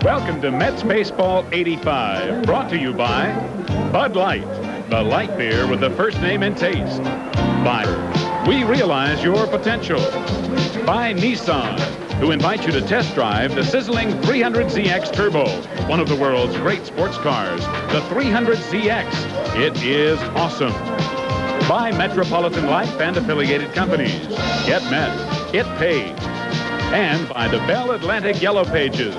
Welcome to Mets Baseball 85, brought to you by Bud Light, the light beer with the first name and taste. By We Realize Your Potential. By Nissan, who invite you to test drive the sizzling 300ZX Turbo, one of the world's great sports cars, the 300ZX. It is awesome. By Metropolitan Life and affiliated companies. Get Met. It pays. And by the Bell Atlantic Yellow Pages.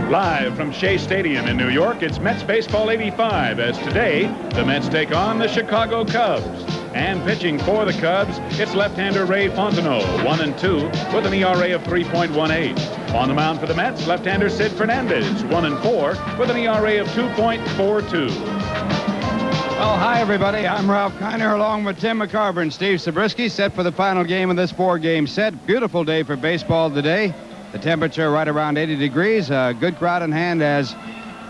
Live from Shea Stadium in New York, it's Mets Baseball 85, as today the Mets take on the Chicago Cubs. And pitching for the Cubs, it's left-hander Ray Fontenot, 1-2, with an ERA of 3.18. On the mound for the Mets, left-hander Sid Fernandez, 1-4, with an ERA of 2.42. Well, hi, everybody. I'm Ralph Kiner, along with Tim McCarver and Steve Zabriski, set for the final game of this four-game set. Beautiful day for baseball today. The temperature right around 80 degrees. A good crowd in hand, as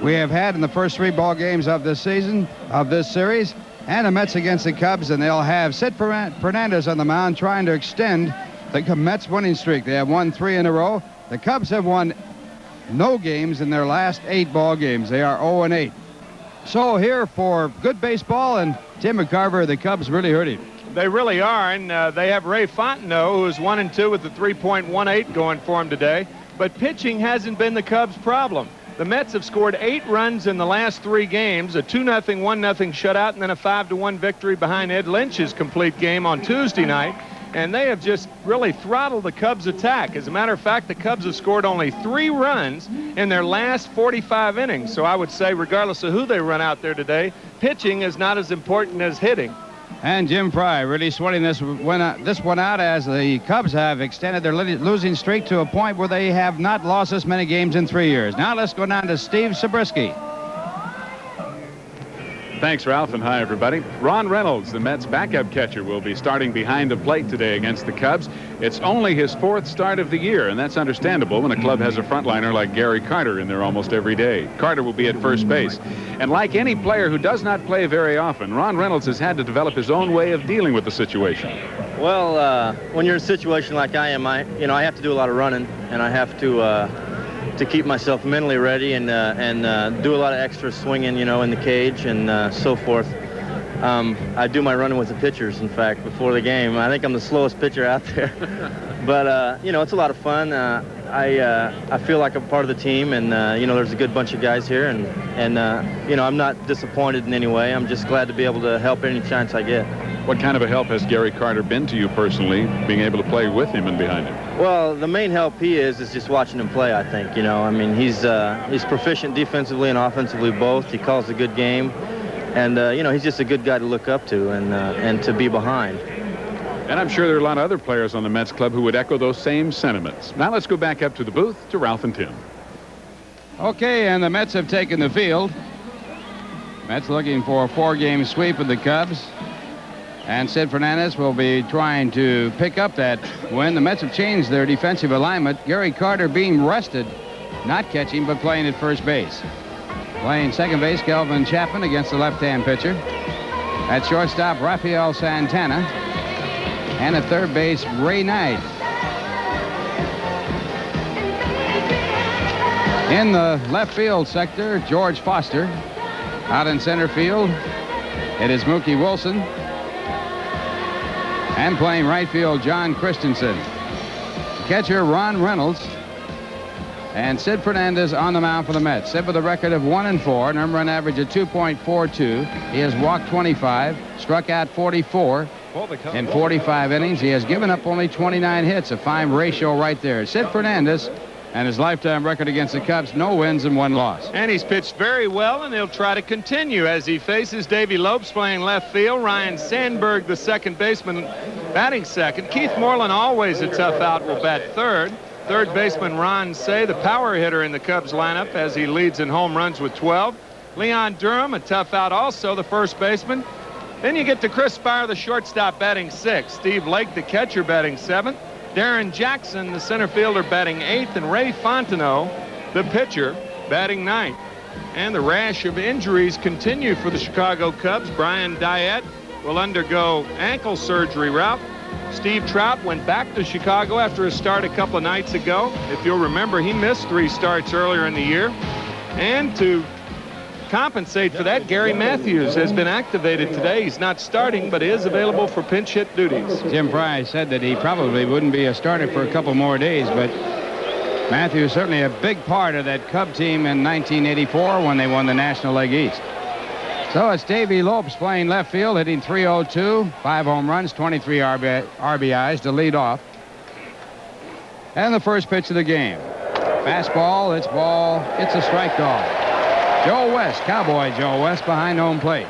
we have had in the first three ball games of this season, of this series. And the Mets against the Cubs, and they'll have Sid Fernandez on the mound trying to extend the Mets winning streak. They have won 3 in a row. The Cubs have won no games in their last 8 ball games. They are 0-8. So here for good baseball, and Tim McCarver, the Cubs really hurt him. They really are, and they have Ray Fontenot, who is 1-2 with the 3.18 going for him today. But pitching hasn't been the Cubs' problem. The Mets have scored 8 runs in the last 3 games, a 2-0, 1-0 shutout, and then a 5-1 victory behind Ed Lynch's complete game on Tuesday night. And they have just really throttled the Cubs' attack. As a matter of fact, the Cubs have scored only 3 runs in their last 45 innings. So I would say, regardless of who they run out there today, pitching is not as important as hitting. And Jim Fry really sweating this one out, as the Cubs have extended their losing streak to a point where they have not lost this many games in 3 years. Now let's go down to Steve Zabriski. Thanks, Ralph, and hi, everybody. Ron Reynolds, the Mets' backup catcher, will be starting behind the plate today against the Cubs. It's only his 4th start of the year, and that's understandable when a club has a frontliner like Gary Carter in there almost every day. Carter will be at first base. And like any player who does not play very often, Ron Reynolds has had to develop his own way of dealing with the situation. Well, when you're in a situation like I am, I have to do a lot of running, and I have to keep myself mentally ready and do a lot of extra swinging, in the cage and so forth. I do my running with the pitchers, in fact, before the game. I think I'm the slowest pitcher out there. But, it's a lot of fun. I feel like I'm part of the team, and, there's a good bunch of guys here. And I'm not disappointed in any way. I'm just glad to be able to help any chance I get. What kind of a help has Gary Carter been to you personally, being able to play with him and behind him? Well, the main help he is just watching him play, I think. He's proficient defensively and offensively both. He calls a good game. And, he's just a good guy to look up to and to be behind. And I'm sure there are a lot of other players on the Mets club who would echo those same sentiments. Now let's go back up to the booth to Ralph and Tim. Okay, and the Mets have taken the field. Mets looking for a 4-game sweep of the Cubs. And Sid Fernandez will be trying to pick up that win. The Mets have changed their defensive alignment. Gary Carter being rested, not catching, but playing at first base. Playing second base, Kelvin Chapman against the left-hand pitcher. At shortstop, Rafael Santana. And at third base, Ray Knight. In the left field sector, George Foster. Out in center field, it is Mookie Wilson. And playing right field, John Christensen. Catcher, Ron Reynolds. And Sid Fernandez on the mound for the Mets. Sid with a record of 1-4, an earned run average of 2.42. He has walked 25, struck out 44 in 45 innings. He has given up only 29 hits, a fine ratio right there. Sid Fernandez and his lifetime record against the Cubs, no wins and 1 loss. And he's pitched very well, and he'll try to continue as he faces Davey Lopes playing left field, Ryan Sandberg, the second baseman, batting second. Keith Moreland, always a tough out, will bat third. Third baseman Ron Shea, the power hitter in the Cubs lineup, as he leads in home runs with 12. Leon Durham, a tough out also, the first baseman. Then you get to Chris Spire, the shortstop, batting 6th. Steve Lake, the catcher, batting 7th. Darren Jackson, the center fielder, batting 8th. And Ray Fontenot, the pitcher, batting 9th. And the rash of injuries continue for the Chicago Cubs. Brian Diet will undergo ankle surgery, Ralph. Steve Trout went back to Chicago after a start a couple of nights ago. If you'll remember, he missed 3 starts earlier in the year. And to compensate for that, Gary Matthews has been activated today. He's not starting, but is available for pinch hit duties. Jim Fry said that he probably wouldn't be a starter for a couple more days, but Matthews certainly a big part of that Cub team in 1984 when they won the National League East. So it's Davey Lopes playing left field, hitting .302, 5 home runs, 23 RBIs to lead off. And the first pitch of the game. Fastball, it's ball, it's a strike call. Joe West, Cowboy Joe West behind home plate.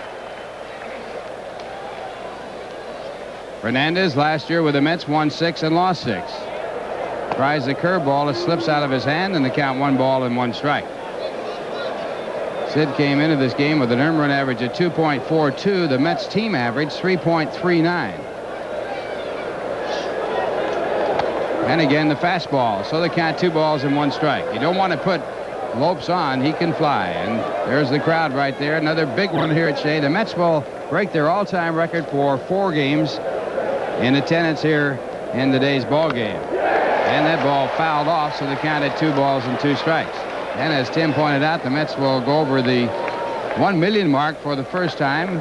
Fernandez last year with the Mets won 6 and lost 6. Tries the curveball, it slips out of his hand, and the count 1 ball and 1 strike. Sid came into this game with an earned run average of 2.42. The Mets team average 3.39. And again the fastball, so the count 2 balls and 1 strike. You don't want to put Lopes on, he can fly. And there's the crowd right there. Another big one here at Shea. The Mets will break their all-time record for 4 games in attendance here in today's ball game. And that ball fouled off, so they counted 2 balls and 2 strikes. And as Tim pointed out, the Mets will go over the 1 million mark for the first time.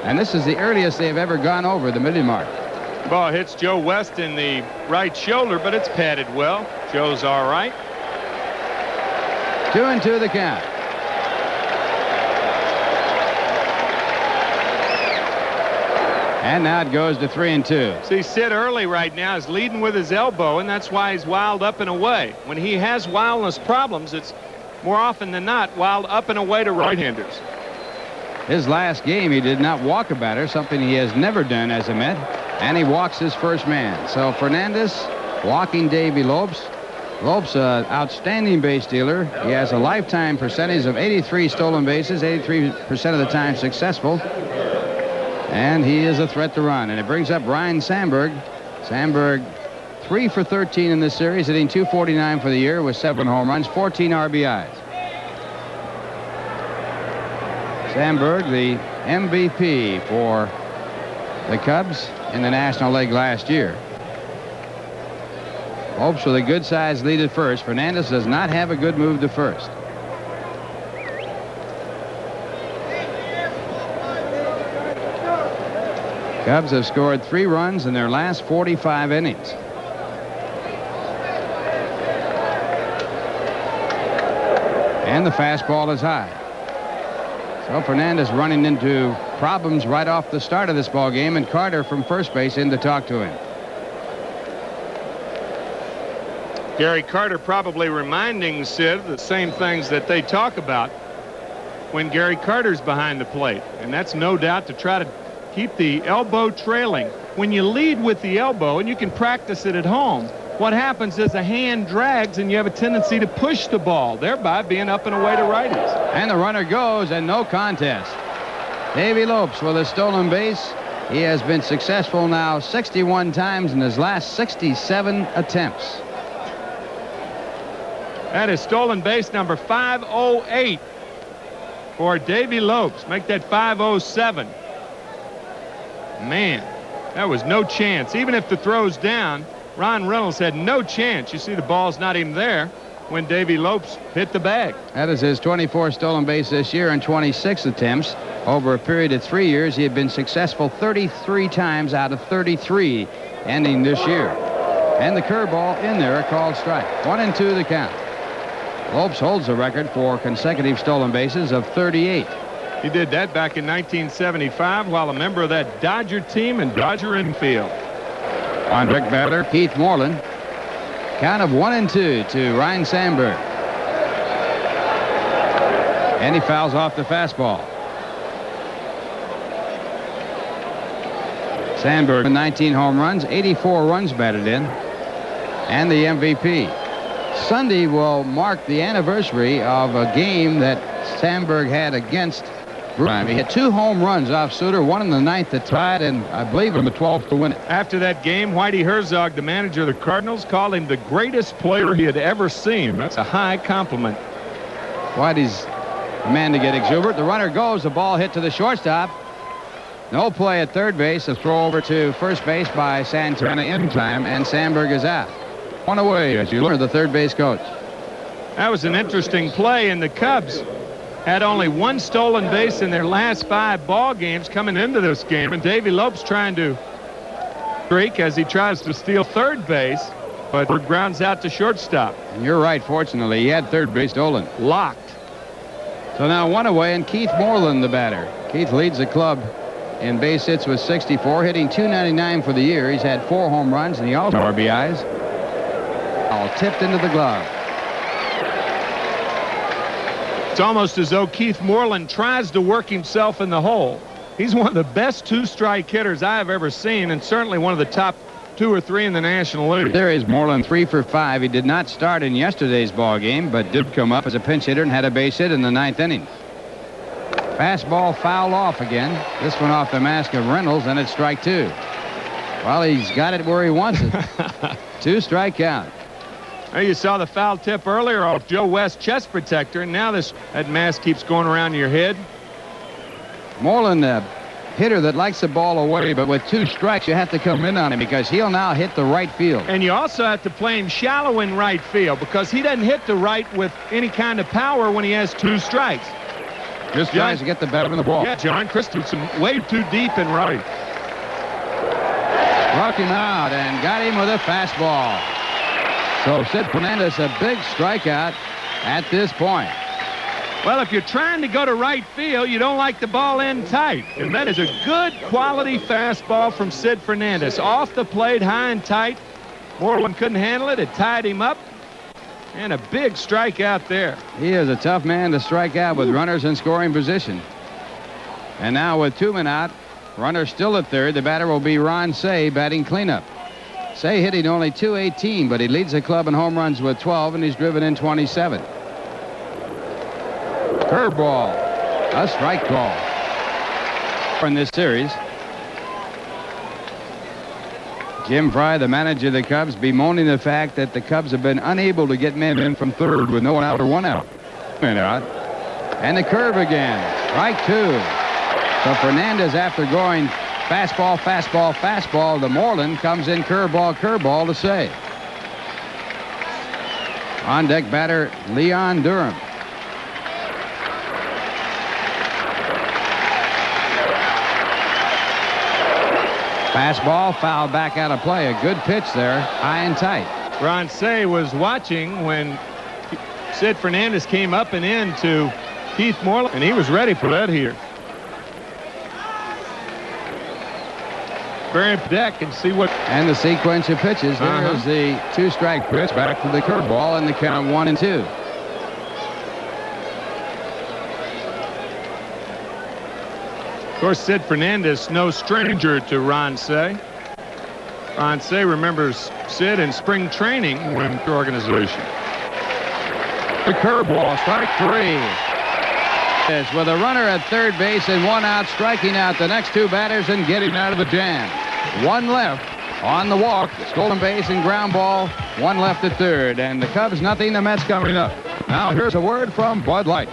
And this is the earliest they've ever gone over the million mark. Ball hits Joe West in the right shoulder, but it's padded well. Joe's all right. 2-2 the count. And now it goes to 3-2. See, Sid early right now is leading with his elbow, and that's why he's wild up and away. When he has wildness problems, it's more often than not wild up and away to right-handers. His last game, he did not walk a batter, something he has never done as a Met, and he walks his first man. So Fernandez walking Davey Lopes. Lopes, an outstanding base stealer. He has a lifetime percentage of 83 stolen bases, 83% of the time successful. And he is a threat to run. And it brings up Ryne Sandberg. Sandberg 3 for 13 in this series, hitting .249 for the year with 7 home runs, 14 RBIs. Sandberg, the MVP for the Cubs in the National League last year. Hopes with a good-sized lead at first. Fernandez does not have a good move to first. Cubs have scored 3 runs in their last 45 innings. And the fastball is high. So Fernandez running into problems right off the start of this ball game, and Carter from first base in to talk to him. Gary Carter probably reminding Sid the same things that they talk about when Gary Carter's behind the plate. And that's no doubt to try to keep the elbow trailing. When you lead with the elbow, and you can practice it at home, what happens is the hand drags and you have a tendency to push the ball, thereby being up and away to righties. And the runner goes, and no contest. Davey Lopes with a stolen base. He has been successful now 61 times in his last 67 attempts. That is stolen base number 508 for Davey Lopes. Make that 507. Man, that was no chance. Even if the throw's down, Ron Reynolds had no chance. You see the ball's not even there when Davey Lopes hit the bag. That is his 24th stolen base this year and 26 attempts. Over a period of 3 years, he had been successful 33 times out of 33 ending this year. And the curveball in there, a called strike. 1-2 the count. Lopes holds the record for consecutive stolen bases of 38. He did that back in 1975 while a member of that Dodger team in Dodger infield. On Rick batter, Keith Moreland. Count of 1-2 to Ryne Sandberg. And he fouls off the fastball. Sandberg, 19 home runs, 84 runs batted in, and the MVP. Sunday will mark the anniversary of a game that Sandberg had against Bruin. He hit 2 home runs off Suter, one in the 9th that tied, and I believe in the 12th to win it. After that game, Whitey Herzog, the manager of the Cardinals, called him the greatest player he had ever seen. That's a high compliment. Whitey's the man to get exuberant. The runner goes. The ball hit to the shortstop. No play at third base. A throw over to first base by Santana in time, and Sandberg is out. One away as you learn the third base coach. That was an interesting play, and the Cubs had only 1 stolen base in their last 5 ball games coming into this game, and Davey Lopes trying to streak as he tries to steal third base, but grounds out to shortstop. And you're right, fortunately. He had third base stolen. Locked. So now 1 away, and Keith Moreland, the batter. Keith leads the club in base hits with 64, hitting .299 for the year. He's had 4 home runs, and he also RBIs. All tipped into the glove. It's almost as though Keith Moreland tries to work himself in the hole. He's one of the best 2-strike hitters I've ever seen, and certainly one of the top 2 or 3 in the National League. There is Moreland 3 for 5. He did not start in yesterday's ball game, but did come up as a pinch hitter and had a base hit in the 9th inning. Fastball fouled off again. This one off the mask of Reynolds, and it's strike 2. Well, he's got it where he wants it. 2 strike count. There you saw the foul tip earlier off Joe West's chest protector, and now that mask keeps going around your head. Moreland, a hitter that likes the ball away, but with 2 strikes, you have to come in on him because he'll now hit the right field. And you also have to play him shallow in right field because he doesn't hit the right with any kind of power when he has 2 strikes. Just tries to get the bat in the ball. Yeah, John Christensen way too deep in right. Struck him out and got him with a fastball. So Sid Fernandez, a big strikeout at this point. Well, if you're trying to go to right field, you don't like the ball in tight. And that is a good quality fastball from Sid Fernandez. Off the plate, high and tight. Moreland couldn't handle it. It tied him up. And a big strikeout there. He is a tough man to strike out with runners in scoring position. And now with 2 men out, runner still at third. The batter will be Ron Shea batting cleanup. Shea hitting only .218, but he leads the club in home runs with 12, and he's driven in 27. Curveball, a strike call in this series. Jim Fry, the manager of the Cubs, bemoaning the fact that the Cubs have been unable to get men in from third with no one out or 1 out. And the curve again, strike 2. So Fernandez, after going fastball, fastball, fastball to Moreland, comes in curveball, curveball to Shea. On deck batter Leon Durham. Fastball fouled back out of play. A good pitch there, high and tight. Ron Shea was watching when Sid Fernandez came up and in to Keith Moreland, and he was ready for that here. Very deck and see what. And the sequence of pitches. There's the 2-strike pitch back to the curveball, and the count 1-2. Of course, Sid Fernandez, no stranger to Ron Shea. Ron Shea remembers Sid in spring training when the organization. The curveball, strike 3. With a runner at third base and 1 out, striking out the next 2 batters and getting out of the jam. 1 left on the walk, stolen base and ground ball. 1 left at third, and the Cubs nothing. The Mets coming up. Now here's a word from Bud Light.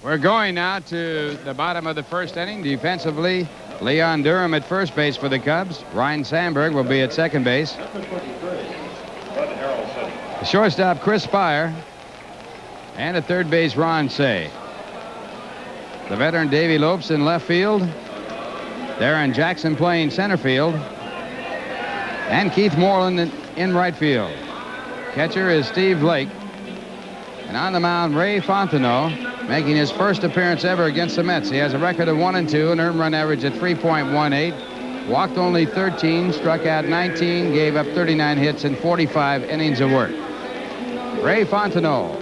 We're going now to the bottom of the first inning. Defensively, Leon Durham at first base for the Cubs. Ryan Sandberg will be at second base. The shortstop, Chris Spire. And at third base, Ron Shea. The veteran Davey Lopes in left field. Darren Jackson playing center field. And Keith Moreland in right field. Catcher is Steve Lake. And on the mound, Ray Fontenot, making his first appearance ever against the Mets. He has a record of 1-2, an earned run average at 3.18. Walked only 13, struck out 19, gave up 39 hits in 45 innings of work. Ray Fontenot.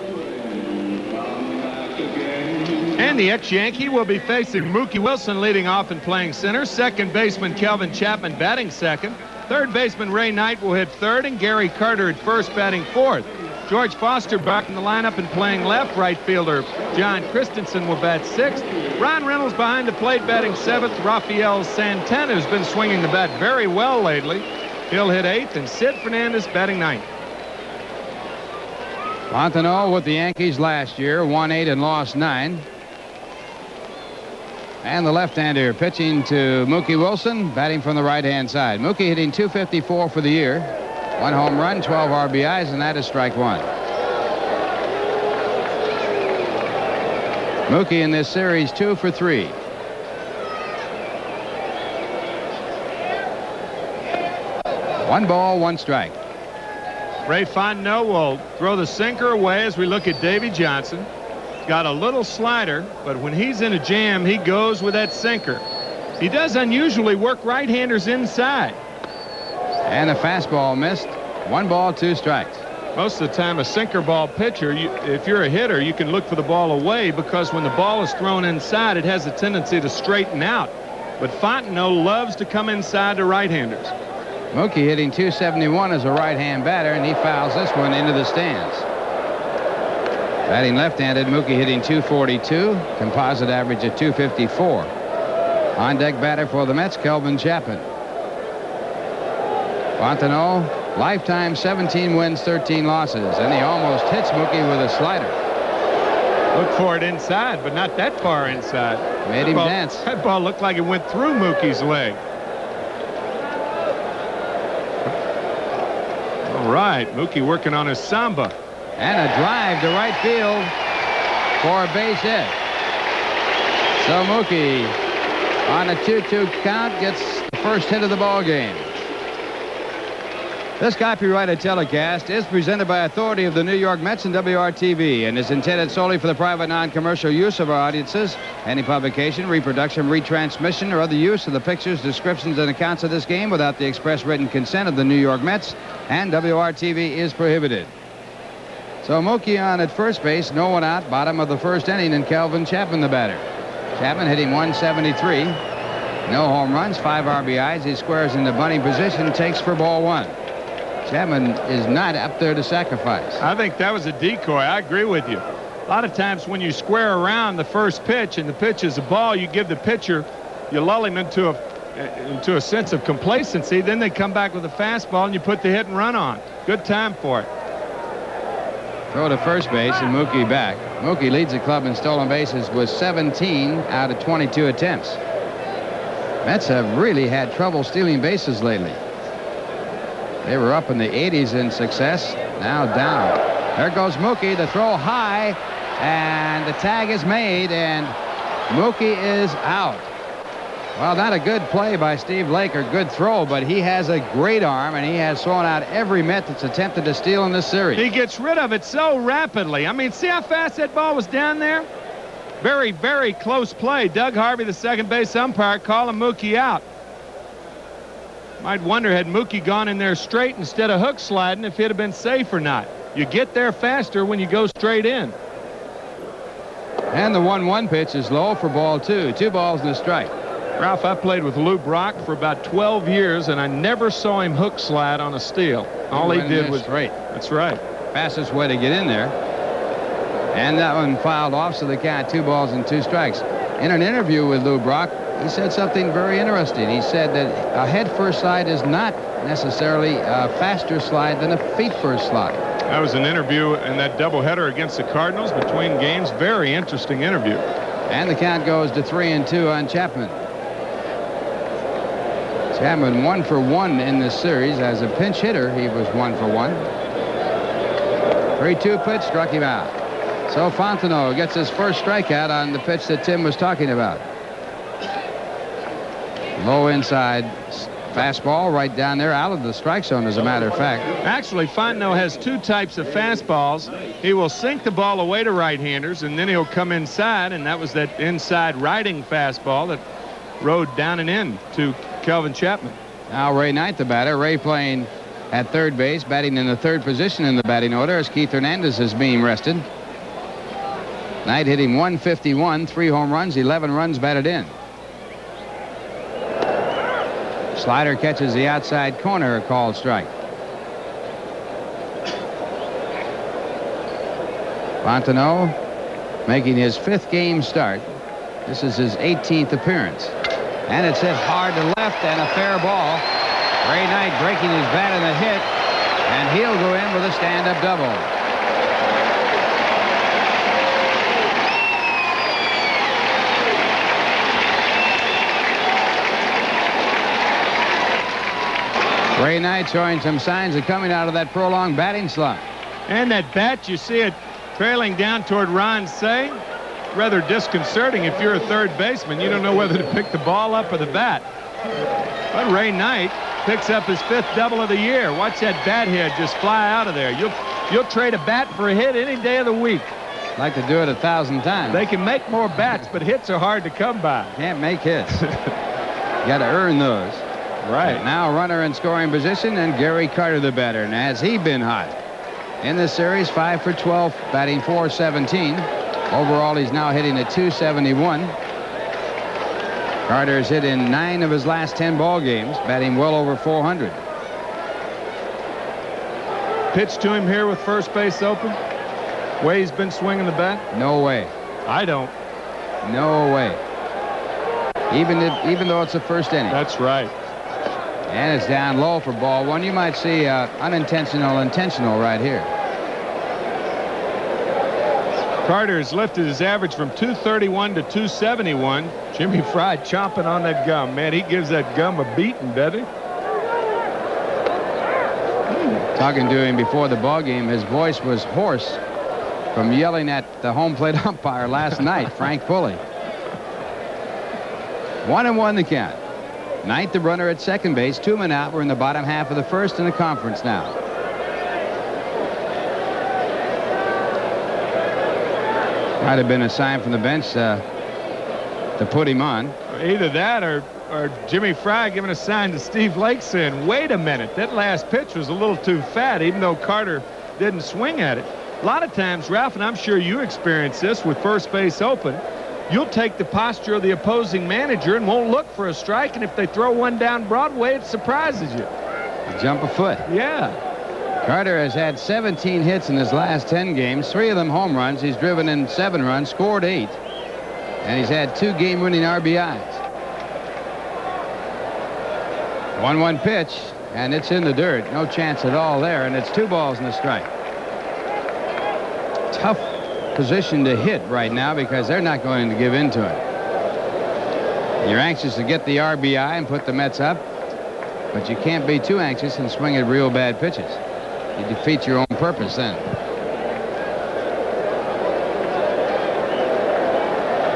And the ex-Yankee will be facing Mookie Wilson leading off and playing center. Second baseman Kelvin Chapman batting second. Third baseman Ray Knight will hit third, and Gary Carter at first batting fourth. George Foster back in the lineup and playing left. Right fielder John Christensen will bat 6th. Ron Reynolds behind the plate batting 7th. Rafael Santana, who's been swinging the bat very well lately, he'll hit 8th. And Sid Fernandez batting 9th. Fontenot with the Yankees last year, won 8 and lost 9. And the left-hander pitching to Mookie Wilson, batting from the right-hand side. Mookie hitting .254 for the year. 1 home run, 12 RBIs, and that is strike 1. Mookie in this series 2 for 3. One ball, 1 strike. Ray Fontenot will throw the sinker away as we look at Davy Johnson. Got a little slider, but when he's in a jam, he goes with that sinker. He does unusually work right-handers inside. And a fastball missed. 1 ball, 2 strikes. Most of the time, a sinker ball pitcher, if you're a hitter, you can look for the ball away because when the ball is thrown inside, it has a tendency to straighten out. But Fontenot loves to come inside to right-handers. Mookie hitting .271 as a right-hand batter, and he fouls this one into the stands. Batting left-handed, Mookie hitting .242, composite average of .254. On deck batter for the Mets, Kelvin Chapman. Fontenot, lifetime 17 wins, 13 losses, and he almost hits Mookie with a slider. Look for it inside, but not that far inside. Made him dance. That ball looked like it went through Mookie's leg. All right, Mookie working on his samba. And a drive to right field for a base hit. So Mookie, on a 2-2 count, gets the first hit of the ball game. This copyrighted telecast is presented by authority of the New York Mets and WOR-TV and is intended solely for the private non-commercial use of our audiences. Any publication, reproduction, retransmission, or other use of the pictures, descriptions, and accounts of this game without the express written consent of the New York Mets and WOR-TV is prohibited. So Mookie on at first base, no one out, bottom of the first inning, and Kelvin Chapman the batter. Chapman hitting .173. No home runs, 5 RBIs. He squares into bunting position, takes for ball 1. Chapman is not up there to sacrifice. I think that was a decoy. I agree with you. A lot of times when you square around the first pitch and the pitch is a ball, you give the pitcher, you lull him into a sense of complacency. Then they come back with a fastball and you put the hit and run on. Good time for it. Throw to first base and Mookie back. Mookie leads the club in stolen bases with 17 out of 22 attempts. Mets have really had trouble stealing bases lately. They were up in the 80s in success, now down. There goes Mookie, the throw high, and the tag is made, and Mookie is out. Well, not a good play by Steve Laker, good throw, but he has a great arm, and he has thrown out every Met that's attempted to steal in this series. He gets rid of it so rapidly. I mean, see how fast that ball was down there? Very, very close play. Doug Harvey, the second base umpire, calling Mookie out. Might wonder, had Mookie gone in there straight instead of hook sliding, if he'd have been safe or not. You get there faster when you go straight in. And the 1-1 pitch is low for ball 2. 2 balls and a strike. Ralph, I played with Lou Brock for about 12 years, and I never saw him hook slide on a steal. All he did was straight. That's right. Fastest way to get in there. And that one fouled off, so they count 2 balls and 2 strikes. In an interview with Lou Brock, he said something very interesting. He said that a head-first slide is not necessarily a faster slide than a feet-first slide. That was an interview in that doubleheader against the Cardinals between games. Very interesting interview. And the count goes to 3-2 on Chapman. Chapman 1 for 1 in this series. As a pinch hitter, he was 1 for 1. 3-2 pitch, struck him out. So Fontenot gets his first strikeout on the pitch that Tim was talking about. Low inside fastball right down there, out of the strike zone, as a matter of fact. Actually, Fontenot has 2 types of fastballs. He will sink the ball away to right-handers, and then he'll come inside, and that was that inside riding fastball that rode down and in to Kelvin Chapman. Now Ray Knight, the batter. Ray playing at third base, batting in the 3rd position in the batting order as Keith Hernandez is being rested. Knight hitting .151, 3 home runs, 11 runs batted in. Slider catches the outside corner, a called strike. Fontenot making his 5th game start. This is his 18th appearance. And it's hit hard to left and a fair ball. Ray Knight breaking his bat in the hit, and he'll go in with a stand-up double. Ray Knight showing some signs of coming out of that prolonged batting slump. And that bat, you see it trailing down toward Ron Shea. Rather disconcerting if you're a third baseman. You don't know whether to pick the ball up or the bat. But Ray Knight picks up his 5th double of the year. Watch that bat head just fly out of there. You'll trade a bat for a hit any day of the week. Like to do it 1,000 times. They can make more bats, but hits are hard to come by. Can't make hits. You got to earn those. Right. Now runner in scoring position, and Gary Carter the batter. And has he been hot? In this series, 5 for 12, batting .417. Overall, he's now hitting a .271. Carter's hit in 9 of his last 10 ball games, batting well over .400. Pitch to him here with first base open. Way he's been swinging the bat. No way. I don't. No way. Even though it's the first inning. That's right. And it's down low for ball one. You might see intentional right here. Carter has lifted his average from 231 to 271. Jimmy Fry chomping on that gum. Man, he gives that gum a beating, doesn't he? Talking to him before the ball game, his voice was hoarse from yelling at the home plate umpire last night, Frank Pulley. 1-1 the count. Knight the runner at second base, 2 men out. We're in the bottom half of the first in the conference now. Might have been a sign from the bench to put him on. Either that or Jimmy Fry giving a sign to Steve Lake saying, wait a minute, that last pitch was a little too fat, even though Carter didn't swing at it. A lot of times, Ralph, and I'm sure you experience this with first base open, you'll take the posture of the opposing manager and won't look for a strike, and if they throw one down Broadway, it surprises you. Jump a foot. Yeah. Carter has had 17 hits in his last 10 games, 3 of them home runs. He's driven in 7 runs, scored 8, and he's had 2 game-winning RBIs. 1-1 pitch, and it's in the dirt. No chance at all there, and it's 2 balls and a strike. Tough position to hit right now because they're not going to give in to it. You're anxious to get the RBI and put the Mets up, but you can't be too anxious and swing at real bad pitches. You defeat your own purpose then.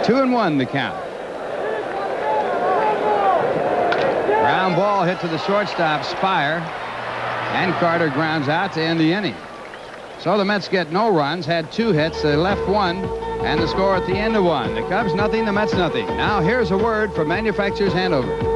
2-1 the count. Ground ball hit to the shortstop Spire, and Carter grounds out to end the inning. So the Mets get no runs, had 2 hits, they left 1, and the score at the end of 1. The Cubs nothing, the Mets nothing. Now here's a word from Manufacturers Hanover.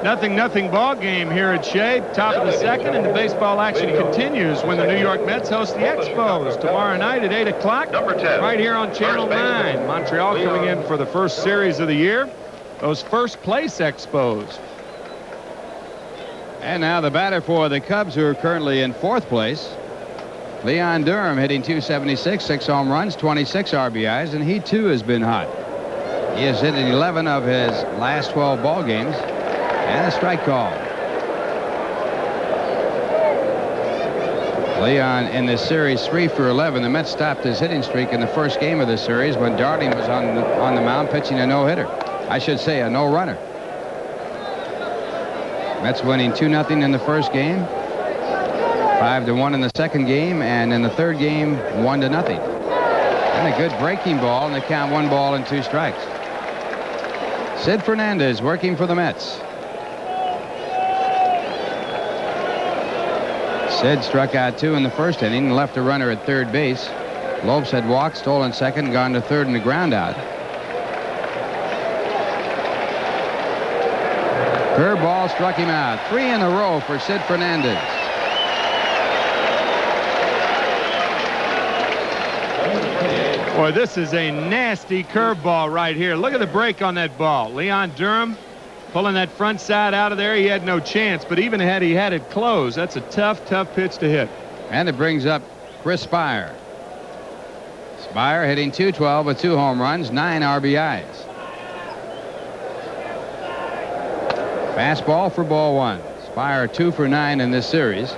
0-0 ball game here at Shea, top of the second, and the baseball action continues when the New York Mets host the Expos tomorrow night at 8 o'clock right here on Channel 9. Montreal coming in for the first series of the year. Those first place Expos. And now the batter for the Cubs, who are currently in 4th place. Leon Durham hitting .276, 6 home runs, 26 RBIs, and he too has been hot. He has hit in 11 of his last 12 ball games, and a strike call. Leon in this series 3 for 11. The Mets stopped his hitting streak in the first game of this series when Darling was on the mound pitching a no-hitter. I should say a no-runner. Mets winning 2-0 in the first game, 5-1 in the second game, and in the third game 1-0. And a good breaking ball, and they count 1 ball and 2 strikes. Sid Fernandez working for the Mets. Sid struck out 2 in the first inning and left a runner at third base. Lopes had walked, stolen second, gone to third in the ground out. Curveball struck him out. 3 in a row for Sid Fernandez. Boy, this is a nasty curveball right here. Look at the break on that ball. Leon Durham pulling that front side out of there. He had no chance, but even had he had it closed, that's a tough pitch to hit. And it brings up Chris Spire. Spire hitting .212 with 2 home runs, 9 RBIs. Fastball for ball 1. Spire 2 for 9 in this series.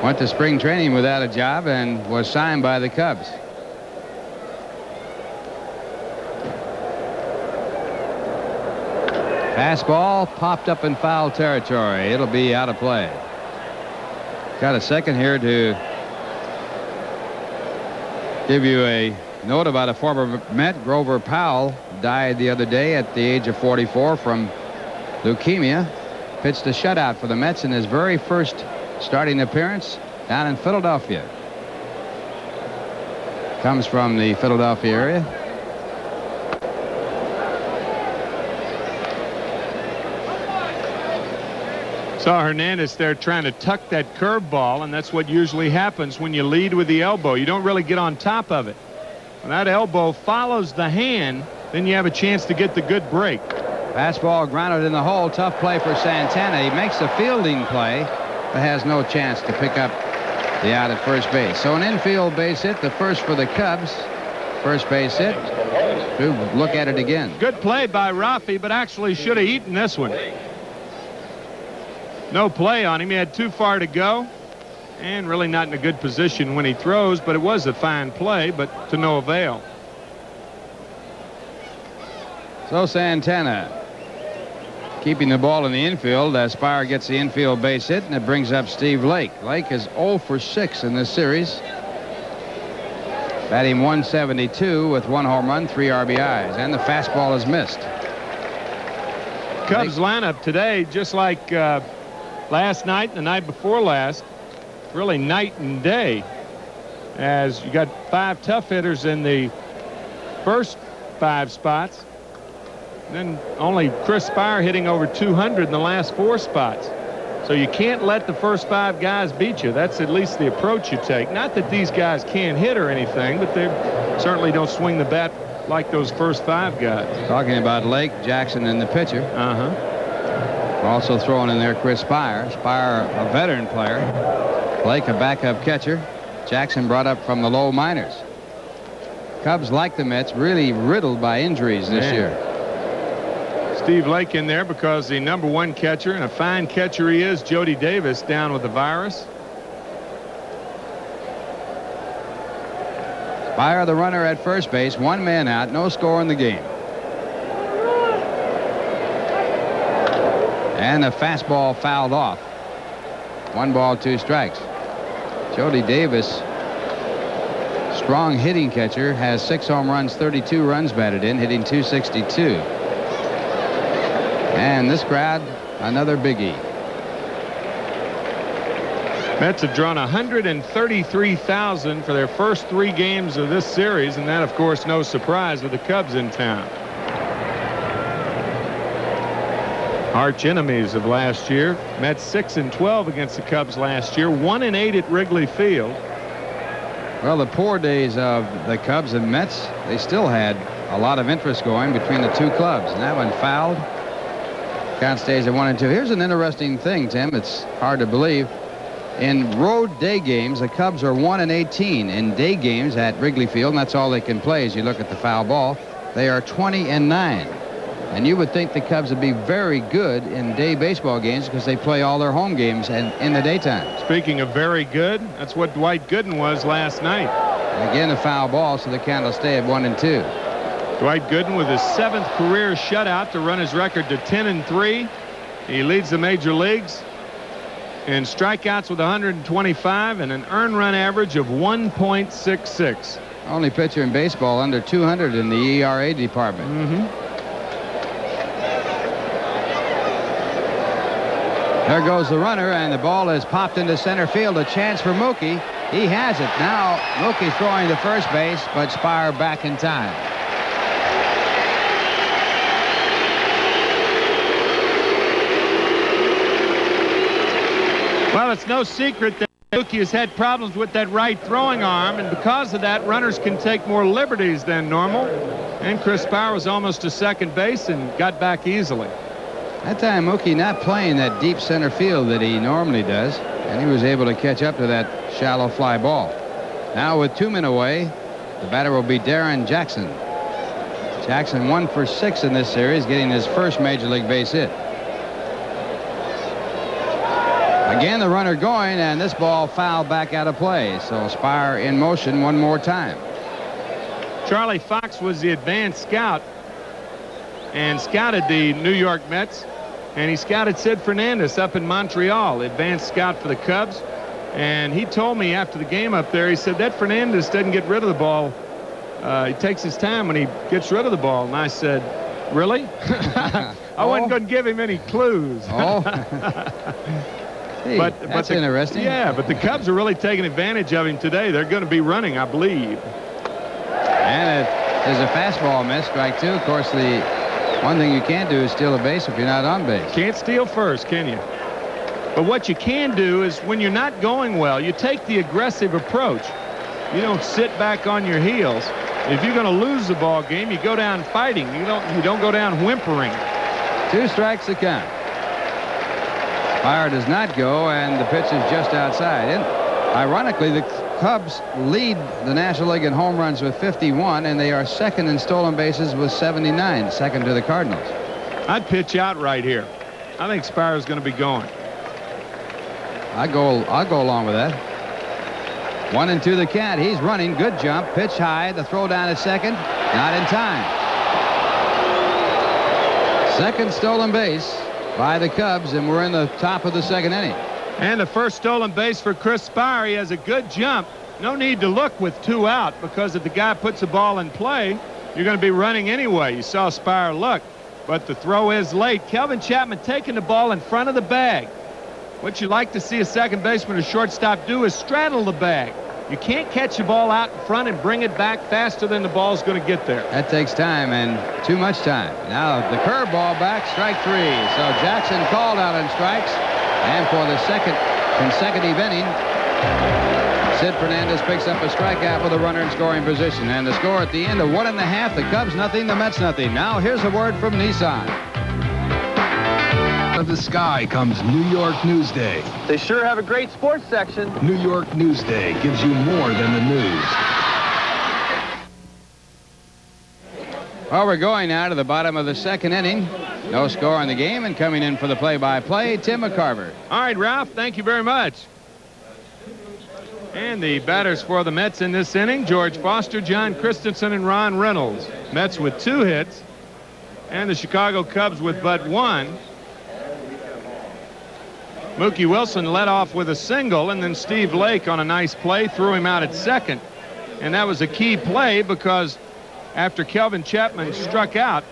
Went to spring training without a job and was signed by the Cubs. Fastball popped up in foul territory. It'll be out of play. Got a second here to give you a note about a former Met. Grover Powell died the other day at the age of 44 from leukemia. Pitched a shutout for the Mets in his very first starting appearance down in Philadelphia. Comes from the Philadelphia area. Saw Hernandez there trying to tuck that curveball, and that's what usually happens when you lead with the elbow. You don't really get on top of it. When that elbow follows the hand, then you have a chance to get the good break. Fastball grounded in the hole. Tough play for Santana. He makes a fielding play, but has no chance to pick up the out at first base. So an infield base hit, the first for the Cubs. First base hit. Look at it again. Good play by Rafi, but actually should have eaten this one. No play on him. He had too far to go and really not in a good position when he throws, but it was a fine play, but to no avail. So Santana keeping the ball in the infield as Spire gets the infield base hit, and it brings up Steve Lake. Lake is 0 for 6 in this series. Batting .172 with 1 home run, 3 RBIs, and the fastball is missed. Cubs lineup today, just like last night and the night before last, really night and day, as you got 5 tough hitters in the first 5 spots, then only Chris Spire hitting over 200 in the last 4 spots. So you can't let the first 5 guys beat you. That's at least the approach you take. Not that these guys can't hit or anything, but they certainly don't swing the bat like those first 5 guys. Talking about Lake, Jackson, and the pitcher. Also throwing in there Chris Spire. Spire, a veteran player. Lake, a backup catcher. Jackson brought up from the low minors. Cubs, like the Mets, really riddled by injuries this year. Steve Lake in there because the #1 catcher, and a fine catcher he is, Jody Davis, down with the virus. Spire, the runner at first base, 1 man out, no score in the game. And the fastball fouled off. 1 ball, 2 strikes. Jody Davis, strong hitting catcher, has 6 home runs, 32 runs batted in, hitting .262. And this crowd, another biggie. Mets have drawn 133,000 for their first 3 games of this series, and that, of course, no surprise with the Cubs in town. Arch enemies of last year. Mets 6-12 against the Cubs last year, 1-8 at Wrigley Field. Well, the poor days of the Cubs and Mets, they still had a lot of interest going between the 2 clubs, and that one fouled. Count stays at 1-2. Here's an interesting thing, Tim. It's hard to believe. In road day games, the Cubs are 1-18. In day games at Wrigley Field, and that's all they can play as you look at the foul ball, they are 20-9. And you would think the Cubs would be very good in day baseball games because they play all their home games in the daytime. Speaking of very good, that's what Dwight Gooden was last night. And again, a foul ball, so the count will stay at 1-2. Dwight Gooden with his 7th career shutout to run his record to 10-3. He leads the major leagues in strikeouts with 125 and an earned run average of 1.66. Only pitcher in baseball under 200 in the ERA department. There goes the runner, and the ball is popped into center field. A chance for Mookie. He has it. Now Mookie throwing to first base, but Spire back in time. Well, it's no secret that Mookie has had problems with that right throwing arm, and because of that, runners can take more liberties than normal. And Chris Spire was almost to second base and got back easily. That time Mookie not playing that deep center field that he normally does. and he was able to catch up to that shallow fly ball. Now with 2 men away, the batter will be Darren Jackson. Jackson 1 for 6 in this series, getting his first major league base hit. Again, the runner going, and this ball fouled back out of play. So Spire in motion one more time. Charlie Fox was the advanced scout and scouted the New York Mets, and he scouted Sid Fernandez up in Montreal, advanced scout for the Cubs. And he told me after the game up there, he said that Fernandez doesn't get rid of the ball. He takes his time when he gets rid of the ball. And I said, really? I wasn't going to give him any clues. Oh. Hey, that's interesting. Yeah, but the Cubs are really taking advantage of him today. They're going to be running, I believe. And there's a fastball miss, strike 2. Of course, the one thing you can't do is steal a base if you're not on base. Can't steal first, can you? But what you can do is when you're not going well, you take the aggressive approach. You don't sit back on your heels. If you're going to lose the ball game, you go down fighting. You don't go down whimpering. 2 strikes to count. Spire does not go, and the pitch is just outside. And ironically, the Cubs lead the National League in home runs with 51, and they are second in stolen bases with 79, second to the Cardinals. I'd pitch out right here. I think Spire's going to be going. I'll go along with that. 1-2 the count. He's running. Good jump. Pitch high. The throw down at second. Not in time. Second stolen base by the Cubs, and we're in the top of the second inning. And the first stolen base for Chris Spire. He has a good jump. No need to look with 2 out, because if the guy puts the ball in play, you're going to be running anyway. You saw Spire look, but the throw is late. Kelvin Chapman taking the ball in front of the bag. What you like to see a second baseman or shortstop do is straddle the bag. You can't catch the ball out in front and bring it back faster than the ball's going to get there. That takes time, and too much time. Now the curveball back, strike 3. So Jackson called out on strikes, and for the second consecutive inning, Sid Fernandez picks up a strikeout with a runner in scoring position. And the score at the end of 1.5, the Cubs nothing, the Mets nothing. Now here's a word from Nissan. Of the sky comes New York Newsday. They sure have a great sports section. New York Newsday gives you more than the news. Well, we're going now to the bottom of the second inning. No score in the game, and coming in for the play-by-play, Tim McCarver. All right, Ralph, thank you very much. And the batters for the Mets in this inning, George Foster, John Christensen, and Ron Reynolds. Mets with 2 hits, and the Chicago Cubs with but 1. Mookie Wilson led off with a single, and then Steve Lake on a nice play threw him out at second. And that was a key play because after Kelvin Chapman struck out,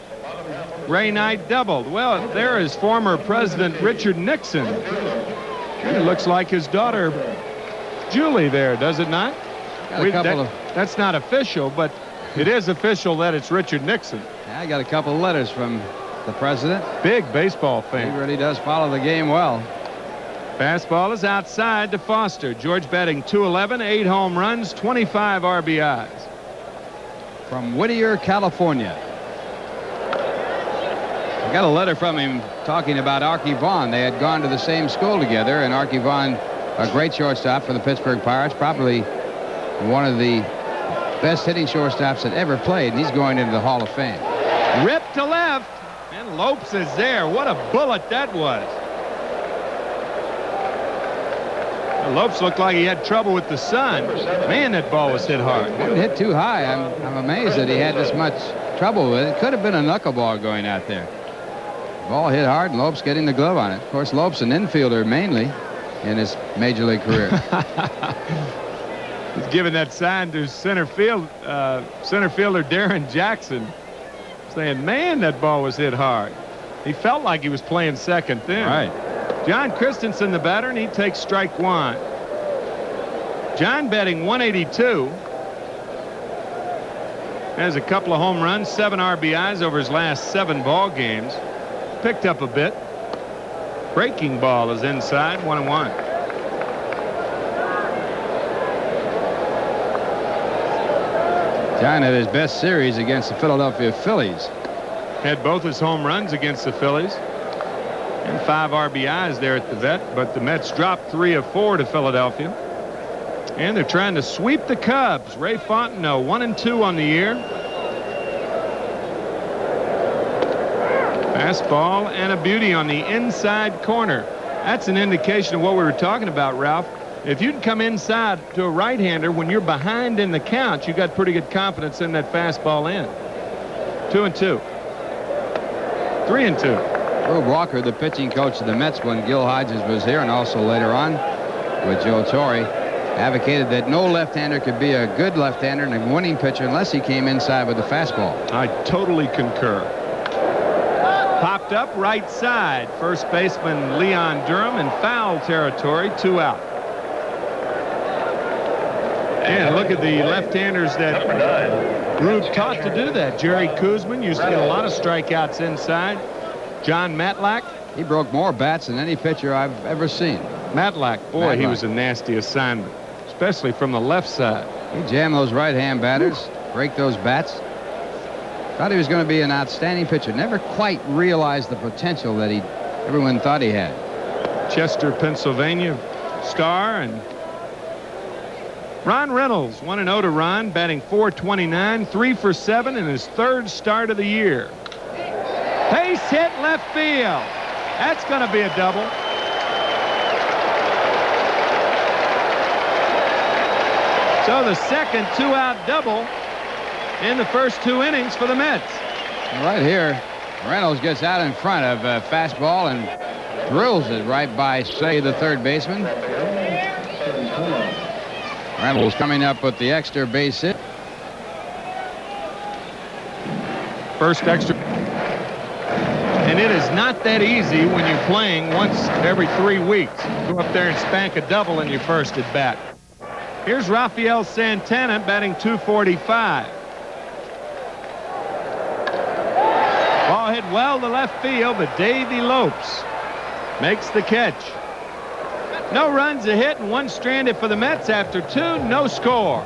Ray Knight doubled. Well, there is former President Richard Nixon. It looks like his daughter Julie there, does it not? That's not official, but it is official that it's Richard Nixon. Yeah, I got a couple of letters from the president. Big baseball fan. He really does follow the game well. Fastball is outside to Foster. George batting .211, 8 home runs, 25 RBIs. From Whittier, California. I got a letter from him talking about Archie Vaughn. They had gone to the same school together, and Archie Vaughn, a great shortstop for the Pittsburgh Pirates, probably one of the best hitting shortstops that ever played, and he's going into the Hall of Fame. Ripped to left, and Lopes is there. What a bullet that was. Lopes looked like he had trouble with the sun. Man, that ball was hit hard. It hit too high. I'm amazed that he had this much trouble with it. It could have been a knuckleball going out there. Ball hit hard, and Lopes getting the glove on it. Of course, Lopes an infielder mainly in his major league career. He's giving that sign to center fielder Darren Jackson, saying, man, that ball was hit hard. He felt like he was playing second then. Right. John Christensen, the batter, and he takes strike 1. John batting .182. Has a couple of home runs, 7 RBIs over his last 7 ball games. Picked up a bit. Breaking ball is inside, 1-1. John had his best series against the Philadelphia Phillies. Had both his home runs against the Phillies. And 5 RBIs there at the vet, but the Mets dropped 3 of 4 to Philadelphia. And they're trying to sweep the Cubs. Ray Fontenot, 1-2 on the year. Fastball and a beauty on the inside corner. That's an indication of what we were talking about, Ralph. If you can come inside to a right-hander when you're behind in the count, you got pretty good confidence in that fastball in. 2-2. 3-2. Rube Walker, the pitching coach of the Mets when Gil Hodges was here, and also later on with Joe Torre, advocated that no left-hander could be a good left-hander and a winning pitcher unless he came inside with the fastball. I totally concur. Popped up right side. First baseman Leon Durham in foul territory. 2 out. And look at the left-handers that Rube taught to do that. Jerry Koosman used to get a lot of strikeouts inside. John Matlack. He broke more bats than any pitcher I've ever seen. Matlack, boy, he was a nasty assignment, especially from the left side. He jammed those right-hand batters, break those bats. Thought he was going to be an outstanding pitcher. Never quite realized the potential that everyone thought he had. Chester, Pennsylvania star, and Ron Reynolds, 1-0 to Ron, batting .429, 3 for 7 in his 3rd start of the year. Base hit left field. That's going to be a double. So the second 2-out double in the first 2 innings for the Mets. Right here, Reynolds gets out in front of a fastball and drills it right by Shea, the third baseman. Reynolds coming up with the extra base hit. First extra. And it is not that easy when you're playing once every 3 weeks. Go up there and spank a double in your first at bat. Here's Rafael Santana batting .245. Ball hit well to left field, but Davey Lopes makes the catch. No runs, a hit, and 1 stranded for the Mets after 2, no score.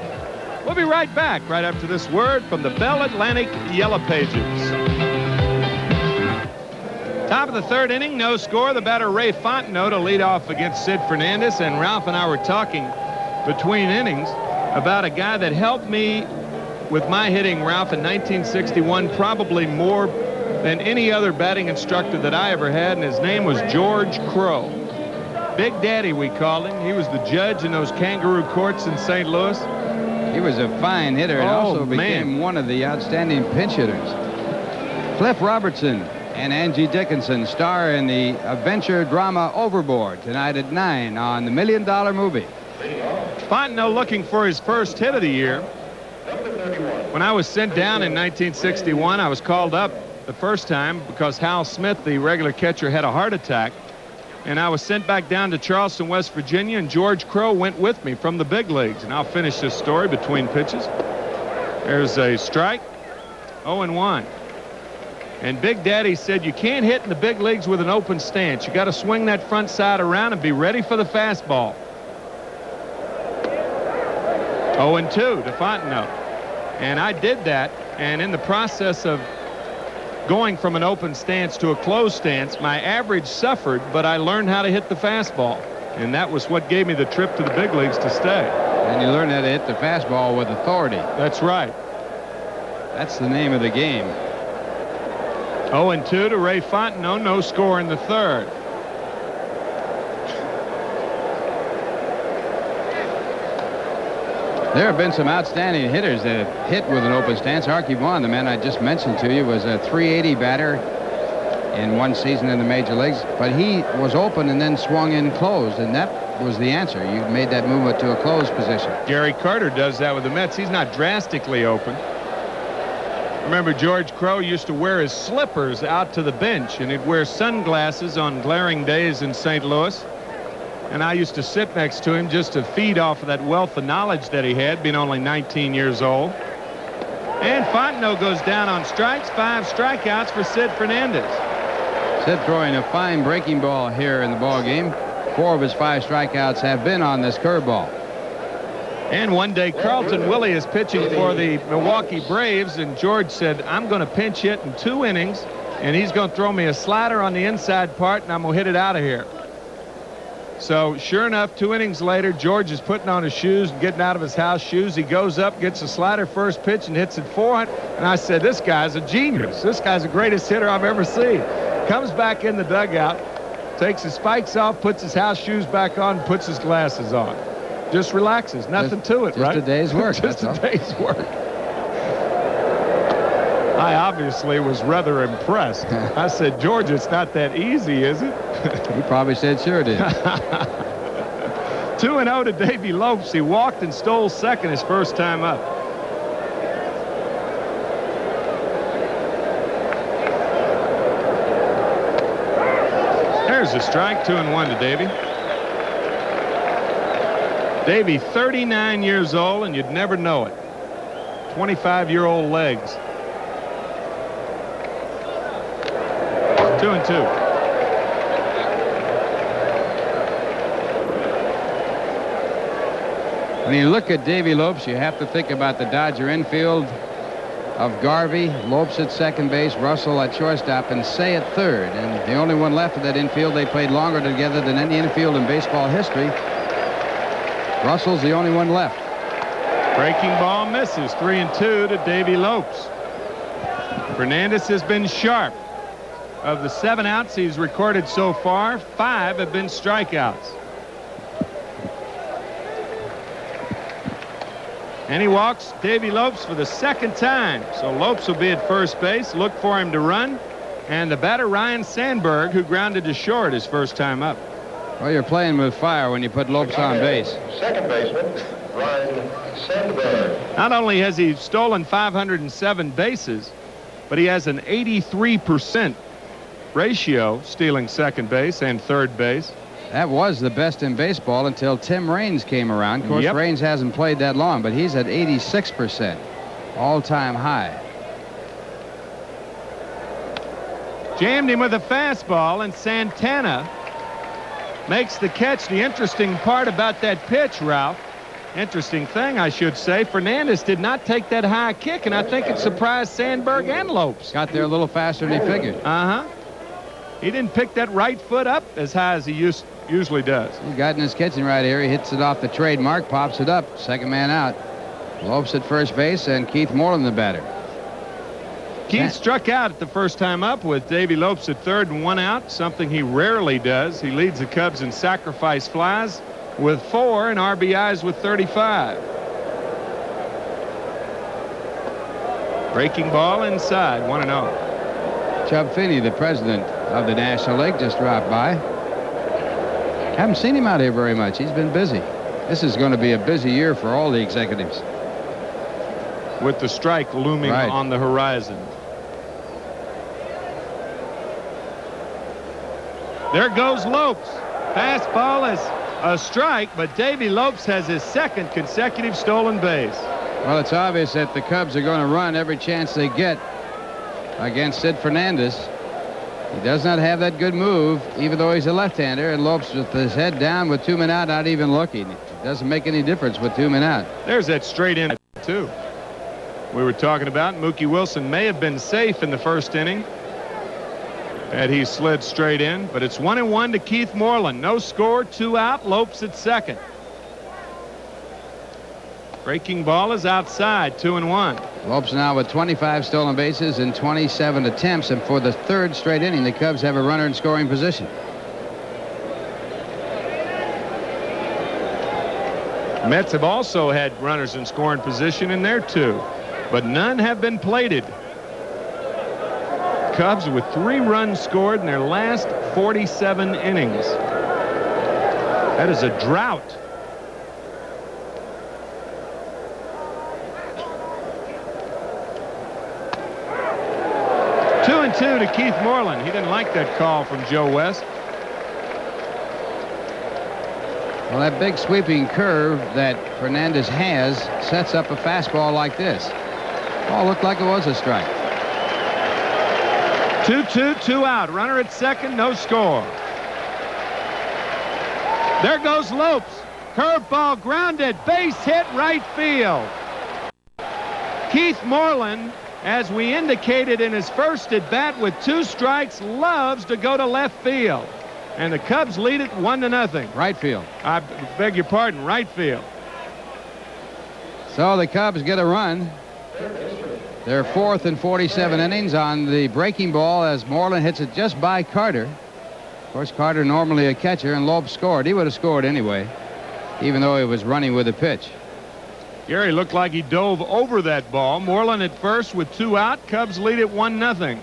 We'll be right back right after this word from the Bell Atlantic Yellow Pages. Top of the 3rd inning, no score. The batter Ray Fontenot to lead off against Sid Fernandez, and Ralph and I were talking between innings about a guy that helped me with my hitting, Ralph, in 1961, probably more than any other batting instructor that I ever had, and his name was George Crow. Big Daddy, we called him. He was the judge in those kangaroo courts in St. Louis. He was a fine hitter and also became one of the outstanding pinch hitters. Cliff Robertson and Angie Dickinson star in the adventure drama Overboard tonight at 9 on the $1 Million Movie. Fontenot looking for his first hit of the year. When I was sent down in 1961, I was called up the first time because Hal Smith, the regular catcher, had a heart attack. And I was sent back down to Charleston, West Virginia, and George Crow went with me from the big leagues. And I'll finish this story between pitches. There's a strike, 0-1. And Big Daddy said, you can't hit in the big leagues with an open stance. You got to swing that front side around and be ready for the fastball. 0-2 to Fontenot. And I did that, and in the process of going from an open stance to a closed stance, my average suffered, but I learned how to hit the fastball. And that was what gave me the trip to the big leagues to stay. And you learned how to hit the fastball with authority. That's right. That's the name of the game. 0-2 to Ray Fontenot, no score in the 3rd. There have been some outstanding hitters that have hit with an open stance. Archie Vaughan, the man I just mentioned to you, was a .380 batter in 1 season in the major leagues, but he was open and then swung in closed, and that was the answer. You made that movement to a closed position. Gary Carter does that with the Mets. He's not drastically open. Remember, George Crow used to wear his slippers out to the bench, and he'd wear sunglasses on glaring days in St. Louis. And I used to sit next to him just to feed off of that wealth of knowledge that he had, being only 19 years old. And Fontenot goes down on strikes, 5 strikeouts for Sid Fernandez. Sid throwing a fine breaking ball here in the ball game. 4 of his 5 strikeouts have been on this curveball. And one day, Carlton Willie is pitching for the Milwaukee Braves, and George said, I'm going to pinch hit in 2 innings and he's going to throw me a slider on the inside part, and I'm going to hit it out of here. So sure enough, 2 innings later, George is putting on his shoes and getting out of his house shoes. He goes up, gets a slider first pitch, and hits it 400. And I said, this guy's a genius. This guy's the greatest hitter I've ever seen. Comes back in the dugout, takes his spikes off, puts his house shoes back on, puts his glasses on. Just relaxes. Nothing to it, right? Just a day's work. Just a day's work. I obviously was rather impressed. I said, George, it's not that easy, is it? He probably said, sure it is. 2-0 to Davy Lopes. He walked and stole second his first time up. There's a strike. 2-1 to Davy. Davy, 39 years old, and you'd never know it. 25-year-old legs. 2-2. When you look at Davy Lopes, you have to think about the Dodger infield of Garvey, Lopes at second base, Russell at shortstop, and Shea at third. And the only one left of that infield, they played longer together than any infield in baseball history. Russell's the only one left. Breaking ball misses. 3-2 to Davy Lopes. Fernandez has been sharp. Of the 7 outs he's recorded so far, 5 have been strikeouts. And he walks Davy Lopes for the second time. So Lopes will be at first base. Look for him to run. And the batter, Ryan Sandberg, who grounded to short his first time up. Well, you're playing with fire when you put Lopes on base. Second baseman, Ryan Sandberg. Not only has he stolen 507 bases, but he has an 83% ratio stealing second base and third base. That was the best in baseball until Tim Raines came around. Of course, Yep. Raines hasn't played that long, but he's at 86%. All-time high. Jammed him with a fastball, and Santana makes the catch. The interesting part about that pitch, Ralph, interesting thing, I should say, Fernandez did not take that high kick, and I think it surprised Sandberg and Lopes. Got there a little faster than he figured. Uh-huh. He didn't pick that right foot up as high as he usually does. He got in his kitchen right here. He hits it off the trademark, pops it up. Second man out. Lopes at first base, and Keith Moreland the batter. Keith struck out at the first time up with Davy Lopes at third and 1 out, something he rarely does. He leads the Cubs in sacrifice flies with 4 and RBIs with 35. Breaking ball inside, 1-0. Chub Phenia, the president of the National League, just dropped by. Haven't seen him out here very much. He's been busy. This is going to be a busy year for all the executives. With the strike looming Right on the horizon. There goes Lopes. Fastball is a strike, but Davy Lopes has his second consecutive stolen base. Well, it's obvious that the Cubs are going to run every chance they get against Sid Fernandez. He does not have that good move, even though he's a left-hander, and Lopes with his head down with 2 men out, not even looking. It doesn't make any difference with 2 men out. There's that straight in, too. We were talking about Mookie Wilson may have been safe in the first inning had he slid straight in, but it's 1-1 to Keith Moreland. No score, 2 out, Lopes at second. Breaking ball is outside, 2-1. Lopes now with 25 stolen bases and 27 attempts, and for the third straight inning, the Cubs have a runner in scoring position. Mets have also had runners in scoring position in their 2, but none have been plated. Cubs with 3 runs scored in their last 47 innings. That is a drought. Two to Keith Moreland. He didn't like that call from Joe West. Well, that big sweeping curve that Fernandez has sets up a fastball like this. Ball looked like it was a strike. 2-2, 2 out. Runner at second, no score. There goes Lopes. Curveball grounded, base hit right field. Keith Moreland as we indicated in his first at bat with 2 strikes, loves to go to left field. And the Cubs lead it 1-0. Right field. I beg your pardon, right field. So the Cubs get a run. Their 4th in 47 innings on the breaking ball as Moreland hits it just by Carter. Of course, Carter normally a catcher, and Loeb scored. He would have scored anyway, even though he was running with the pitch. Gary looked like he dove over that ball. Moreland at first with 2 out. Cubs lead it 1-0.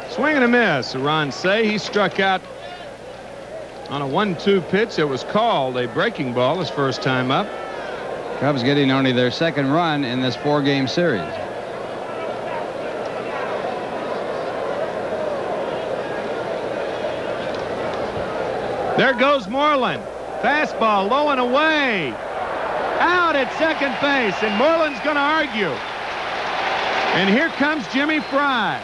Swing and a miss. Ron Shea, he struck out on a 1-2 pitch that was called a breaking ball his first time up. Cubs getting only their 2nd run in this 4-game series. There goes Moreland. Fastball low and away. Out at second base, and Moreland's going to argue. And here comes Jimmy Fry.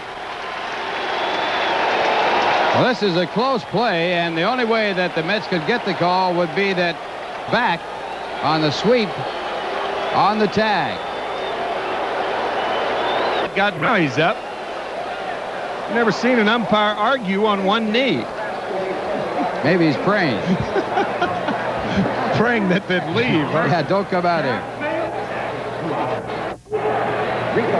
Well, this is a close play, and the only way that the Mets could get the call would be that back on the sweep on the tag. Got noise up. Never seen an umpire argue on one knee. Maybe he's praying. Praying that they'd leave. Huh? Yeah, don't come out here.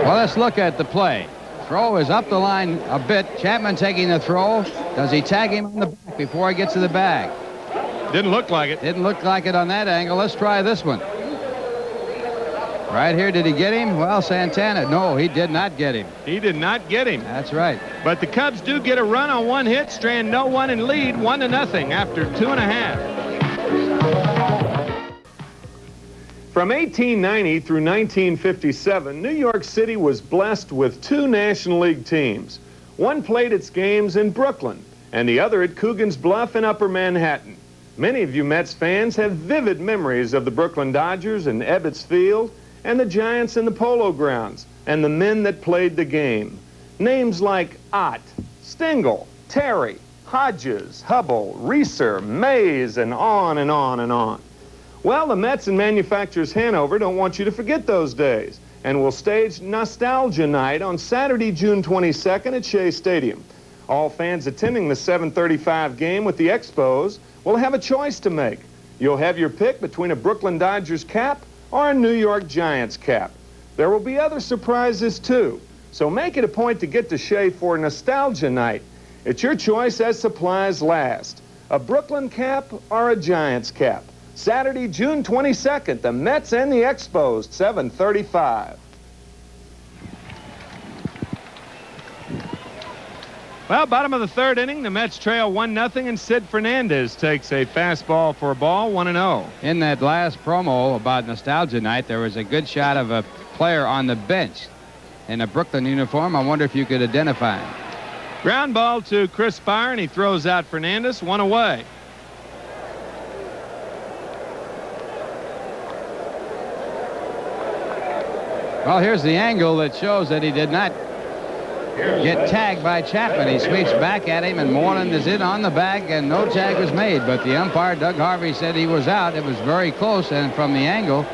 Well, let's look at the play. Throw is up the line a bit. Chapman taking the throw. Does he tag him on the back before he gets to the bag? Didn't look like it. Didn't look like it on that angle. Let's try this one. Right here, did he get him? Well, Santana, no, he did not get him. He did not get him. That's right. But the Cubs do get a run on 1 hit, strand no one, and lead 1-0 after 2.5. From 1890 through 1957, New York City was blessed with 2 National League teams. One played its games in Brooklyn, and the other at Coogan's Bluff in Upper Manhattan. Many of you Mets fans have vivid memories of the Brooklyn Dodgers and Ebbets Field, and the Giants in the Polo Grounds, and the men that played the game. Names like Ott, Stengel, Terry, Hodges, Hubble, Reeser, Mays, and on and on and on. Well, the Mets and Manufacturers Hanover don't want you to forget those days, and will stage Nostalgia Night on Saturday, June 22nd at Shea Stadium. All fans attending the 7:35 game with the Expos will have a choice to make. You'll have your pick between a Brooklyn Dodgers cap or a New York Giants cap. There will be other surprises too, so make it a point to get to Shea for Nostalgia Night. It's your choice as supplies last. A Brooklyn cap or a Giants cap. Saturday, June 22nd, the Mets and the Expos, 7:35. Well, bottom of the 3rd inning, the Mets trail 1-0, and Sid Fernandez takes a fastball for a ball, 1-0. In that last promo about Nostalgia Night, there was a good shot of a player on the bench in a Brooklyn uniform. I wonder if you could identify him. Ground ball to Chris Spire, and he throws out Fernandez, 1 away. Well, here's the angle that shows that he did not get tagged by Chapman. He sweeps back at him, and Moreland is in on the bag, and no tag was made. But the umpire, Doug Harvey, said he was out. It was very close, and from the angle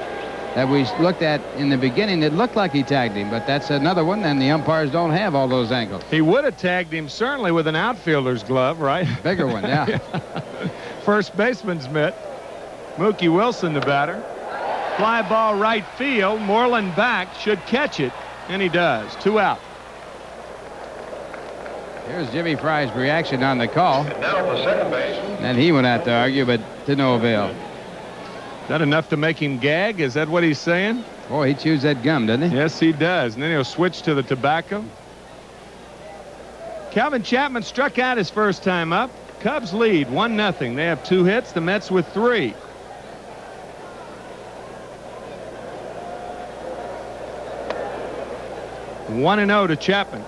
that we looked at in the beginning, it looked like he tagged him. But that's another one, and the umpires don't have all those angles. He would have tagged him certainly with an outfielder's glove, right? Bigger one, yeah. First baseman's mitt. Mookie Wilson, the batter. Fly ball right field. Moreland back, should catch it, and he does. 2 out. Here's Jimmy Fry's reaction on the call. And now the second baseman. And he went out to argue, but to no avail. Is that enough to make him gag? Is that what he's saying? Boy, he chews that gum, doesn't he? Yes, he does. And then he'll switch to the tobacco. Calvin Chapman struck out his first time up. Cubs lead 1-0. They have 2 hits. The Mets with 3. One and 0 to Chapman.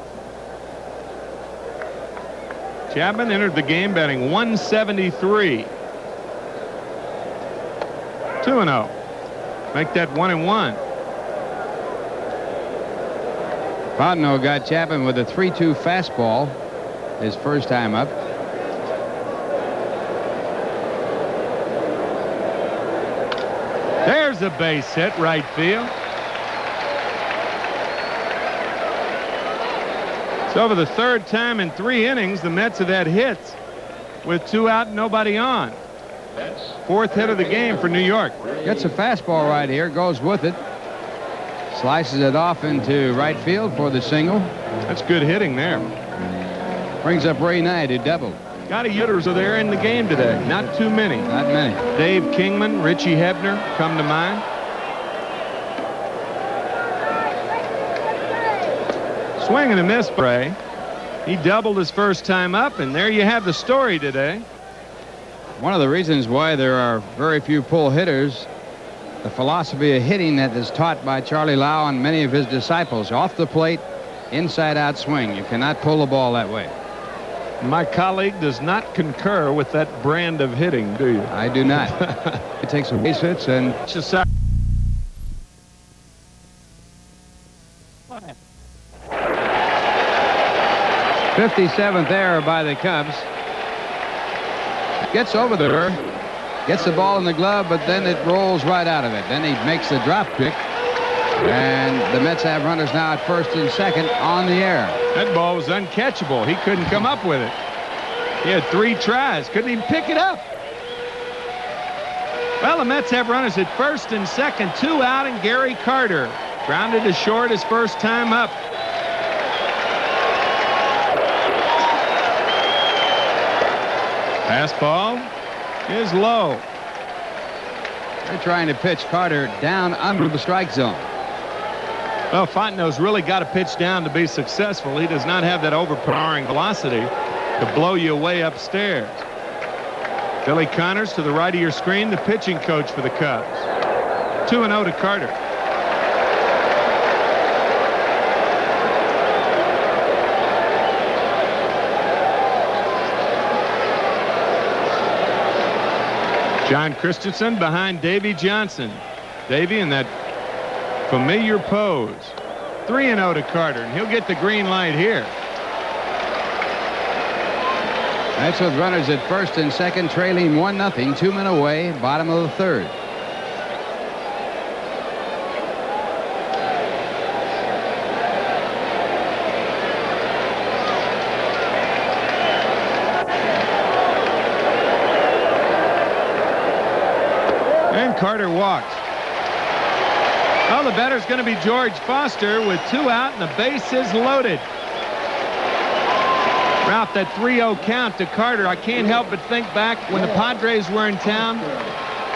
Chapman entered the game batting 173. 2-0. Make that 1-1. Fontenot got Chapman with a 3-2 fastball his first time up. There's a base hit right field. So for the third time in 3 innings, the Mets have had hits with 2 out and nobody on. 4th hit of the game for New York. Gets a fastball right here, goes with it. Slices it off into right field for the single. That's good hitting there. Brings up Ray Knight, who doubled. Got a hitters are there in the game today. Not too many. Not many. Dave Kingman, Richie Hebner come to mind. Swing and a miss, Bray. He doubled his first time up, and there you have the story today. One of the reasons why there are very few pull hitters, the philosophy of hitting that is taught by Charlie Lau and many of his disciples. Off the plate, inside-out swing. You cannot pull the ball that way. My colleague does not concur with that brand of hitting, do you? I do not. He takes some base hits and... 57th error by the Cubs. Gets over there, gets the ball in the glove, but then it rolls right out of it. Then he makes the drop kick, and the Mets have runners now at first and second on the air. That ball was uncatchable. He couldn't come up with it. He had 3 tries, couldn't even pick it up. Well, the Mets have runners at first and second, 2 out, and Gary Carter grounded to short his first time up. Fastball is low. They're trying to pitch Carter down under the strike zone. Well, Fontenot's really got to pitch down to be successful. He does not have that overpowering velocity to blow you away upstairs. Billy Connors to the right of your screen, the pitching coach for the Cubs. 2-0 to Carter. John Christensen behind Davy Johnson. Davy in that familiar pose. 3-0 to Carter, and he'll get the green light here. That's with runners at first and second, trailing 1-0, 2 men away, bottom of the third. Carter walks. Well, the better's going to be George Foster with 2 out and the bases loaded. Ralph, that 3-0 count to Carter, I can't help but think back when the Padres were in town.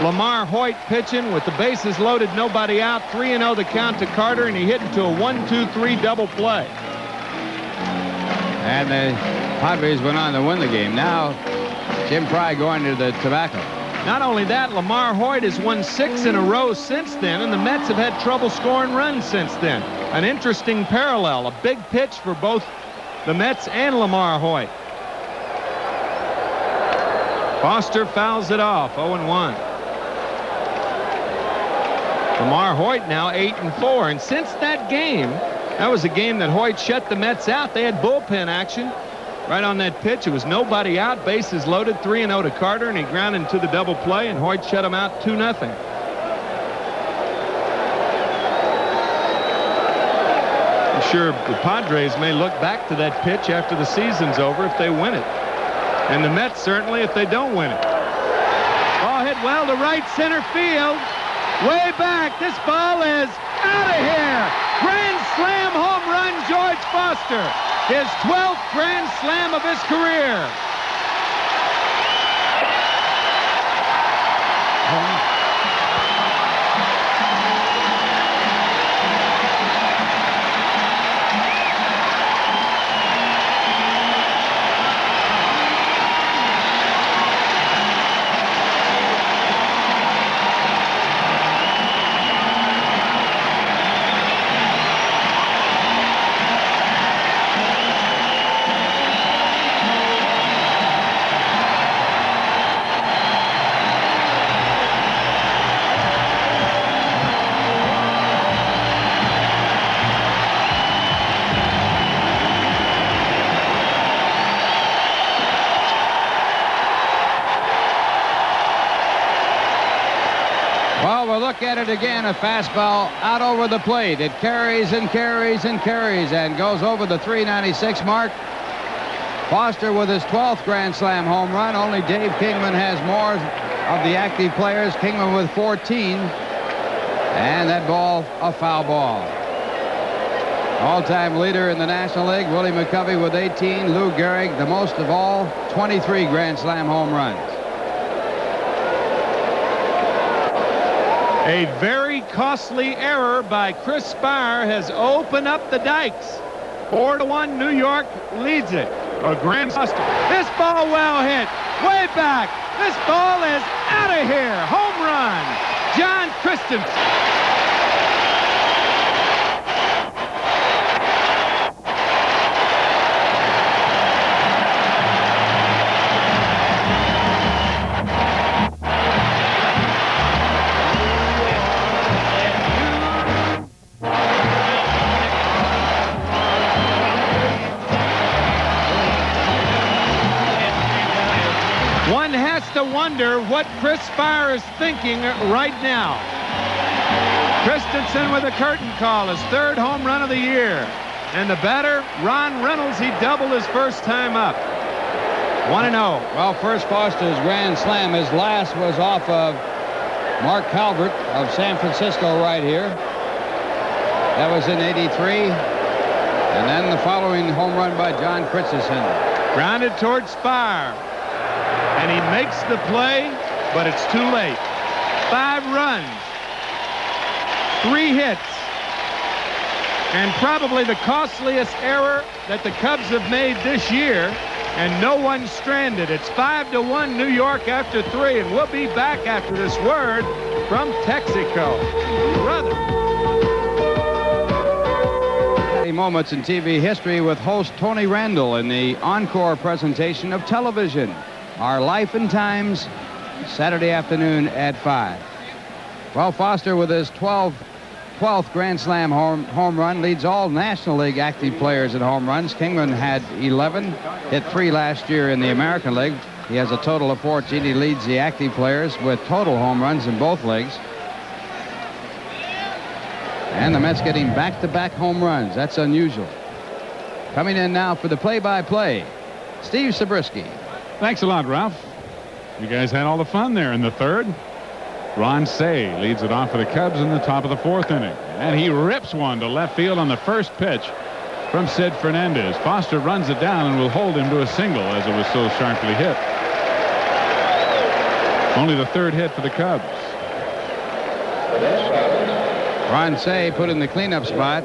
Lamar Hoyt pitching with the bases loaded, nobody out. 3-0 the count to Carter, and he hit into a 1-2-3 double play. And the Padres went on to win the game. Now, Jim Fry going to the tobacco. Not only that, Lamar Hoyt has won 6 in a row since then, and the Mets have had trouble scoring runs since then. An interesting parallel, a big pitch for both the Mets and Lamar Hoyt. Foster fouls it off, 0-1. Lamar Hoyt now 8-4, and since that game, that was a game that Hoyt shut the Mets out. They had bullpen action. Right on that pitch, it was nobody out, bases loaded, 3-0 to Carter, and he grounded into the double play, and Hoyt shut him out 2-0. I'm sure the Padres may look back to that pitch after the season's over if they win it. And the Mets certainly if they don't win it. Ball hit well to right center field. Way back, this ball is out of here. Grand slam home run, George Foster. His 12th grand slam of his career. Well, we'll look at it again. A fastball out over the plate. It carries and carries and carries and goes over the 396 mark. Foster with his 12th Grand Slam home run. Only Dave Kingman has more of the active players. Kingman with 14. And that ball, a foul ball. All-time leader in the National League, Willie McCovey with 18. Lou Gehrig, the most of all, 23 Grand Slam home runs. A very costly error by Chris Spire has opened up the dikes. 4-1, New York leads it. A grand buster. This ball well hit. Way back. This ball is out of here. Home run. John Christensen. To wonder what Chris Spire is thinking right now. Christensen with a curtain call, his 3rd home run of the year. And the batter, Ron Reynolds, he doubled his first time up. 1-0. Well, first Foster's Grand Slam. His last was off of Mark Calvert of San Francisco right here. That was in '83. And then the following home run by John Christensen. Grounded towards Spire. And he makes the play, but it's too late. 5 runs, 3 hits, and probably the costliest error that the Cubs have made this year, and no one stranded. It's 5-1 New York after 3, and we'll be back after this word from Texaco. Brother. Moments in TV history with host Tony Randall in the encore presentation of television. Our Life and Times, Saturday afternoon at 5. Well, Foster with his 12th Grand Slam home run leads all National League active players in home runs. Kingman had 11, hit 3 last year in the American League. He has a total of 14. He leads the active players with total home runs in both leagues. And the Mets getting back-to-back home runs. That's unusual. Coming in now for the play-by-play, Steve Zabriski. Thanks a lot, Ralph. You guys had all the fun there in the 3rd. Ron Shea leads it off for the Cubs in the top of the 4th inning. And he rips one to left field on the first pitch from Sid Fernandez. Foster runs it down and will hold him to a single as it was so sharply hit. Only the 3rd hit for the Cubs. Ron Shea put in the cleanup spot,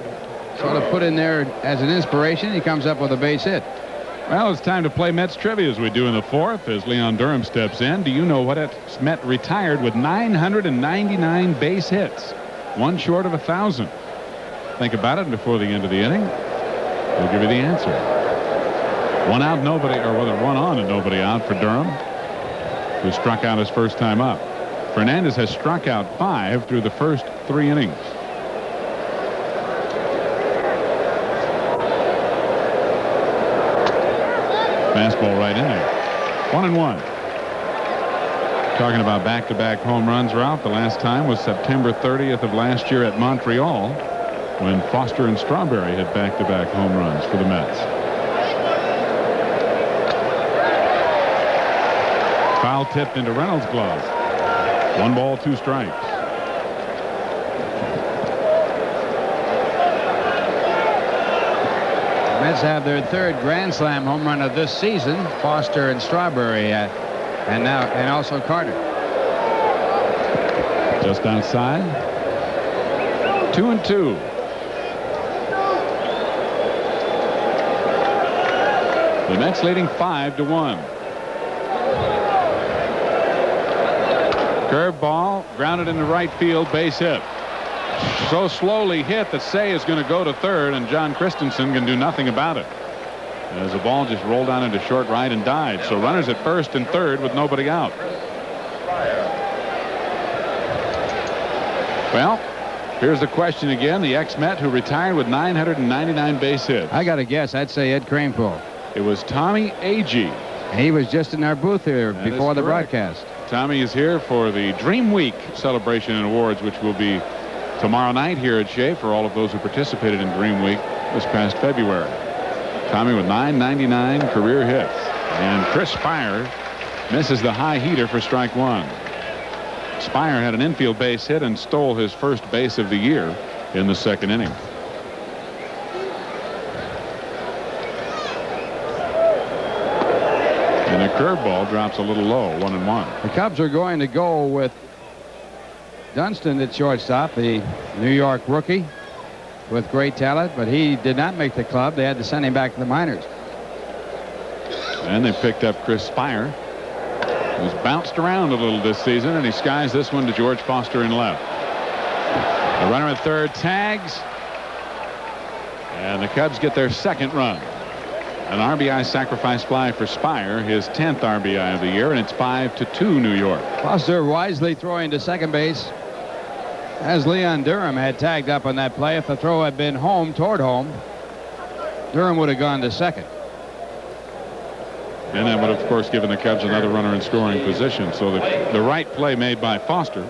sort of put in there as an inspiration. He comes up with a base hit. Well, it's time to play Mets trivia as we do in the 4th as Leon Durham steps in. Do you know what Met retired with 999 base hits? 1 short of 1,000. Think about it before the end of the inning. We'll give you the answer. 1 out, nobody, or whether 1 on and nobody out for Durham, who struck out his first time up. Fernandez has struck out 5 through the first 3 innings. Fastball right in there. 1-1. Talking about back-to-back home runs, Ralph. The last time was September 30th of last year at Montreal when Foster and Strawberry had back-to-back home runs for the Mets. Foul tipped into Reynolds' glove. 1 ball, 2 strikes. Mets have their 3rd Grand Slam home run of this season. Foster and Strawberry, and also Carter. Just outside. 2-2. The Mets leading 5-1. Curveball grounded into right field, base hit. So slowly hit that Shea is going to go to 3rd, and John Christensen can do nothing about it, as the ball just rolled down into short right and died. So runners at 1st and 3rd with nobody out. Well, here's the question again. The ex-Met who retired with 999 base hits. I got to guess. I'd say Ed Kranepool. It was Tommy Agee. He was just in our booth here before the broadcast. Tommy is here for the Dream Week celebration and awards, which will be tomorrow night here at Shea for all of those who participated in Dream Week this past February. Tommy with 999 career hits. And Chris Spire misses the high heater for strike one. Spire had an infield base hit and stole his first base of the year in the second inning. And a curveball drops a little low, 1-1. The Cubs are going to go with Dunston at shortstop, the New York rookie with great talent, but he did not make the club. They had to send him back to the minors. And they picked up Chris Spire, who's bounced around a little this season, and he skies this one to George Foster in left. The runner at third tags, and the Cubs get their second run. An RBI sacrifice fly for Spire, his 10th RBI of the year, and it's 5-2 New York. Foster wisely throwing to second base, as Leon Durham had tagged up on that play. If the throw had been home, toward home, Durham would have gone to second. And that would, of course, given the Cubs another runner in scoring position. So the right play made by Foster.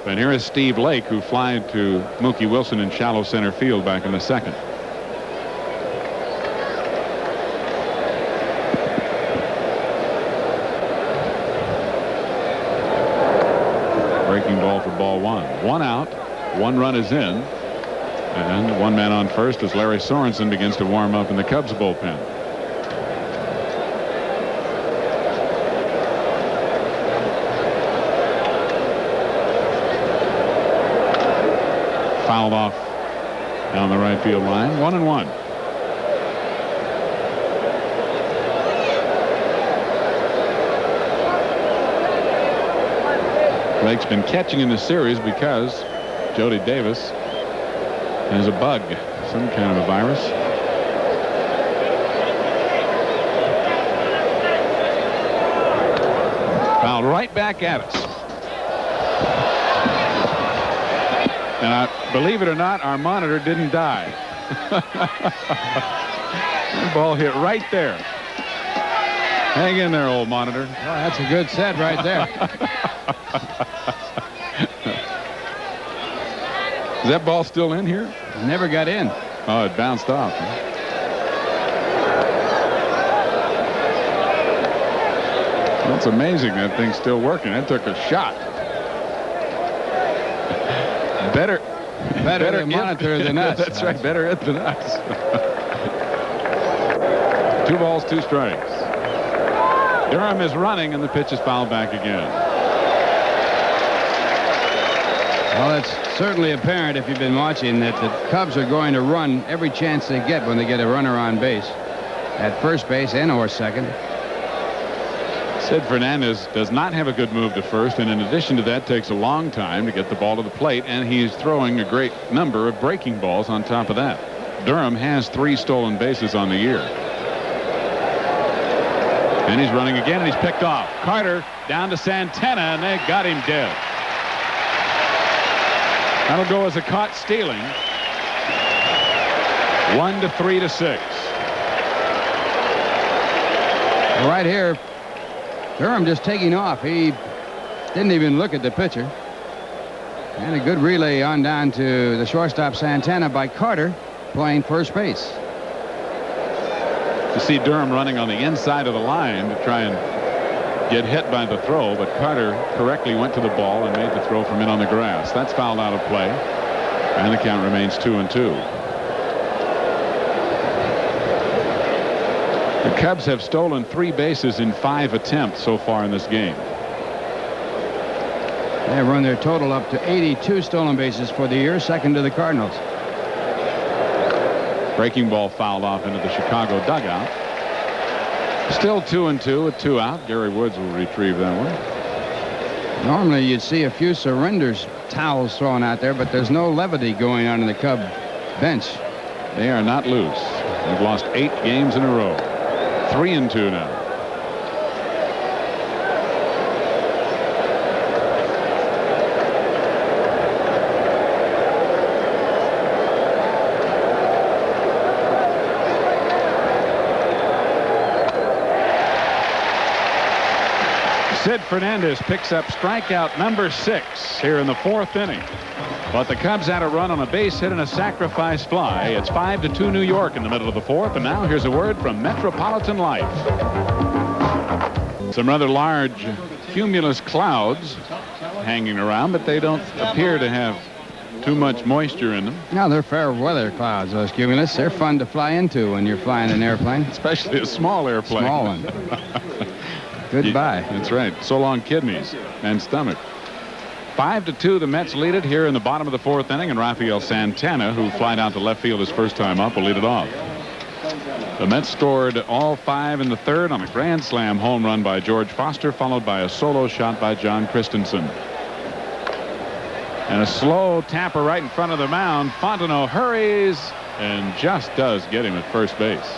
And here is Steve Lake, who flied to Mookie Wilson in shallow center field back in the second. Breaking ball for ball one. One out. One run is in. And one man on first as Larry Sorensen begins to warm up in the Cubs bullpen. Fouled off down the right field line. 1-1. Lake's been catching in the series because Jody Davis has a bug, some kind of a virus. Fouled right back at us. And believe it or not, our monitor didn't die. The ball hit right there. Hang in there, old monitor. Well, that's a good set right there. Is that ball still in here? It never got in. Oh, it bounced off. That's amazing. That thing's still working. That took a shot. Better the monitor than us. That's right. Better it than us. 2 balls, 2 strikes. Durham is running, and the pitch is fouled back again. Well, it's certainly apparent if you've been watching that the Cubs are going to run every chance they get when they get a runner on base at first base and or second. Sid Fernandez does not have a good move to first, and in addition to that, takes a long time to get the ball to the plate, and he's throwing a great number of breaking balls on top of that. Durham has 3 stolen bases on the year. And he's running again, and he's picked off. Carter down to Santana, and they got him dead. That'll go as a caught stealing. 1-3-6. Right here, Durham just taking off. He didn't even look at the pitcher. And a good relay on down to the shortstop Santana by Carter, playing first base. You see Durham running on the inside of the line to try and get hit by the throw, but Carter correctly went to the ball and made the throw from in on the grass. That's fouled out of play, and the count remains 2-2. The Cubs have stolen 3 bases in 5 attempts so far in this game. They have run their total up to 82 stolen bases for the year, second to the Cardinals. Breaking ball fouled off into the Chicago dugout. Still 2-2 with 2 out. Gary Woods will retrieve that one. Normally you'd see a few surrenders towels thrown out there, but there's no levity going on in the Cub bench. They are not loose. They've lost 8 games in a row. 3-2 now. Sid Fernandez picks up strikeout number 6 here in the 4th inning. But the Cubs had a run on a base hit and a sacrifice fly. It's 5-2 New York in the middle of the 4th. And now here's a word from Metropolitan Life. Some rather large cumulus clouds hanging around, but they don't appear to have too much moisture in them. No, they're fair weather clouds, those cumulus. They're fun to fly into when you're flying an airplane. Especially a small airplane. Small one. Goodbye. That's right. So long kidneys and stomach. 5-2, the Mets lead it here in the bottom of the 4th inning, and Rafael Santana, who flied out to left field his first time up, will lead it off. The Mets scored all 5 in the 3rd on a grand slam home run by George Foster, followed by a solo shot by John Christensen. And a slow tapper right in front of the mound. Fontenot hurries and just does get him at first base.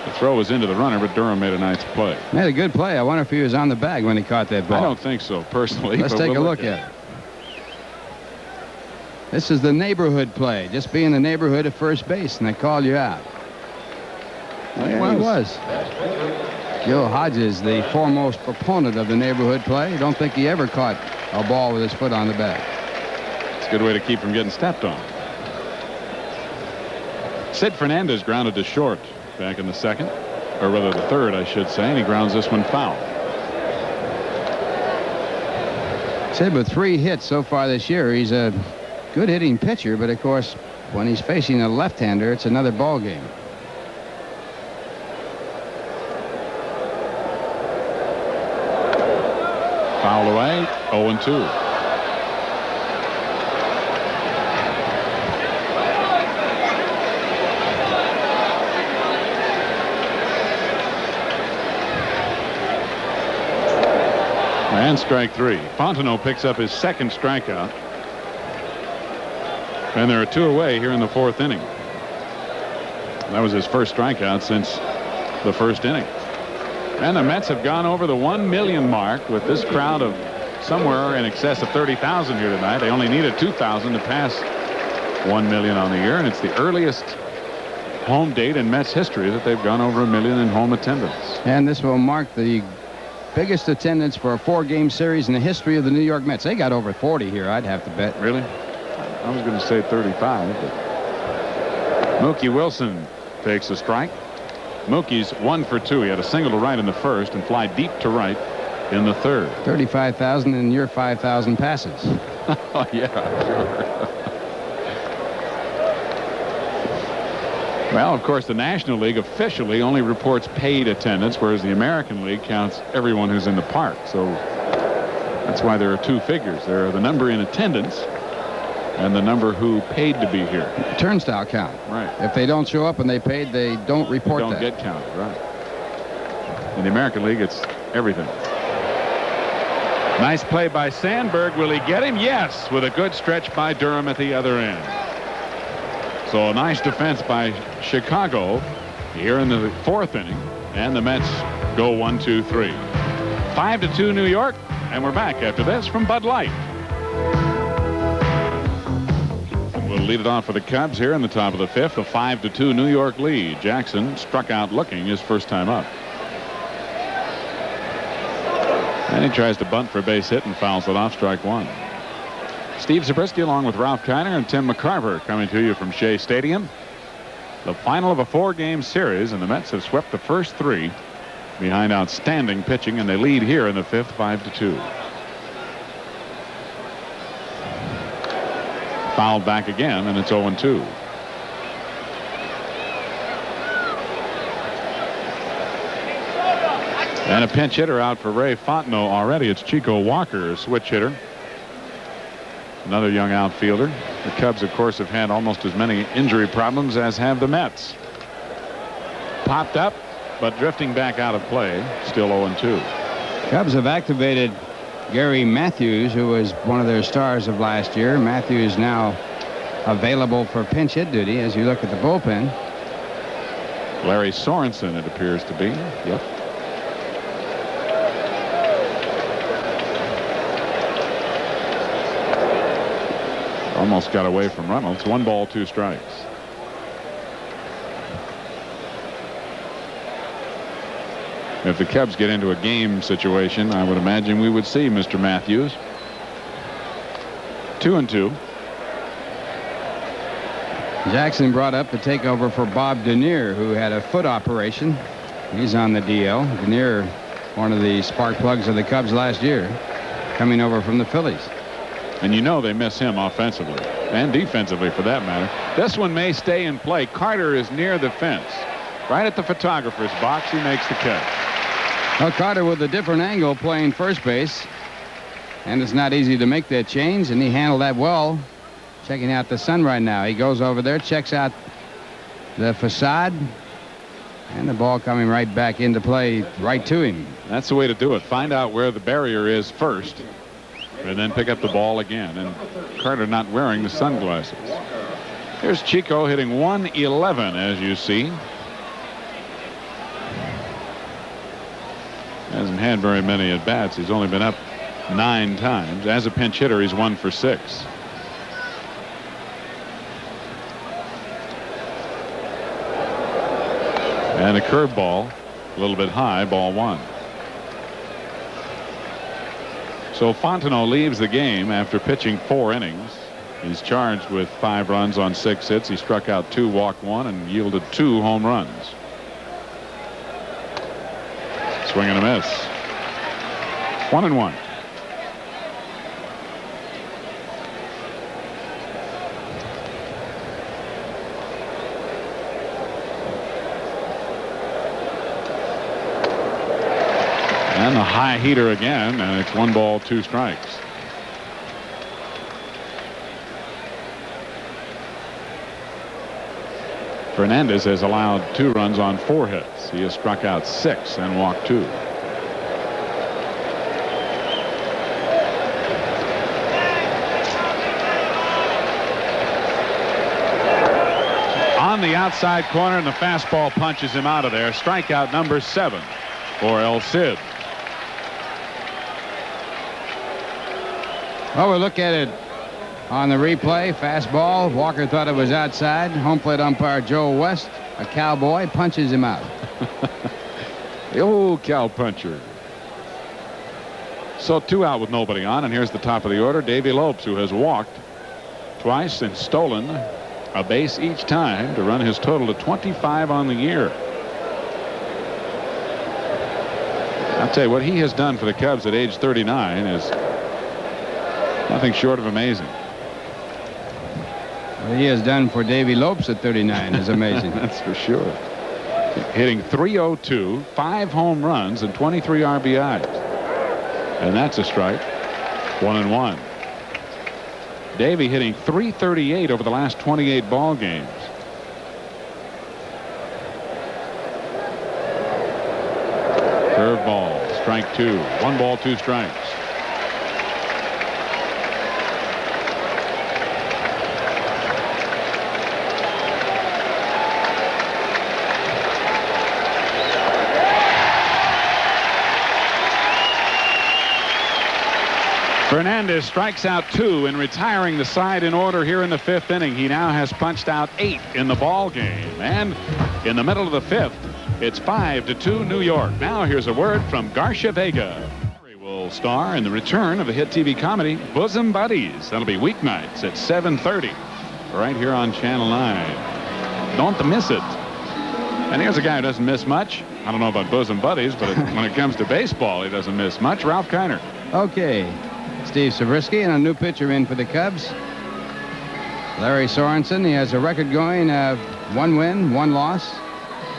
The throw was into the runner, but Durham made a nice play. Made a good play. I wonder if he was on the bag when he caught that ball. I don't think so, personally. Let's take a look at it. This is the neighborhood play. Just be in the neighborhood of first base, and they call you out. Well, he was. Joe Hodges, the foremost proponent of the neighborhood play. Don't think he ever caught a ball with his foot on the bag. It's a good way to keep from getting stepped on. Sid Fernandez grounded to short back in the 2nd, or rather the 3rd, I should say, and he grounds this one foul. Sid with 3 hits so far this year. He's a good hitting pitcher, but of course, when he's facing a left-hander, it's another ball game. Fouled away, 0-2. And strike 3. Fontenot picks up his 2nd strikeout. And there are 2 away here in the 4th inning. That was his first strikeout since the 1st inning. And the Mets have gone over the 1 million mark with this crowd of somewhere in excess of 30,000 here tonight. They only needed 2,000 to pass 1 million on the year, and it's the earliest home date in Mets history that they've gone over 1 million in home attendance. And this will mark the biggest attendance for a 4-game series in the history of the New York Mets. They got over 40 here, I'd have to bet. Really? I was going to say 35. But Mookie Wilson takes a strike. Mookie's 1 for 2. He had a single to right in the 1st and fly deep to right in the 3rd. 35,000 and your 5,000 passes. Oh, yeah, sure. Well, of course, the National League officially only reports paid attendance, whereas the American League counts everyone who's in the park. So that's why there are 2 figures. There are the number in attendance and the number who paid to be here. Turnstile count. Right. If they don't show up and they paid, they don't report that. They don't get counted, right. In the American League, it's everything. Nice play by Sandberg. Will he get him? Yes, with a good stretch by Durham at the other end. So a nice defense by Chicago here in the 4th inning. And the Mets go 1-2-3. 5-2 New York. And we're back after this from Bud Light. We'll lead it off for the Cubs here in the top of the 5th. A 5-2 New York lead. Jackson struck out looking his first time up. And he tries to bunt for a base hit and fouls it off, strike 1. Steve Zabriski along with Ralph Kiner and Tim McCarver coming to you from Shea Stadium. The final of a 4-game series, and the Mets have swept the first 3 behind outstanding pitching, and they lead here in the 5th 5-2. Fouled back again, and it's 0-2. And a pinch hitter out for Ray Fontenot already. It's Chico Walker, a switch hitter. Another young outfielder. The Cubs, of course, have had almost as many injury problems as have the Mets. Popped up, but drifting back out of play. Still 0-2. Cubs have activated Gary Matthews, who was one of their stars of last year. Matthews now available for pinch hit duty as you look at the bullpen. Larry Sorensen, it appears to be. Yep. Almost got away from Reynolds. 1 ball, 2 strikes. If the Cubs get into a game situation, I would imagine we would see Mr. Matthews. 2-2. Jackson brought up the takeover for Bob Denier, who had a foot operation. He's on the DL. Denier, one of the spark plugs of the Cubs last year, coming over from the Phillies. And you know they miss him offensively and defensively for that matter. This one may stay in play. Carter is near the fence. Right at the photographer's box, he makes the catch. Well, Carter with a different angle playing first base. And it's not easy to make that change, and he handled that well. Checking out the sun right now. He goes over there, checks out the facade, and the ball coming right back into play right to him. That's the way to do it. Find out where the barrier is first, and then pick up the ball again. And Carter not wearing the sunglasses. Here's Chico hitting 111, as you see. Hasn't had very many at bats. He's only been up 9 times. As a pinch hitter, he's 1 for 6. And a curveball, a little bit high, ball 1. So Fontenot leaves the game after pitching 4 innings. He's charged with 5 runs on 6 hits. He struck out 2, walked 1, and yielded 2 home runs. Swing and a miss. 1-1. And a high heater again, and it's 1 ball, 2 strikes. Fernandez has allowed 2 runs on 4 hits. He has struck out 6 and walked 2. On the outside corner, and the fastball punches him out of there. Strikeout number 7 for El Cid. Well, we'll look at it on the replay. Fastball. Walker thought it was outside. Home plate umpire Joe West, a cowboy, punches him out. The old cow puncher. So 2 out with nobody on, and here's the top of the order. Davy Lopes, who has walked twice and stolen a base each time to run his total to 25 on the year. I'll tell you what he has done for the Cubs at age 39 is nothing short of amazing. What he has done for Davy Lopes at 39 is amazing. That's for sure. Hitting .302, 5 home runs, and 23 RBIs. And that's a strike. 1-1. Davy hitting .338 over the last 28 ball games. Curveball, strike 2. 1 ball, 2 strikes. Fernandez strikes out 2 in retiring the side in order here in the 5th inning. He now has punched out 8 in the ball game. And in the middle of the 5th, it's 5-2 New York. Now here's a word from Garcia Vega. He will star in the return of the hit TV comedy Bosom Buddies. That'll be weeknights at 7:30 right here on Channel 9. Don't miss it. And here's a guy who doesn't miss much. I don't know about Bosom Buddies, but when it comes to baseball, he doesn't miss much. Ralph Kiner. Okay. Steve Zabriski and a new pitcher in for the Cubs. Larry Sorensen. He has a record going of 1 win, 1 loss,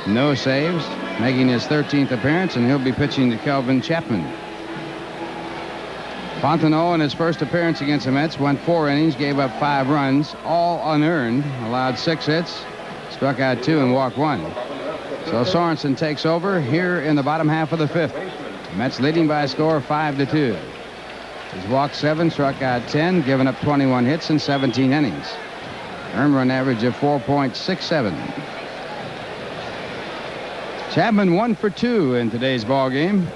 no saves, making his 13th appearance, and he'll be pitching to Kelvin Chapman. Fontenot, in his first appearance against the Mets, went 4 innings, gave up 5 runs, all unearned, allowed 6 hits, struck out 2 and walked 1. So Sorensen takes over here in the bottom half of the 5th. Mets leading by a score of 5-2. He's walked 7, struck out 10, given up 21 hits in 17 innings. Earned run average of 4.67. Chapman 1 for 2 in today's ball game.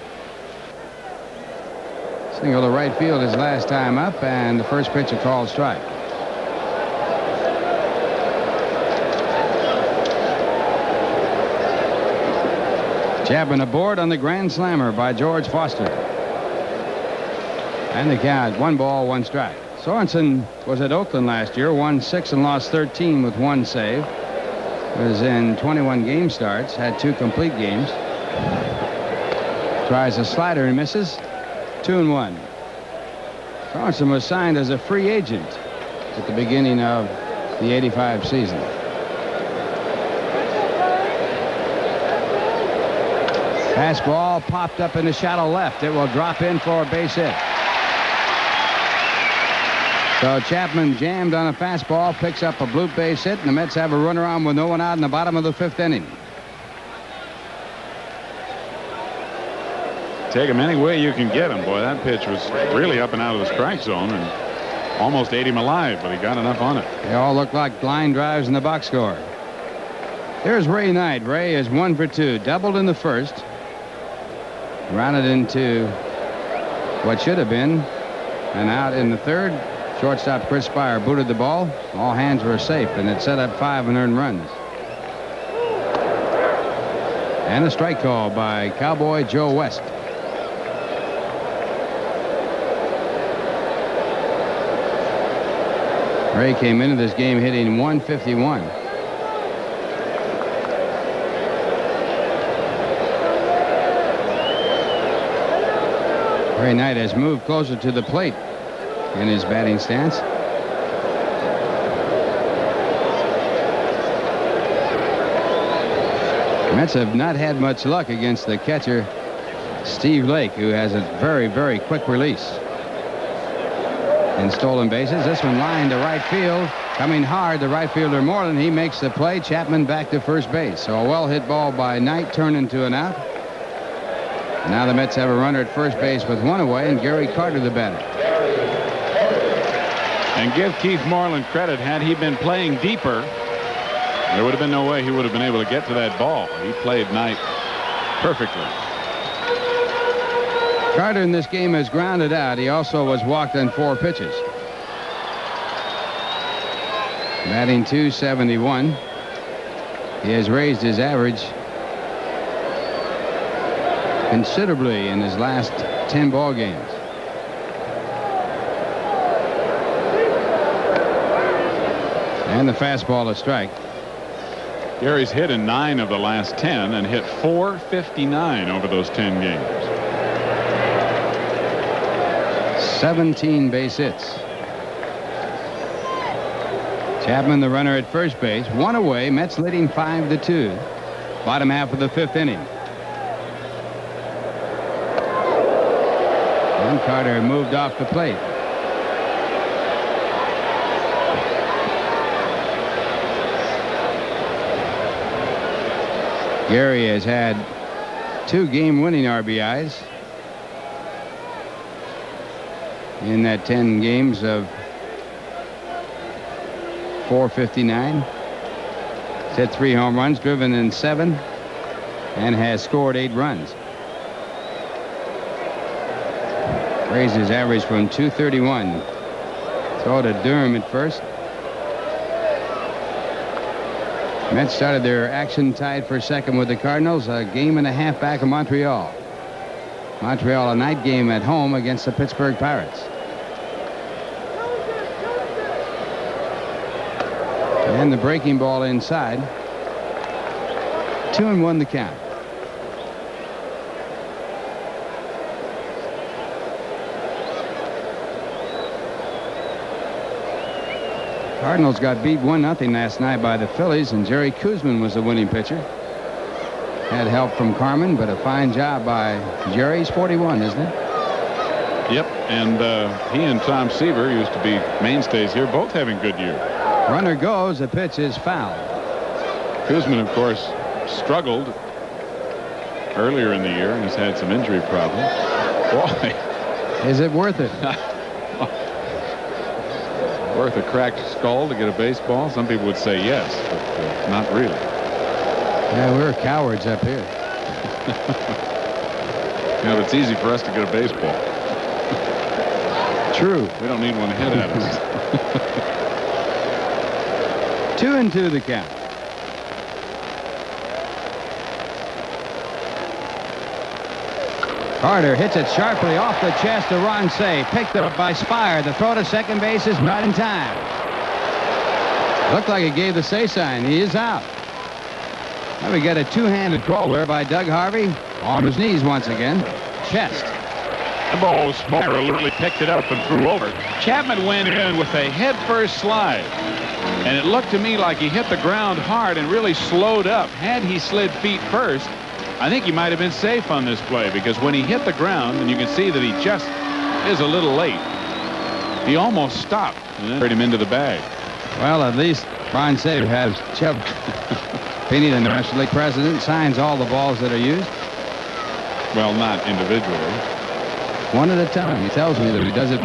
Single to right field his last time up, and the first pitch a called strike. Chapman aboard on the grand slammer by George Foster. And the count, 1 ball, 1 strike. Sorensen was at Oakland last year, won 6 and lost 13 with 1 save. Was in 21 game starts, had 2 complete games. Tries a slider and misses. 2-1. Sorensen was signed as a free agent at the beginning of the '85 season. Fastball popped up in the shallow left. It will drop in for a base hit. So Chapman jammed on a fastball, picks up a bloop base hit, and the Mets have a runner on with no one out in the bottom of the 5th inning. Take him any way you can get him. Boy, that pitch was really up and out of the strike zone and almost ate him alive, but he got enough on it. They all look like line drives in the box score. Here's Ray Knight. Ray is 1 for 2, doubled in the first. Rounded into what should have been an out in the third. Shortstop Chris Spire booted the ball. All hands were safe, and it set up 5 unearned runs. And a strike call by Cowboy Joe West. Ray came into this game hitting .151. Ray Knight has moved closer to the plate in his batting stance. Mets have not had much luck against the catcher Steve Lake, who has a very, very quick release. And stolen bases. This one lined to right field. Coming hard, the right fielder Moreland. He makes the play. Chapman back to first base. So a well-hit ball by Knight turned into an out. Now the Mets have a runner at first base with 1 away, and Gary Carter the batter. And give Keith Moreland credit. Had he been playing deeper, there would have been no way he would have been able to get to that ball. He played Knight perfectly. Carter in this game has grounded out. He also was walked on 4 pitches. Batting .271. He has raised his average considerably in his last 10 ball games. And the fastball a strike. Gary's hit in 9 of the last 10 and hit .459 over those 10 games. 17 base hits. Chapman the runner at first base, 1 away. Mets leading 5-2. Bottom half of the 5th inning. And Carter moved off the plate. Gary has had 2 game-winning RBIs in that 10 games of .459. He's hit 3 home runs, driven in 7, and has scored 8 runs. Raised his average from .231. Throw to Durham at first. Mets started their action tied for second with the Cardinals, a game and a half back of Montreal. Montreal a night game at home against the Pittsburgh Pirates. And the breaking ball inside. 2-1 the count. Cardinals got beat 1-0 last night by the Phillies, and Jerry Koosman was the winning pitcher. Had help from Carmen, but a fine job by Jerry. He's 41, isn't it? Yep, and he and Tom Seaver used to be mainstays here, both having good years. Runner goes, the pitch is foul. Koosman, of course, struggled earlier in the year and has had some injury problems. Boy. Is it worth it? Worth a cracked skull to get a baseball? Some people would say yes, but not really. Yeah, we're cowards up here. You know, it's easy for us to get a baseball. True. We don't need one to hit at us. 2-2 the count. Carter hits it sharply off the chest to Ron Shea. Picked up by Spire. The throw to second base is not in time. Looked like it gave the say sign. He is out. Now we get a two-handed call there by Doug Harvey. On his knees once again. Chest. The ball, Spire literally picked it up and threw over. Chapman went in with a head-first slide. And it looked to me like he hit the ground hard and really slowed up. Had he slid feet first, I think he might have been safe on this play, because when he hit the ground, and you can see that he just is a little late, he almost stopped and then hurt him into the bag. Well, at least Ron Shea has Chubb. Phenia, the National League president, signs all the balls that are used. Well, not individually. One at a time. He tells me that he does it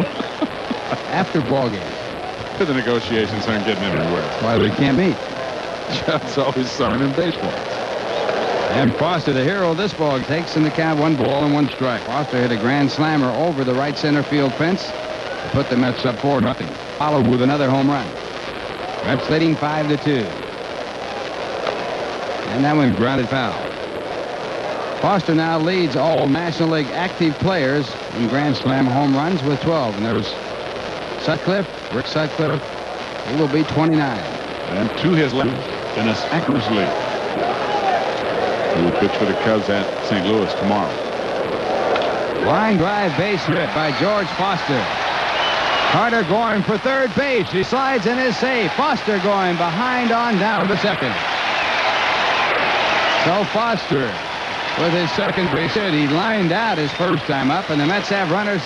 after ball games. The negotiations aren't getting anywhere. Why we can't meet. That's always something in baseball. And Foster, the hero of this ball, takes in the count 1 ball and 1 strike. Foster hit a grand slammer over the right center field fence to put the Mets up 4-0. Followed with another home run. Mets leading 5-2. And that one grounded foul. Foster now leads all National League active players in grand slam home runs with 12. And there's Sutcliffe, Rick Sutcliffe. He will be 29. And to his left, Dennis Eckersley, who will pitch for the Cubs at St. Louis tomorrow. Line drive base hit by George Foster. Carter going for third base. He slides and is safe. Foster going behind on down to second. So Foster with his second base hit. He lined out his first time up, and the Mets have runners.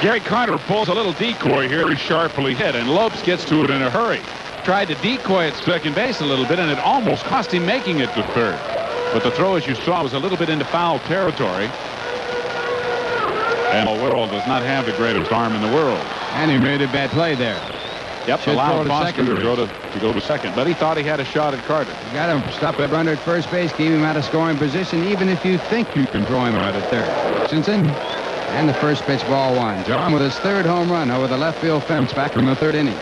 Gary Carter pulls a little decoy here. Very sharply hit, and Lopes gets to it in a hurry. Tried to decoy at second base a little bit, and it almost cost him making it to third. But the throw, as you saw, was a little bit into foul territory. And the world does not have the greatest arm in the world. And he made a bad play there. Yep, allowed Foster to go to second, but he thought he had a shot at Carter. You got to stop that runner at first base, keep him out of scoring position, even if you think you can throw him out at third. Christensen, and the first pitch, ball 1. John with his third home run over the left field fence back from the third inning.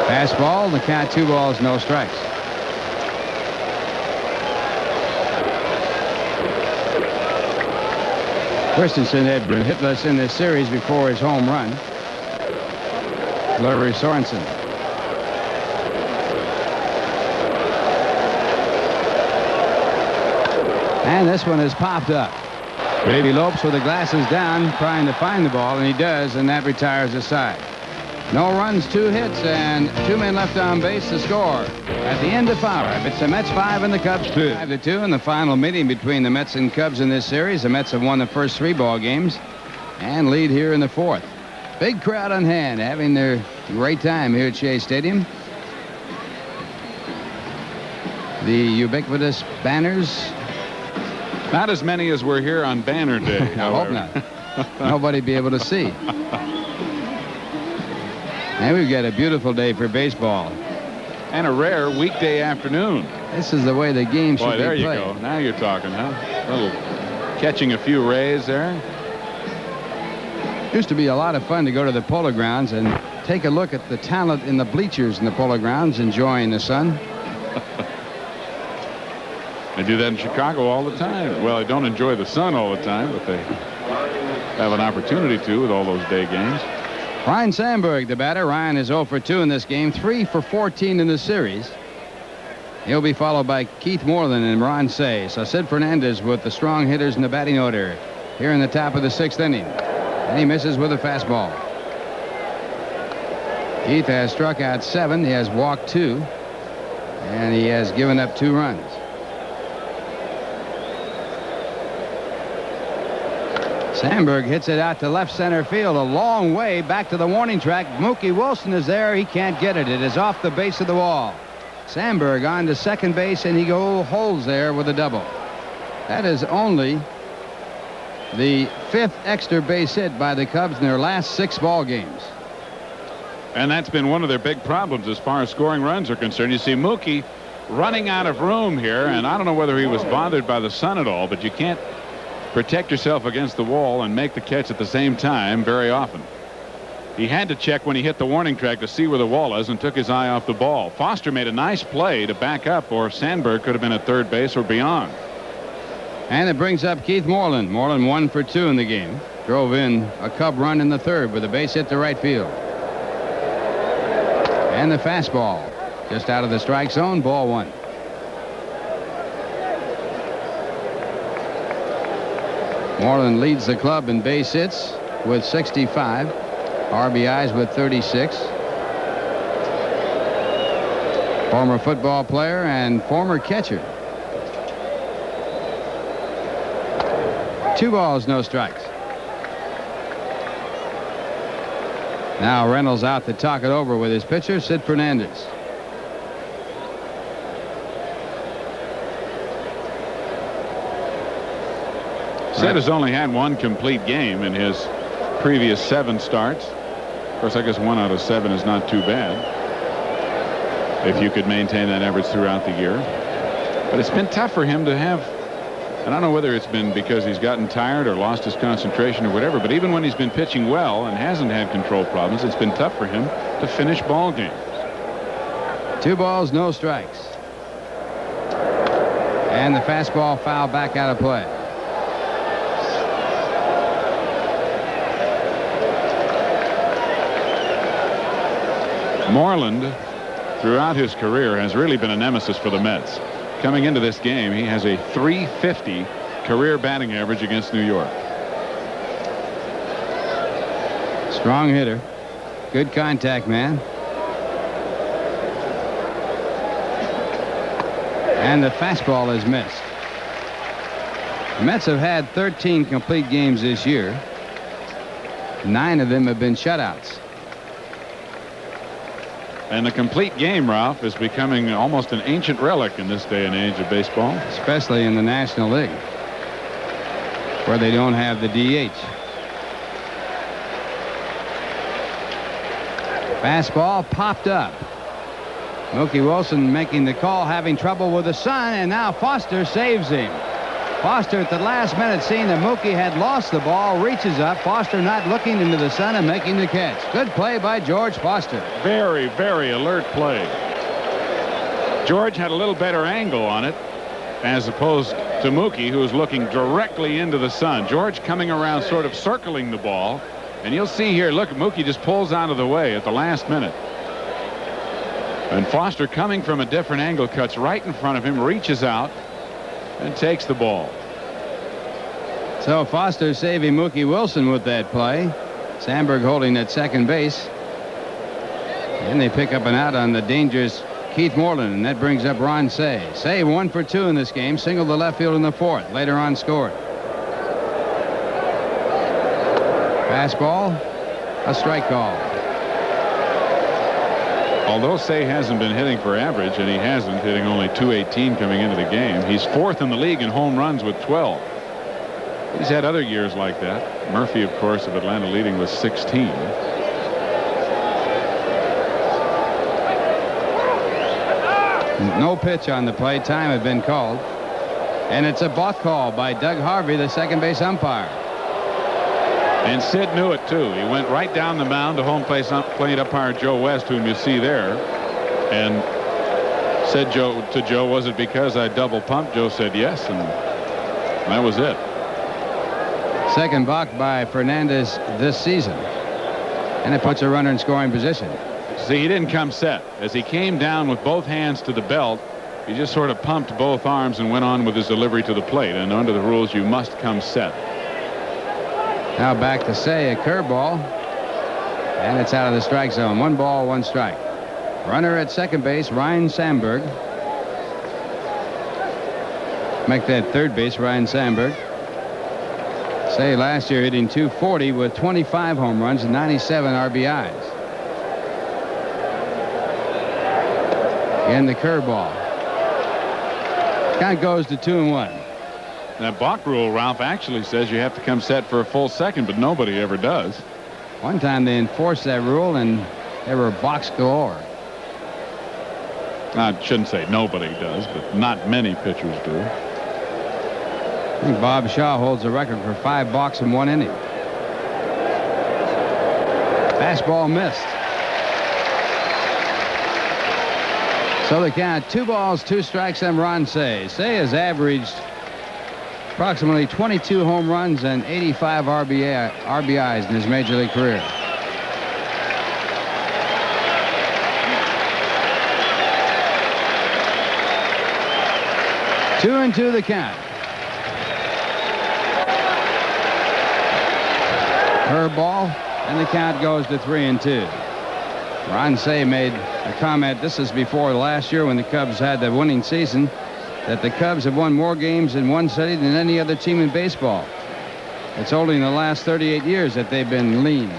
Fastball, the count 2 balls, no strikes. Christensen had been hitless in this series before his home run. Larry Sorensen. And this one has popped up. Baby Lopes with the glasses down, trying to find the ball, and he does, and that retires the side. No runs, 2 hits, and 2 men left on base to score. At the end of 5, it's the Mets 5 and the Cubs 2. 5-2 in the final meeting between the Mets and Cubs in this series. The Mets have won the first 3 ball games and lead here in the 4th. Big crowd on hand, having their great time here at Shea Stadium. The ubiquitous banners. Not as many as were here on Banner Day. I hope not. Nobody'd be able to see. And we've got a beautiful day for baseball. And a rare weekday afternoon. This is the way the game should be played. Boy, there you go. Now you're talking, huh? A little catching a few rays there. Used to be a lot of fun to go to the Polo Grounds and take a look at the talent in the bleachers in the Polo Grounds, enjoying the sun. They do that in Chicago all the time. Well, they don't enjoy the sun all the time, but they have an opportunity to with all those day games. Ryan Sandberg, the batter. Ryan is 0 for 2 in this game, 3 for 14 in the series. He'll be followed by Keith Moreland and Ron Shea. So Sid Fernandez with the strong hitters in the batting order here in the top of the 6th inning. And he misses with a fastball. Keith has struck out 7. He has walked 2. And he has given up 2 runs. Sandberg hits it out to left center field a long way back to the warning track. Mookie Wilson is there. He can't get it. It is off the base of the wall. Sandberg on to second base, and he holds there with a double. That is only the 5th extra base hit by the Cubs in their last 6 ball games. And that's been one of their big problems as far as scoring runs are concerned. You see Mookie running out of room here, and I don't know whether he was bothered by the sun at all, but you can't protect yourself against the wall and make the catch at the same time very often. He had to check when he hit the warning track to see where the wall is and took his eye off the ball. Foster made a nice play to back up, or Sandberg could have been at third base or beyond. And it brings up Keith Moreland. Moreland 1 for 2 in the game. Drove in a Cub run in the third with a base hit to right field. And the fastball just out of the strike zone. Ball 1. Moreland leads the club in base hits with 65. RBIs with 36. Former football player and former catcher. 2 balls, no strikes. Now Reynolds out to talk it over with his pitcher, Sid Fernandez. Sid has only had 1 complete game in his previous 7 starts. Of course, I guess 1 out of 7 is not too bad if you could maintain that average throughout the year. But it's been tough for him to have, and I don't know whether it's been because he's gotten tired or lost his concentration or whatever, but even when he's been pitching well and hasn't had control problems, it's been tough for him to finish ball games. 2 balls, no strikes. And the fastball foul back out of play. Moreland, throughout his career, has really been a nemesis for the Mets. Coming into this game, he has a .350 career batting average against New York. Strong hitter. Good contact man. And the fastball is missed. The Mets have had 13 complete games this year. 9 of them have been shutouts. And the complete game, Ralph, is becoming almost an ancient relic in this day and age of baseball. Especially in the National League, where they don't have the DH. Fastball popped up. Mookie Wilson making the call, having trouble with the sun, and now Foster saves him. Foster at the last minute, seeing that Mookie had lost the ball, reaches up. Foster not looking into the sun and making the catch. Good play by George Foster. Very, very alert play. George had a little better angle on it as opposed to Mookie, who was looking directly into the sun. George coming around, sort of circling the ball. And you'll see here, look, Mookie just pulls out of the way at the last minute. And Foster, coming from a different angle, cuts right in front of him, reaches out, and takes the ball. So Foster saving Mookie Wilson with that play. Sandberg holding at second base. And they pick up an out on the dangerous Keith Moreland, and that brings up Ron Shea. Shea 1 for 2 in this game, singled the left field in the 4th. Later on scored. Fastball, a strike call. Although Shea hasn't been hitting for average, and he hasn't, hitting only .218 coming into the game, he's 4th in the league in home runs with 12. He's had other years like that. Murphy, of course, of Atlanta leading with 16. No pitch on the play. Time had been called. And it's a balk call by Doug Harvey, the second base umpire. And Sid knew it, too. He went right down the mound to home plate umpire Joe West, whom you see there, and said to Joe, was it because I double pumped? Joe said yes, and that was it. Second balk by Fernandez this season. And it puts a runner in scoring position. See, he didn't come set. As he came down with both hands to the belt, he just sort of pumped both arms and went on with his delivery to the plate. And under the rules, you must come set. Now back to Shea, a curveball. And it's out of the strike zone. 1 ball, 1 strike. Runner at second base, Ryan Sandberg. Make that third base, Ryan Sandberg. Shea last year hitting .240 with 25 home runs and 97 RBIs. And the curveball. Count goes to 2-1. That balk rule, Ralph, actually says you have to come set for a full second, but nobody ever does. One time they enforced that rule, and there were balks galore. I shouldn't say nobody does, but not many pitchers do. I think Bob Shaw holds the record for 5 balks in 1 inning. Fastball missed. So the count, 2 balls, 2 strikes, and Ron Shea. Shea has averaged approximately 22 home runs and 85 RBIs in his major league career. Two and 2 the count. Curveball, and the count goes to 3 and 2. Ron Shea made a comment, this is before last year when the Cubs had the winning season, that the Cubs have won more games in one city than any other team in baseball. It's only in the last 38 years that they've been lean.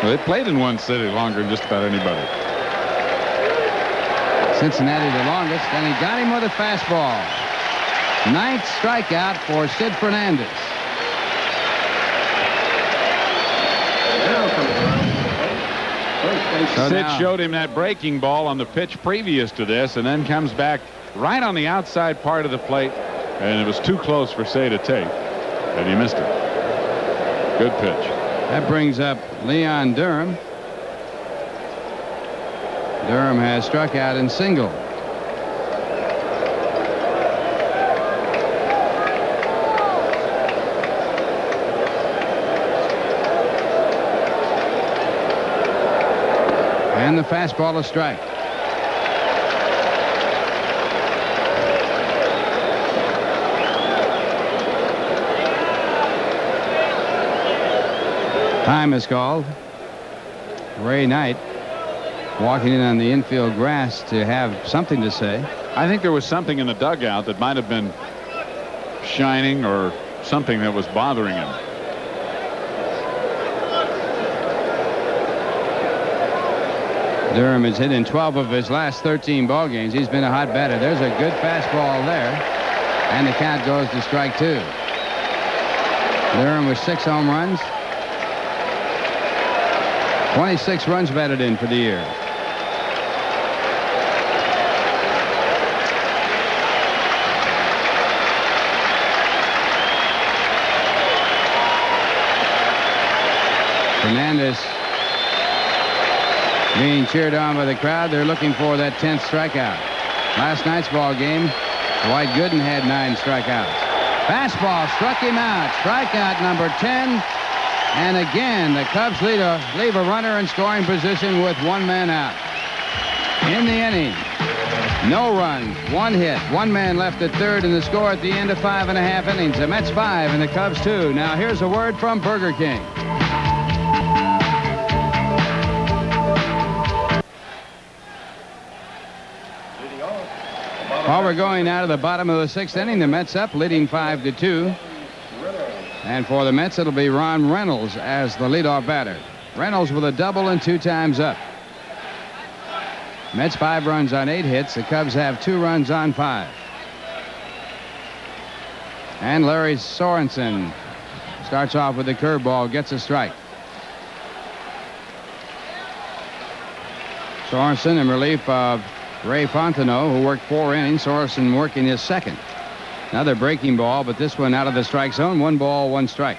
Well, they played in one city longer than just about anybody. Cincinnati the longest, and he got him with a fastball. 9th strikeout for Sid Fernandez. So Sid now, showed him that breaking ball on the pitch previous to this, and then comes back right on the outside part of the plate, and it was too close for Shea to take, and he missed it. Good pitch. that brings up Leon Durham. Durham has struck out in single. And the fastball a strike. Time is called. Ray Knight walking in on the infield grass to have something to say. I think there was something in the dugout that might have been shining or something that was bothering him. Durham has hit in 12 of his last 13 ball games. He's been a hot batter. There's a good fastball there. And the count goes to strike 2. Durham with 6 home runs. 26 runs batted in for the year. Fernandez being cheered on by the crowd. They're looking for that 10th strikeout. Last night's ball game, Dwight Gooden had 9 strikeouts. Fastball struck him out. Strikeout number 10. And again, the Cubs leave a runner in scoring position with 1 man out. In the inning, no runs, 1 hit, 1 man left at third, and the score at the end of 5.5 innings. The Mets 5 and the Cubs 2. Now here's a word from Burger King. While we're going out of the bottom of the 6th inning, the Mets up, leading 5-2. And for the Mets, it'll be Ron Reynolds as the leadoff batter. Reynolds with a double and 2 times up. Mets 5 runs on 8 hits. The Cubs have 2 runs on 5. And Larry Sorensen starts off with a curveball, gets a strike. Sorensen in relief of Ray Fontenot, who worked 4 innings. Sorensen working his 2nd. Another breaking ball, but this one out of the strike zone. 1 ball, 1 strike.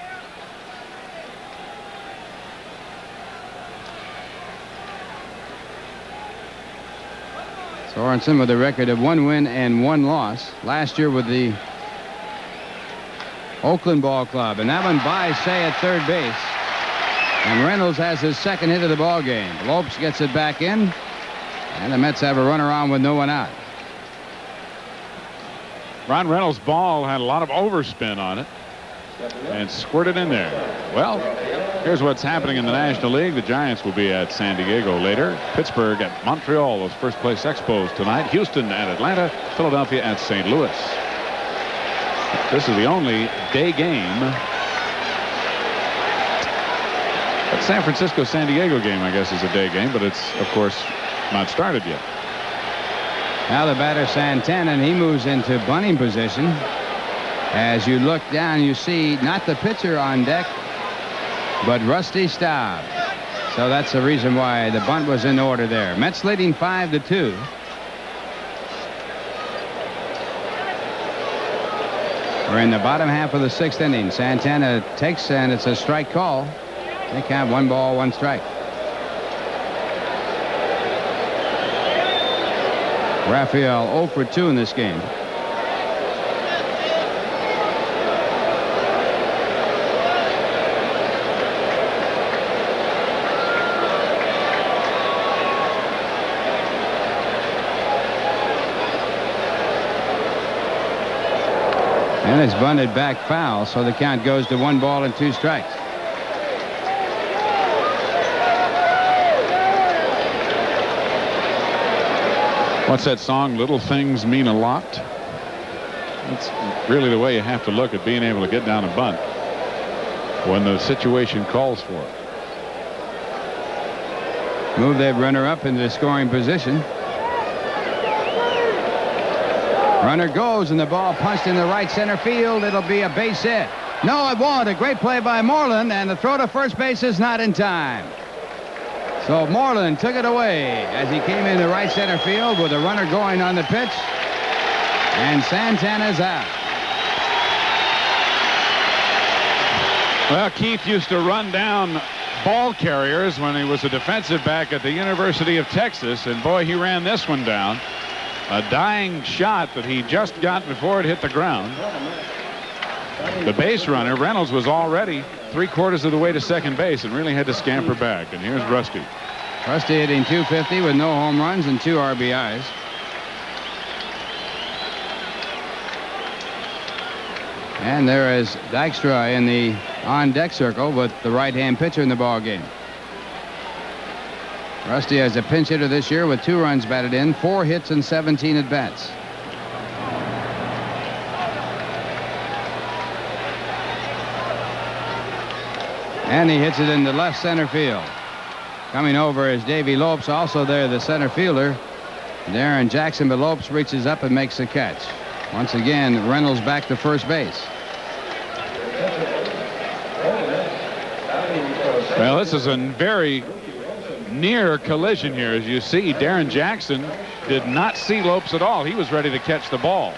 Sorensen with a record of 1 win and 1 loss. Last year with the Oakland Ball Club. And that one by Shea at third base. And Reynolds has his 2nd hit of the ball game. Lopes gets it back in. And the Mets have a runner on with no one out. Ron Reynolds' ball had a lot of overspin on it and squirted in there. Well, here's what's happening in the National League. The Giants will be at San Diego later. Pittsburgh at Montreal, those first place Expos tonight. Houston at Atlanta. Philadelphia at St. Louis. This is the only day game. That San Francisco-San Diego game, I guess, is a day game, but it's, of course, not started yet. Now the batter Santana, and he moves into bunting position. As you look down, you see not the pitcher on deck, but Rusty Staub. So that's the reason why the bunt was in order there. Mets leading 5-2. We're in the bottom half of the 6th inning. Santana takes, and it's a strike call. They count 1 ball, 1 strike. Raphael 0 for 2 in this game. And it's bunted back foul, so the count goes to 1 ball and 2 strikes. What's that song, Little Things Mean a Lot? That's really the way you have to look at being able to get down a bunt when the situation calls for it. Move that runner up into the scoring position. Runner goes, and the ball punched in the right center field. It'll be a base hit. No, it won't. A great play by Moreland, and the throw to first base is not in time. So Moreland took it away as he came in the right center field with a runner going on the pitch. And Santana's out. Well, Keith used to run down ball carriers when he was a defensive back at the University of Texas, and boy, he ran this one down. A dying shot that he just got before it hit the ground. The base runner, Reynolds, was already 3/4 of the way to second base and really had to scamper back. And here's Rusty. Rusty hitting .250 with no home runs and 2 RBIs. And there is Dykstra in the on-deck circle with the right-hand pitcher in the ball game. Rusty has a pinch hitter this year with 2 runs batted in, 4 hits and 17 at-bats. And he hits it into left center field. Coming over is Davey Lopes, also there, the center fielder. Darren Jackson, but Lopes reaches up and makes the catch. Once again, Reynolds back to first base. Well, this is a very near collision here. As you see, Darren Jackson did not see Lopes at all. He was ready to catch the ball.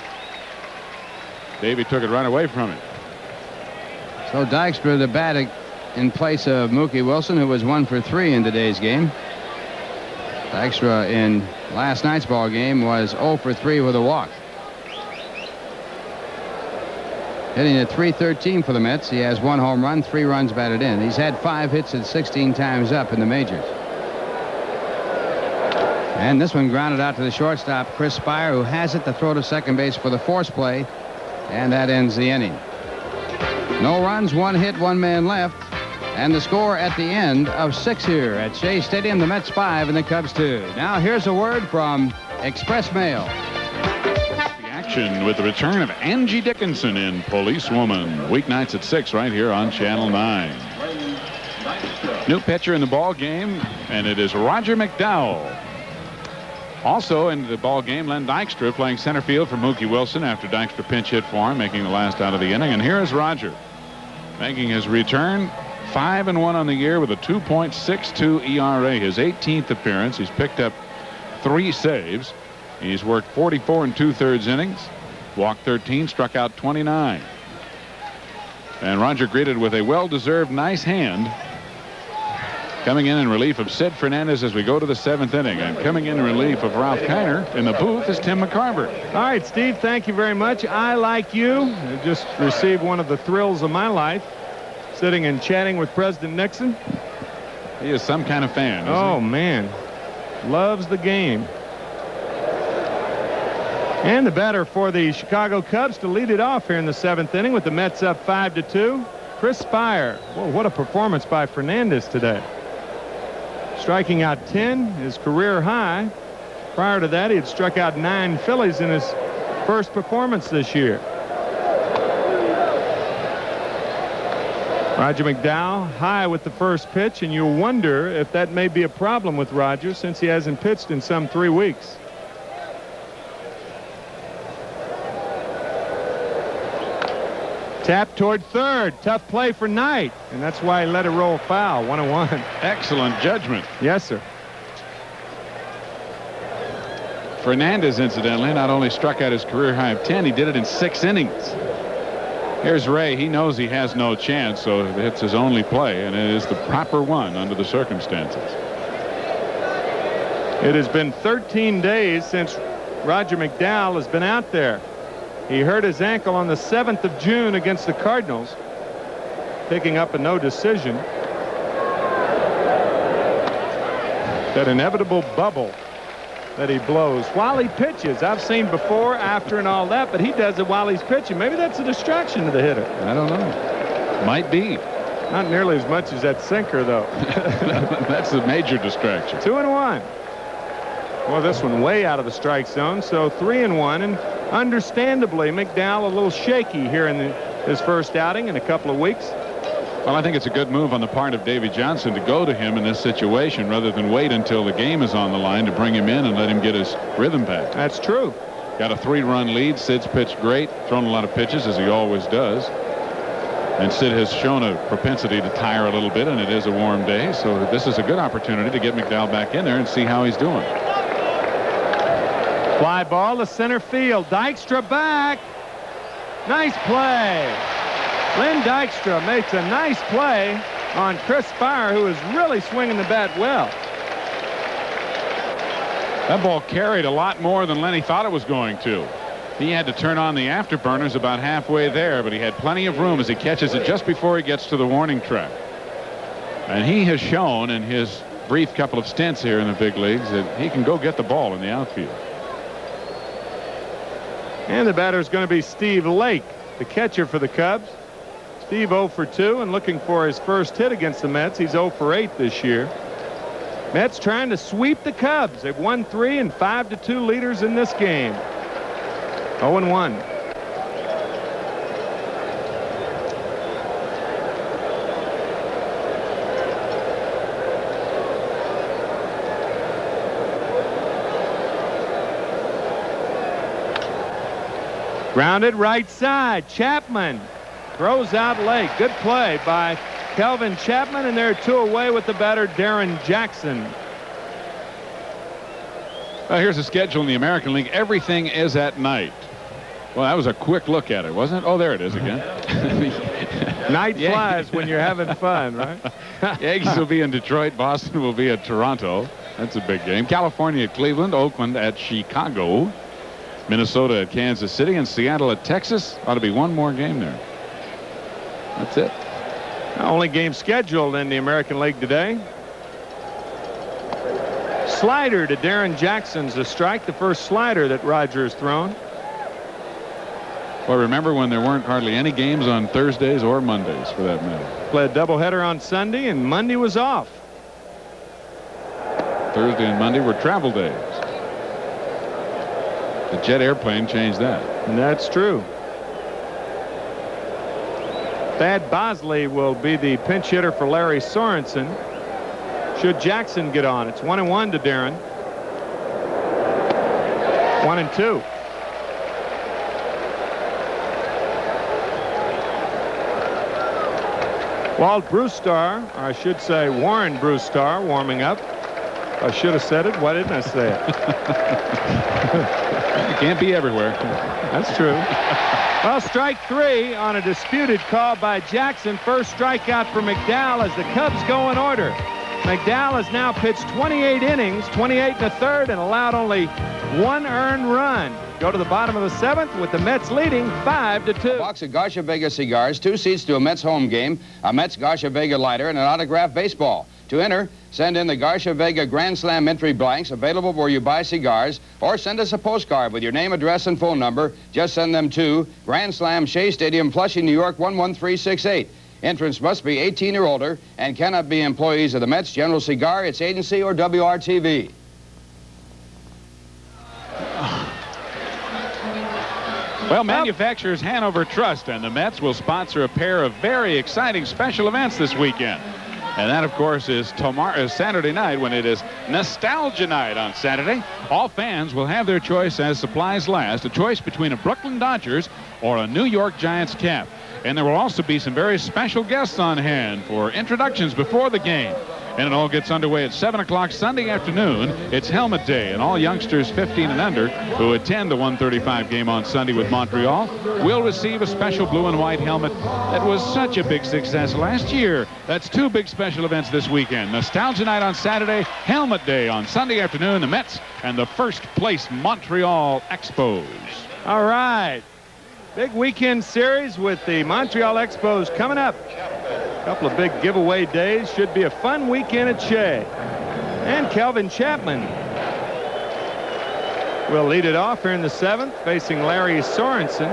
Davey took it right away from him. So Dykstra, the bat in place of Mookie Wilson, who was 1 for 3 in today's game. Dykstra in last night's ball game was 0 for 3 with a walk. Hitting at .313 for the Mets. He has 1 home run, 3 runs batted in. He's had 5 hits and 16 times up in the majors. And this one grounded out to the shortstop, Chris Spire, who has it to throw to second base for the force play. And that ends the inning. No runs, 1 hit, 1 man left. And the score at the end of 6 here at Shea Stadium, the Mets 5 and the Cubs 2. Now here's a word from Express Mail. The action with the return of Angie Dickinson in Policewoman. Weeknights at 6 right here on Channel 9. New pitcher in the ball game, and it is Roger McDowell. Also in the ball game, Len Dykstra playing center field for Mookie Wilson after Dykstra pinch hit for him, making the last out of the inning. And here is Roger making his return. 5-1 on the year with a 2.62 ERA. His 18th appearance. He's picked up 3 saves. He's worked 44 2/3 innings, walked 13, struck out 29. And Roger greeted with a well-deserved nice hand. Coming in relief of Sid Fernandez as we go to the 7th inning. And coming in relief of Ralph Kiner in the booth is Tim McCarver. All right, Steve, thank you very much. I, like you, just received one of the thrills of my life, sitting and chatting with President Nixon. He is some kind of fan. Oh, man. Loves the game. And the batter for the Chicago Cubs to lead it off here in the 7th inning with the Mets up 5-2. Chris Spire. Whoa, what a performance by Fernandez today. Striking out 10, his career high. Prior to that, he had struck out 9 Phillies in his first performance this year. Roger McDowell high with the first pitch, and you'll wonder if that may be a problem with Roger since he hasn't pitched in some 3 weeks. Tap toward third. Tough play for Knight, and that's why he let it roll foul. 1-1. Excellent judgment. Yes, sir. Fernandez, incidentally, not only struck out his career high of 10, he did it in 6 innings. Here's Ray. He knows he has no chance, so it's his only play, and it is the proper one under the circumstances. It has been 13 days since Roger McDowell has been out there. He hurt his ankle on the 7th of June against the Cardinals, picking up a no decision. That inevitable bubble that he blows while he pitches. I've seen before, after, and all that, but he does it while he's pitching. Maybe that's a distraction to the hitter. I don't know. Might be. Not nearly as much as that sinker, though. That's a major distraction. 2-1. Well, this one way out of the strike zone, so 3-1. And understandably, McDowell a little shaky here in his first outing in a couple of weeks. Well, I think it's a good move on the part of Davy Johnson to go to him in this situation rather than wait until the game is on the line to bring him in and let him get his rhythm back. That's true. Got a 3-run lead. Sid's pitched great, thrown a lot of pitches as he always does. And Sid has shown a propensity to tire a little bit, and it is a warm day, so this is a good opportunity to get McDowell back in there and see how he's doing. Fly ball to center field. Dykstra back. Nice play. Lynn Dykstra makes a nice play on Chris Spire, who is really swinging the bat well. That ball carried a lot more than Lenny thought it was going to. He had to turn on the afterburners about halfway there, but he had plenty of room as he catches it just before he gets to the warning track. And he has shown in his brief couple of stints here in the big leagues that he can go get the ball in the outfield. And the batter is going to be Steve Lake, the catcher for the Cubs. Steve 0 for 2 and looking for his first hit against the Mets. He's 0 for 8 this year. Mets trying to sweep the Cubs. They've won 3 and 5-2 leaders in this game. 0-1. Grounded right side. Chapman throws out Lake. Good play by Kelvin Chapman, and they're 2 away with the batter Darren Jackson. Well, here's the schedule in the American League. Everything is at night. Well, that was a quick look at it, wasn't it? Oh, there it is again. Night flies when you're having fun, right? Yankees will be in Detroit. Boston will be at Toronto. That's a big game. California at Cleveland. Oakland at Chicago. Minnesota at Kansas City, and Seattle at Texas. Ought to be one more game there. That's it. Only game scheduled in the American League today. Slider to Darren Jackson's a strike, the first slider that Roger has thrown. Well, remember when there weren't hardly any games on Thursdays or Mondays, for that matter. Played a doubleheader on Sunday, and Monday was off. Thursday and Monday were travel days. The jet airplane changed that. And that's true. Thad Bosley will be the pinch hitter for Larry Sorensen. Should Jackson get on? It's 1-1 to Darren. 1-2. Walt Brewstar, or I should say Warren Brewstar, warming up. I should have said it. Why didn't I say it? You can't be everywhere. That's true. Well, strike 3 on a disputed call by Jackson. First strikeout for McDowell as the Cubs go in order. McDowell has now pitched 28 innings, 28 and a third, and allowed only 1 earned run. Go to the bottom of the 7th with the Mets leading 5-2. A box of Garcia Vega cigars, 2 seats to a Mets home game, a Mets Garcia Vega lighter, and an autographed baseball. To enter, send in the Garcia Vega Grand Slam entry blanks available where you buy cigars, or send us a postcard with your name, address, and phone number. Just send them to Grand Slam, Shea Stadium, Flushing, New York, 11368. Entrants must be 18 or older and cannot be employees of the Mets, General Cigar, its agency, or WOR-TV. Well, manufacturers Hanover Trust and the Mets will sponsor a pair of very exciting special events this weekend. And that, of course, is Saturday night when it is Nostalgia Night on Saturday. All fans will have their choice as supplies last, a choice between a Brooklyn Dodgers or a New York Giants cap. And there will also be some very special guests on hand for introductions before the game. And it all gets underway at 7 o'clock Sunday afternoon. It's Helmet Day, and all youngsters 15 and under who attend the 1:35 game on Sunday with Montreal will receive a special blue and white helmet that was such a big success last year. That's 2 big special events this weekend. Nostalgia Night on Saturday, Helmet Day on Sunday afternoon, the Mets and the first place Montreal Expos. All right. Big weekend series with the Montreal Expos coming up. A couple of big giveaway days. Should be a fun weekend at Shea. And Kelvin Chapman will lead it off here in the 7th, facing Larry Sorensen.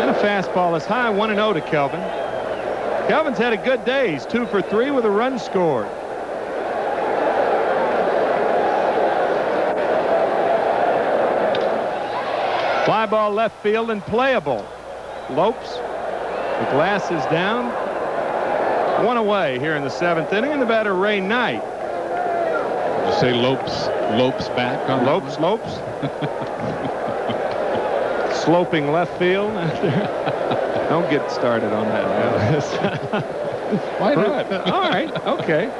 And a fastball is high, 1-0 to Kelvin. Kelvin's had a good day. He's 2 for 3 with a run scored. Fly ball left field and playable. Lopes. The glass is down. 1 away here in the 7th inning, and the batter Ray Knight. Did you say Lopes back on Lopes. Sloping left field. Don't get started on that. Why not? All right. Okay.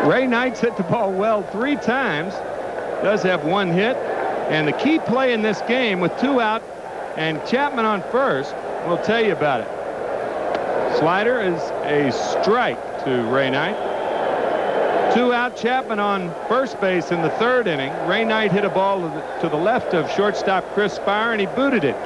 Ray Knight's hit the ball well 3 times. Does have 1 hit. And the key play in this game with 2 out and Chapman on first, we'll tell you about it. Slider is a strike to Ray Knight. 2 out, Chapman on first base in the 3rd inning. Ray Knight hit a ball to the left of shortstop Chris Spire, and he booted it.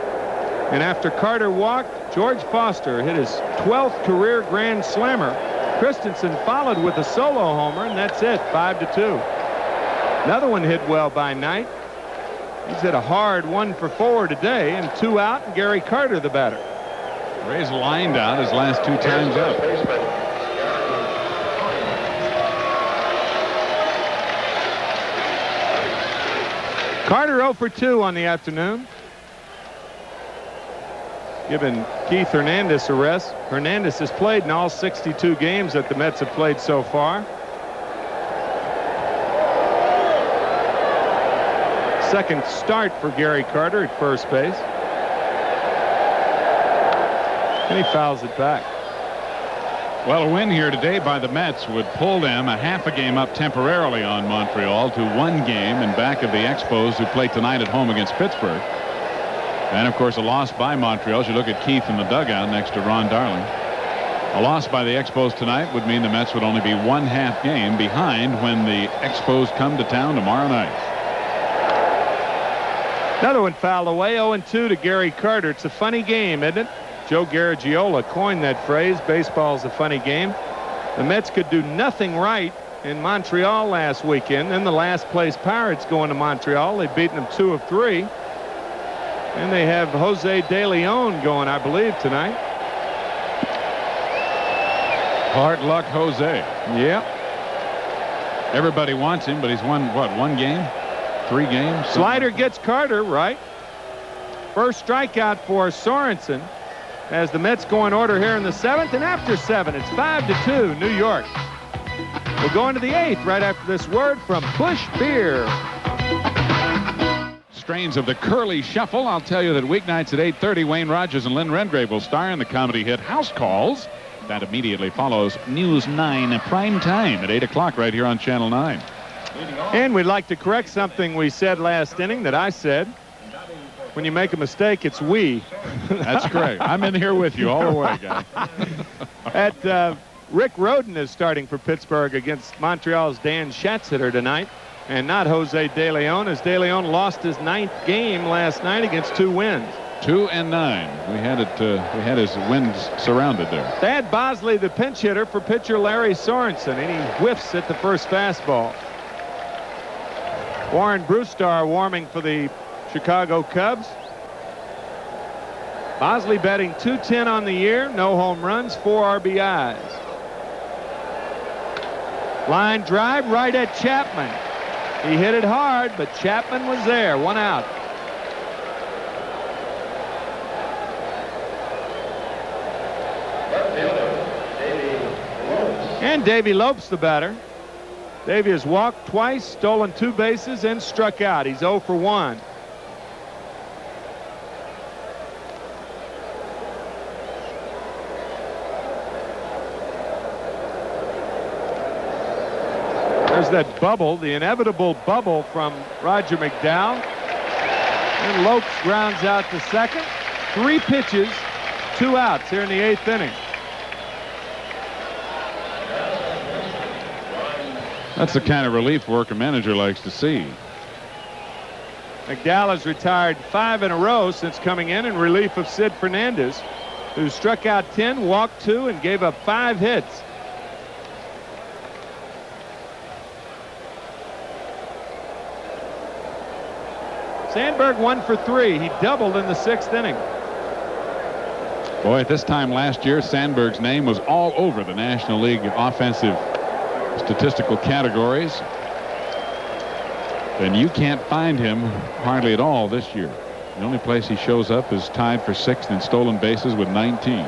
And after Carter walked, George Foster hit his 12th career grand slammer. Christensen followed with a solo homer, and that's it, 5-2. Another one hit well by Knight. He's hit a hard 1 for 4 today, and 2 out, and Gary Carter the batter. Ray's lined out his last 2 times up. Carter 0 for 2 on the afternoon. Giving Keith Hernandez a rest. Hernandez has played in all 62 games that the Mets have played so far. Second start for Gary Carter at first base. And he fouls it back. Well, a win here today by the Mets would pull them a half a game up temporarily on Montreal to 1 game in back of the Expos, who play tonight at home against Pittsburgh. And, of course, a loss by Montreal. As you look at Keith in the dugout next to Ron Darling. A loss by the Expos tonight would mean the Mets would only be 1 half game behind when the Expos come to town tomorrow night. Another one fouled away, 0-2 to Gary Carter. It's a funny game, isn't it? Joe Garagiola coined that phrase, baseball's a funny game. The Mets could do nothing right in Montreal last weekend. Then the last place Pirates going to Montreal. They've beaten them 2 of 3. And they have Jose De Leon going, I believe, tonight. Hard luck, Jose. Yeah. Everybody wants him, but he's won, what, 1 game? 3 games? Slider gets Carter, right? First strikeout for Sorensen as the Mets go in order here in the 7th. And after 7, it's 5-2, New York. We'll go into the 8th right after this word from Busch Beer. Strains of the Curly Shuffle. I'll tell you that weeknights at 8:30, Wayne Rogers and Lynn Redgrave will star in the comedy hit House Calls. That immediately follows News 9 prime time at 8 o'clock right here on Channel 9. And we'd like to correct something we said last inning that I said. When you make a mistake, it's we. That's correct. I'm in here with you all the way, guy. Rick Rhoden is starting for Pittsburgh against Montreal's Dan Schatzeder tonight, and not Jose De Leon, as De Leon lost his 9th game last night against 2 wins. 2-9. We had his wins surrounded there. Thad Bosley, the pinch hitter for pitcher Larry Sorensen, and he whiffs at the first fastball. Warren Brewstar warming for the Chicago Cubs. Bosley batting .210 on the year, no home runs, 4 RBIs. Line drive right at Chapman. He hit it hard, but Chapman was there. 1 out. And Davey Lopes the batter. Davey has walked twice, stolen 2 bases, and struck out. He's 0 for 1. that bubble, the inevitable bubble from Roger McDowell. And Lopes grounds out to second. 3 pitches, 2 outs here in the 8th inning. That's the kind of relief work a manager likes to see. McDowell has retired 5 in a row since coming in relief of Sid Fernandez, who struck out 10, walked 2, and gave up 5 hits. Sandberg 1 for 3. He doubled in the 6th inning. Boy, at this time last year, Sandberg's name was all over the National League offensive statistical categories. And you can't find him hardly at all this year. The only place he shows up is tied for 6th in stolen bases with 19.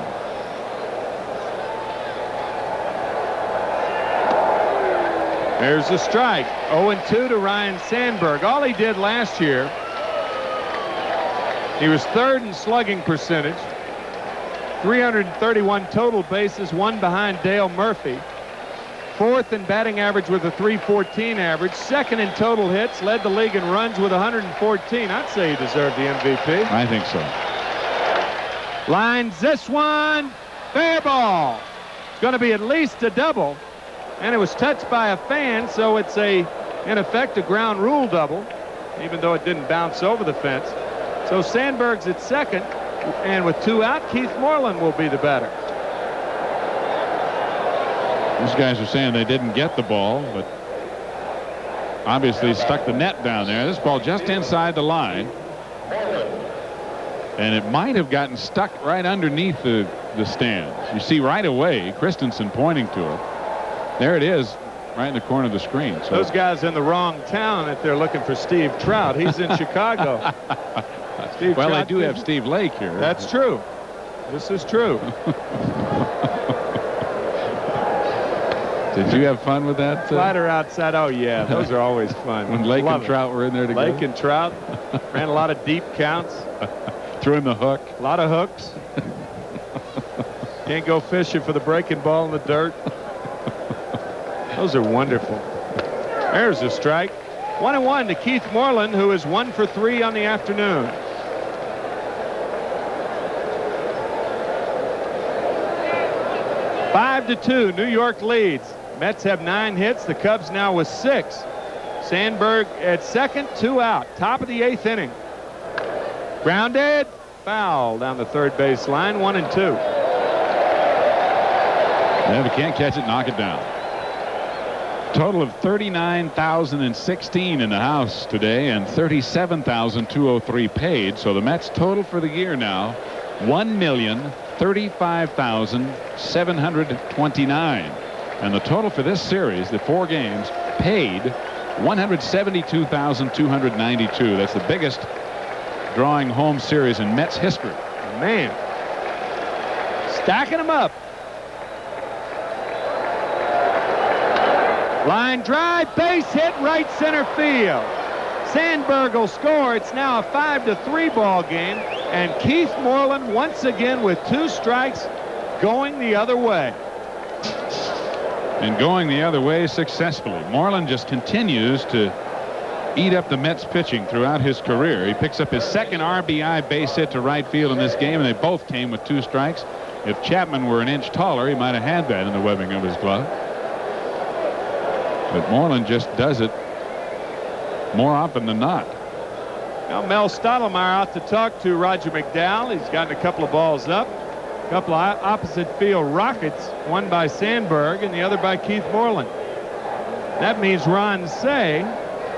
There's a strike. 0-2 to Ryan Sandberg. All he did last year, he was 3rd in slugging percentage, 331 total bases, 1 behind Dale Murphy, 4th in batting average with a .314 average, 2nd in total hits, led the league in runs with 114. I'd say he deserved the MVP. I think so. Lines this one, fair ball. It's going to be at least a double, and it was touched by a fan, so it's in effect a ground rule double, even though it didn't bounce over the fence. So Sandberg's at second, and with 2 out, Keith Moreland will be the batter. These guys are saying they didn't get the ball, but obviously stuck the net down there. This ball just inside the line, and it might have gotten stuck right underneath the stands. You see right away Christensen pointing to it. There it is, right in the corner of the screen. So those guys in the wrong town if they're looking for Steve Trout. He's in Chicago. Well, they do have Steve Lake here. That's true. This is true. Did you have fun with that? Slider outside. Oh, yeah. Those are always fun. When Lake and Trout were in there together. Lake and Trout ran a lot of deep counts. Threw in the hook. A lot of hooks. Can't go fishing for the breaking ball in the dirt. Those are wonderful. There's a strike. 1-1 to Keith Moreland, who is 1 for 3 on the afternoon. Five to 2, New York leads. Mets have 9 hits. The Cubs now with 6. Sandberg at second, 2 out. Top of the 8th inning. Grounded, foul down the third base line. 1-2. Yeah, if you can't catch it, knock it down. Total of 39,016 in the house today and 37,203 paid. So the Mets total for the year now, 1,035,729. And the total for this series, the 4 games, paid 172,292. That's the biggest drawing home series in Mets history. Man, stacking them up. Line drive, base hit, right center field. Sandberg will score. It's now a 5-3 ball game, and Keith Moreland once again with 2 strikes, going the other way. And going the other way successfully. Moreland just continues to eat up the Mets pitching throughout his career. He picks up his 2nd RBI base hit to right field in this game, and they both came with 2 strikes. If Chapman were an inch taller, he might have had that in the webbing of his glove. But Moreland just does it more often than not. Now Mel Stottlemyre out to talk to Roger McDowell. He's gotten a couple of balls up. A couple of opposite field rockets, one by Sandberg and the other by Keith Moreland. That means Ron Shea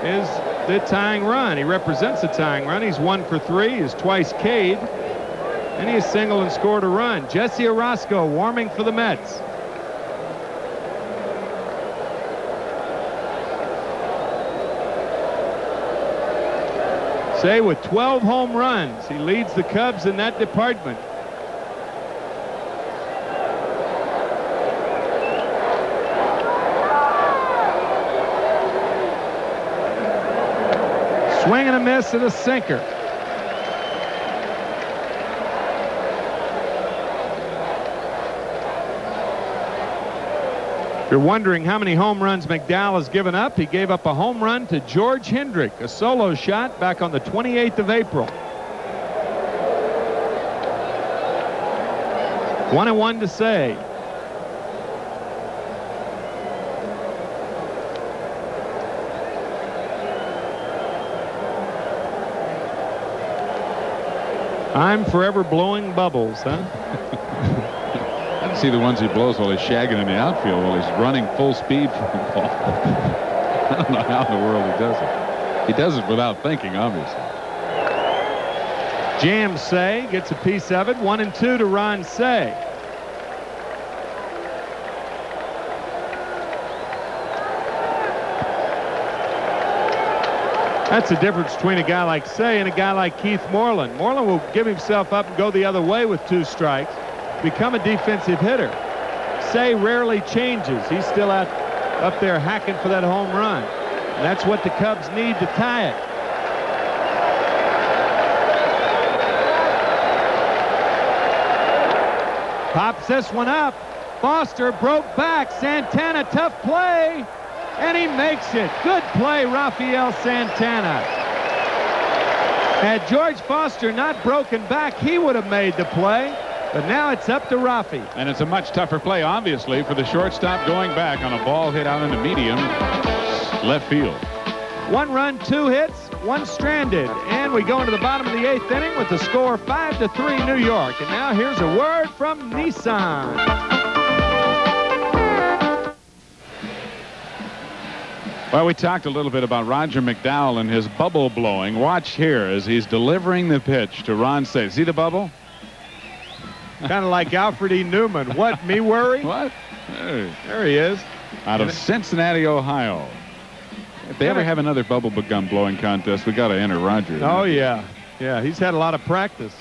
is the tying run. He represents the tying run. He's 1 for 3. He's twice K'd. And he singled and scored a run. Jesse Orosco warming for the Mets. Shea with 12 home runs. He leads the Cubs in that department. Swing and a miss at a sinker. You're wondering how many home runs McDowell has given up. He gave up a home run to George Hendrick, a solo shot back on the 28th of April. 1-1 to Shea. I'm forever blowing bubbles, huh? I didn't see the ones he blows while he's shagging in the outfield while he's running full speed from the ball. I don't know how in the world he does it. He does it without thinking, obviously. Jam Shea gets a piece of it. 1-2 to Ron Shea. That's the difference between a guy like Shea and a guy like Keith Moreland. Moreland will give himself up and go the other way with 2 strikes, become a defensive hitter. Shea rarely changes. He's still up there hacking for that home run. And that's what the Cubs need to tie it. Pops this one up. Foster broke back. Santana, tough play. And he makes it. Good play, Rafael Santana. Had George Foster not broken back, he would have made the play. But now it's up to Rafi. And it's a much tougher play, obviously, for the shortstop going back on a ball hit out in the medium left field. 1 run, 2 hits, 1 stranded. And we go into the bottom of the 8th inning with the score 5-3 New York. And now here's a word from Nissan. Well, we talked a little bit about Roger McDowell and his bubble blowing. Watch here as he's delivering the pitch to Ron Shea. See the bubble? Kind of like Alfred E. Newman. What, me worry? What? Hey. There he is. Out of Cincinnati, Ohio. If they ever have another bubble gum blowing contest, we got to enter Roger. Oh, yeah. Yeah, he's had a lot of practice.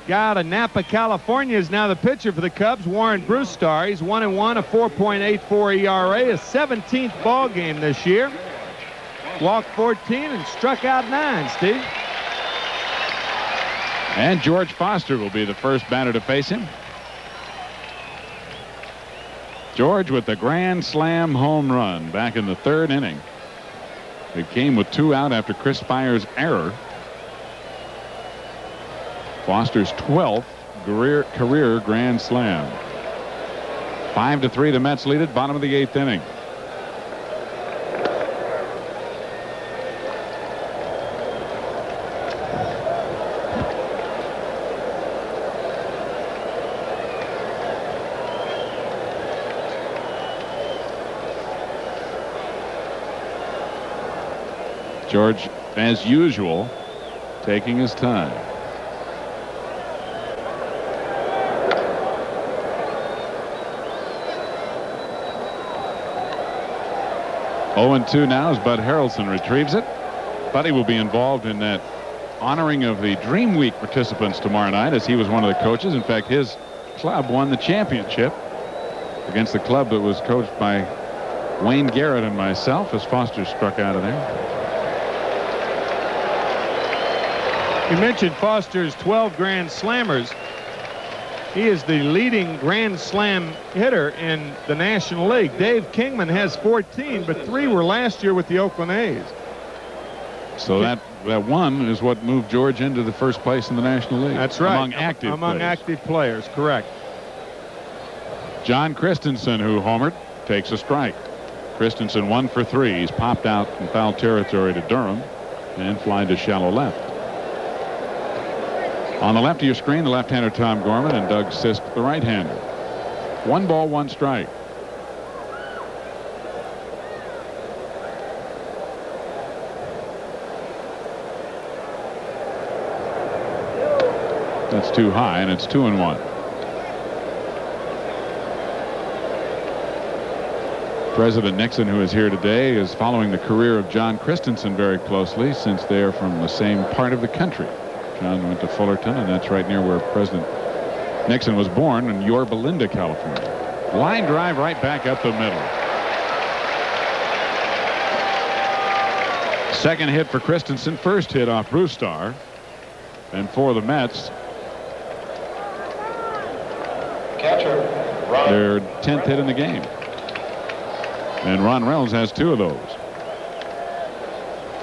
Guy out of Napa, California is now the pitcher for the Cubs, Warren Brewstar. He's 1-1, a 4.84 ERA, a 17th ball game this year. Walked 14 and struck out 9, Steve. And George Foster will be the first batter to face him. George with the grand slam home run back in the 3rd inning. It came with 2 out after Chris Spire's error. Foster's 12th career grand slam. 5-3, the Mets lead it, bottom of the 8th inning. George, as usual, taking his time. Oh, 2 now as Bud Harrelson retrieves it. Buddy will be involved in that honoring of the Dream Week participants tomorrow night, as he was one of the coaches. In fact, his club won the championship against the club that was coached by Wayne Garrett and myself, as Foster struck out of there. You mentioned Foster's 12 grand slammers. He is the leading grand slam hitter in the National League. Dave Kingman has 14, but 3 were last year with the Oakland A's. So that 1 is what moved George into the first place in the National League. That's right. Among active players, correct. John Christensen, who homered, takes a strike. Christensen 1 for 3. He's popped out in foul territory to Durham and flying to shallow left. On the left of your screen, the left-hander Tom Gorman and Doug Sisk, the right-hander. 1 ball, 1 strike. That's too high, and it's 2-1. President Nixon, who is here today, is following the career of John Christensen very closely, since they are from the same part of the country. John went to Fullerton, and that's right near where President Nixon was born, in Yorba Linda, California. Line drive right back up the middle. Second hit for Christensen, first hit off Brewstar. And for the Mets, Catcher, Ron. their 10th hit in the game. And Ron Reynolds has 2 of those.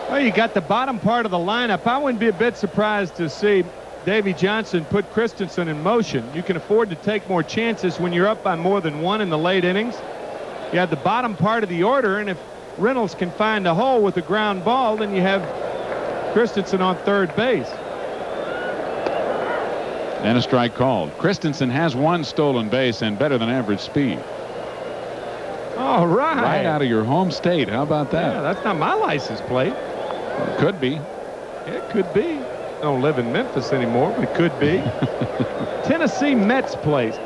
Well, you got the bottom part of the lineup. I wouldn't be a bit surprised to see Davy Johnson put Christensen in motion. You can afford to take more chances when you're up by more than 1 in the late innings. You have the bottom part of the order, and if Reynolds can find a hole with a ground ball, then you have Christensen on third base. And a strike called. Christensen has 1 stolen base and better than average speed. All right. Right out of your home state. How about that? Yeah, that's not my license plate. It could be. It could be. I don't live in Memphis anymore, but it could be. Tennessee Mets plate.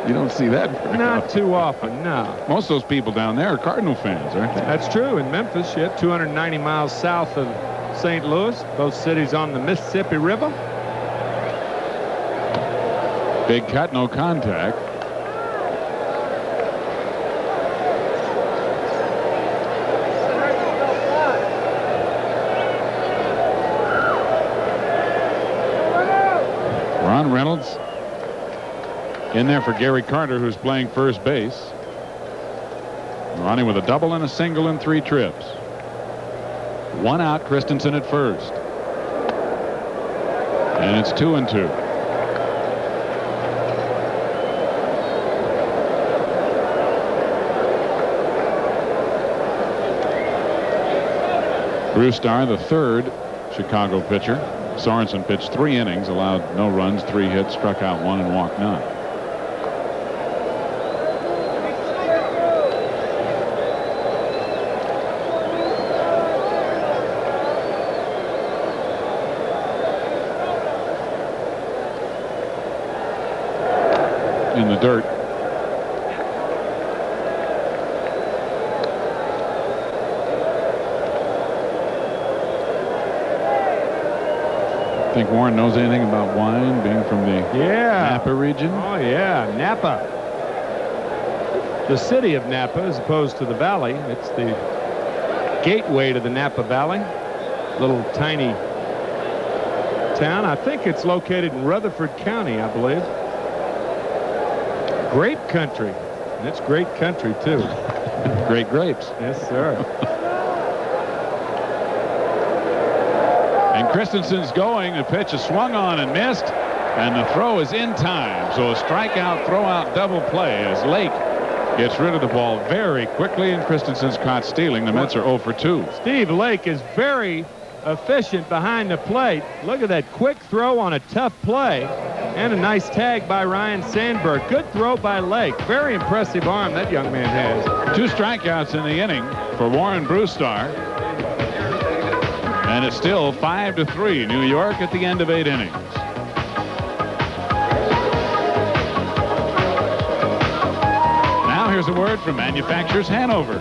You don't see that very Not often. too often, no. Most of those people down there are Cardinal fans, aren't they? That's true. In Memphis, you have 290 miles south of St. Louis. Both cities on the Mississippi River. Big cut, no contact. Ron Reynolds in there for Gary Carter, who's playing first base. Ronnie with a double and a single in 3 trips. 1 out, Christensen at first. And it's 2-2. Brewstar, the 3rd Chicago pitcher. Sorensen pitched 3 innings, allowed no runs, 3 hits, struck out 1, and walked none. In the dirt. Think Warren knows anything about wine, being from the Napa region? Oh, yeah, Napa. The city of Napa as opposed to the valley. It's the gateway to the Napa Valley. Little tiny town. I think it's located in Rutherford County, I believe. Grape country. That's great country, too. Great grapes. Yes, sir. And Christensen's going. The pitch is swung on and missed. And the throw is in time. So a strikeout, throw out, double play as Lake gets rid of the ball very quickly. And Christensen's caught stealing. The Mets are 0 for 2. Steve Lake is very efficient behind the plate. Look at that quick throw on a tough play. And a nice tag by Ryan Sandberg. Good throw by Lake. Very impressive arm that young man has. 2 strikeouts in the inning for Warren Brewstar. And it's still 5-3 New York at the end of 8 innings. Now here's a word from Manufacturers Hanover.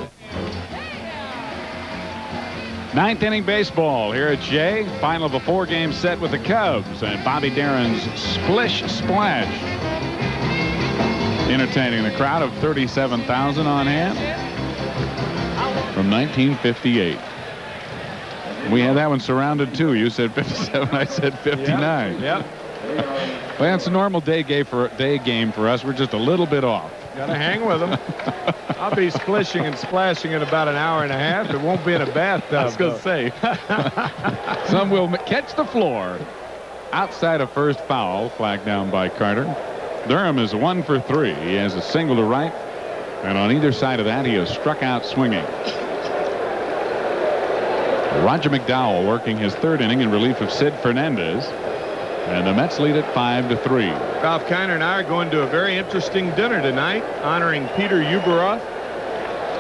9th inning baseball here at Shea. Final of a 4-game set with the Cubs and Bobby Darin's Splish Splash. Entertaining the crowd of 37,000 on hand from 1958. We had that one surrounded too. You said 57, I said 59. Yep. Well, it's a normal day game for us. We're just a little bit off. Gotta hang with them. I'll be splishing and splashing in about an hour and a half. It won't be in a bathtub. I was going to say. Some will catch the floor. Outside of first foul, flagged down by Carter. Durham is 1 for 3. He has a single to right. And on either side of that, he has struck out swinging. Roger McDowell working his 3rd inning in relief of Sid Fernandez. And the Mets lead at 5-3. Ralph Kiner and I are going to a very interesting dinner tonight, honoring Peter Uberoth,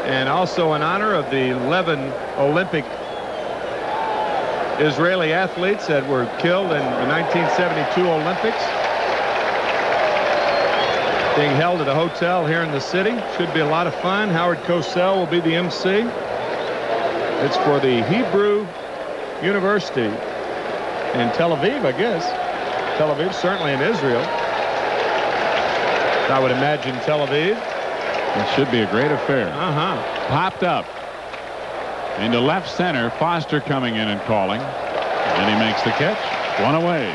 and also in honor of the 11 Olympic Israeli athletes that were killed in the 1972 Olympics. Being held at a hotel here in the city. Should be a lot of fun. Howard Cosell will be the MC. It's for the Hebrew University in Tel Aviv, I guess. Tel Aviv, certainly in Israel. I would imagine Tel Aviv. It should be a great affair. Popped up into left center. Foster coming in and calling. And he makes the catch. 1 away.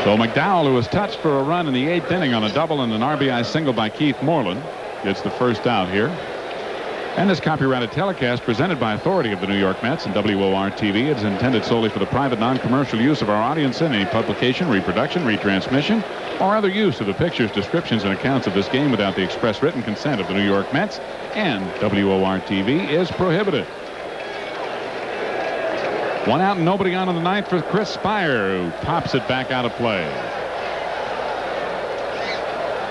So McDowell, who was touched for a run in the 8th inning on a double and an RBI single by Keith Moreland, gets the first out here. And this copyrighted telecast presented by authority of the New York Mets and WOR-TV. It is intended solely for the private non-commercial use of our audience in any publication, reproduction, retransmission, or other use of the pictures, descriptions, and accounts of this game without the express written consent of the New York Mets and WOR-TV is prohibited. 1 out and nobody on in the 9th for Chris Spire, who pops it back out of play.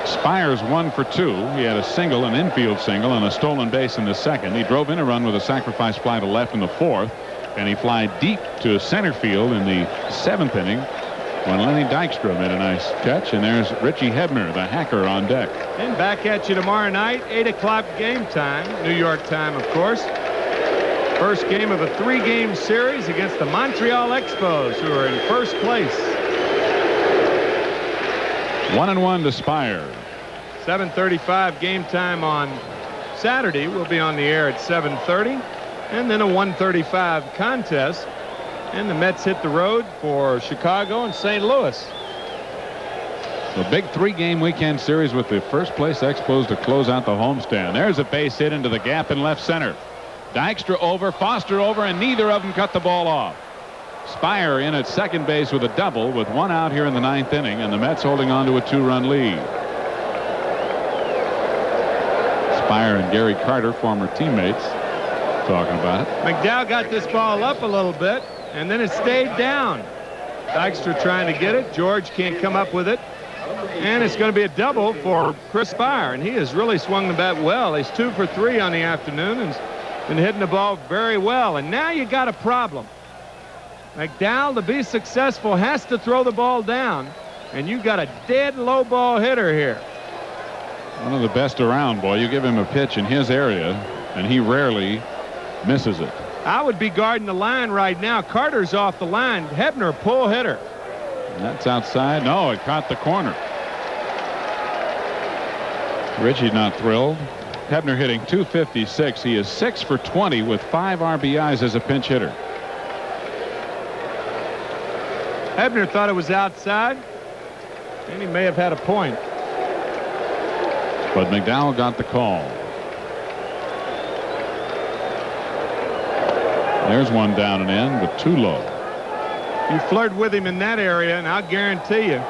Spire's 1 for 2. He had a single, an infield single, and a stolen base in the 2nd. He drove in a run with a sacrifice fly to left in the 4th, and he fly deep to center field in the 7th inning when Lenny Dykstra made a nice catch. And there's Richie Hebner, the hacker, on deck. And back at you tomorrow night, 8 o'clock game time, New York time, of course. First game of a 3-game series against the Montreal Expos, who are in first place. 1-1 to Spire. 7:35 game time on Saturday. We'll be on the air at 7:30, and then a 1:35 contest. And the Mets hit the road for Chicago and St. Louis. The big 3-game weekend series with the first place Expos to close out the homestand. There's a base hit into the gap in left center. Dykstra over, Foster over, and neither of them cut the ball off. Spire in at second base with a double with 1 out here in the 9th inning, and the Mets holding on to a 2-run lead. Spire and Gary Carter, former teammates, talking about it. McDowell got this ball up a little bit, and then it stayed down. Dykstra trying to get it. George can't come up with it. And it's going to be a double for Chris Spire, and he has really swung the bat well. He's 2 for 3 on the afternoon and been hitting the ball very well. And now you got a problem. McDowell, to be successful, has to throw the ball down, and you got a dead low ball hitter here. One of the best around, boy. You give him a pitch in his area, and he rarely misses it. I would be guarding the line right now. Carter's off the line. Hebner, pull hitter. And that's outside. No, it caught the corner. Richie not thrilled. Hebner hitting .256. He is 6 for 20 with 5 RBIs as a pinch hitter. Hebner thought it was outside, and he may have had a point. But McDowell got the call. There's one down and in, but too low. You flirt with him in that area, and I'll guarantee you,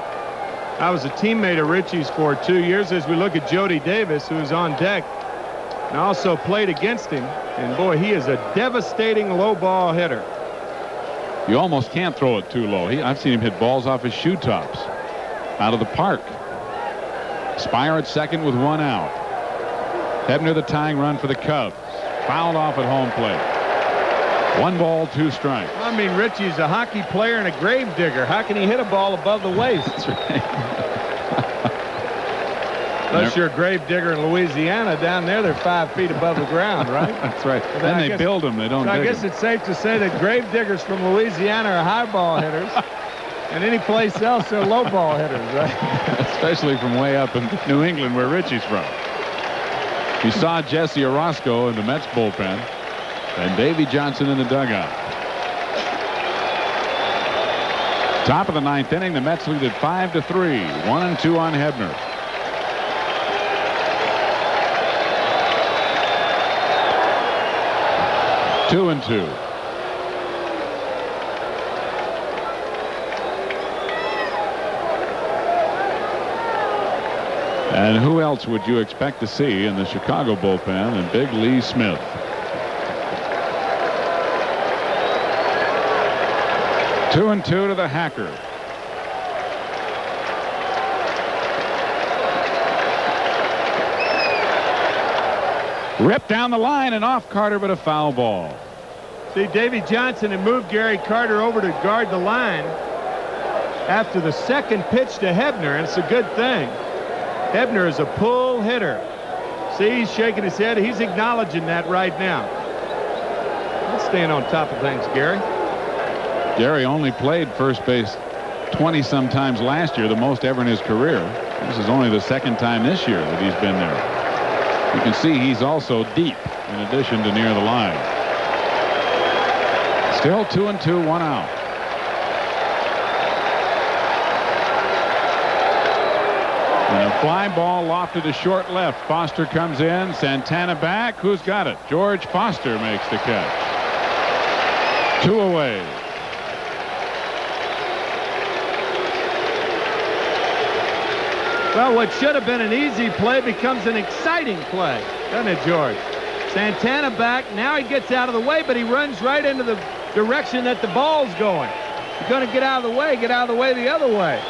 I was a teammate of Richie's for 2 years. As we look at Jody Davis, who's on deck, and also played against him. And boy, he is a devastating low ball hitter. You almost can't throw it too low. I've seen him hit balls off his shoe tops out of the park. Spire at second with 1 out. Hebner the tying run for the Cubs. Fouled off at home plate. 1 ball, 2 strikes. I mean, Richie's a hockey player and a grave digger. How can he hit a ball above the waist? That's right. Unless you're a grave digger in Louisiana, down there they're 5 feet above the ground, right? That's right. Then they build them. They don't dig I guess them. it's safe to say that grave diggers from Louisiana are high ball hitters, and any place else they're low ball hitters, right? Especially from way up in New England, where Richie's from. You saw Jesse Orozco in the Mets bullpen, and Davey Johnson in the dugout. Top of the 9th inning, the Mets lead at 5-3. 1-2 on Hebner. Two and 2. And who else would you expect to see in the Chicago bullpen than Big Lee Smith? Two and 2 to the hacker. Ripped down the line and off Carter, but a foul ball. See, Davey Johnson had moved Gary Carter over to guard the line after the second pitch to Hebner, and it's a good thing. Hebner is a pull hitter. See, he's shaking his head. He's acknowledging that right now. Let's staying on top of things, Gary. Gary only played first base 20-some times last year, the most ever in his career. This is only the 2nd time this year that he's been there. You can see he's also deep in addition to near the line. Still 2 and 2, 1 out. And a fly ball lofted to short left. Foster comes in. Santana back. Who's got it? George Foster makes the catch. 2 away. Well, what should have been an easy play becomes an exciting play, doesn't it, George? Santana back. Now he gets out of the way, but he runs right into the direction that the ball's going. You're going to get out of the way, get out of the way the other way.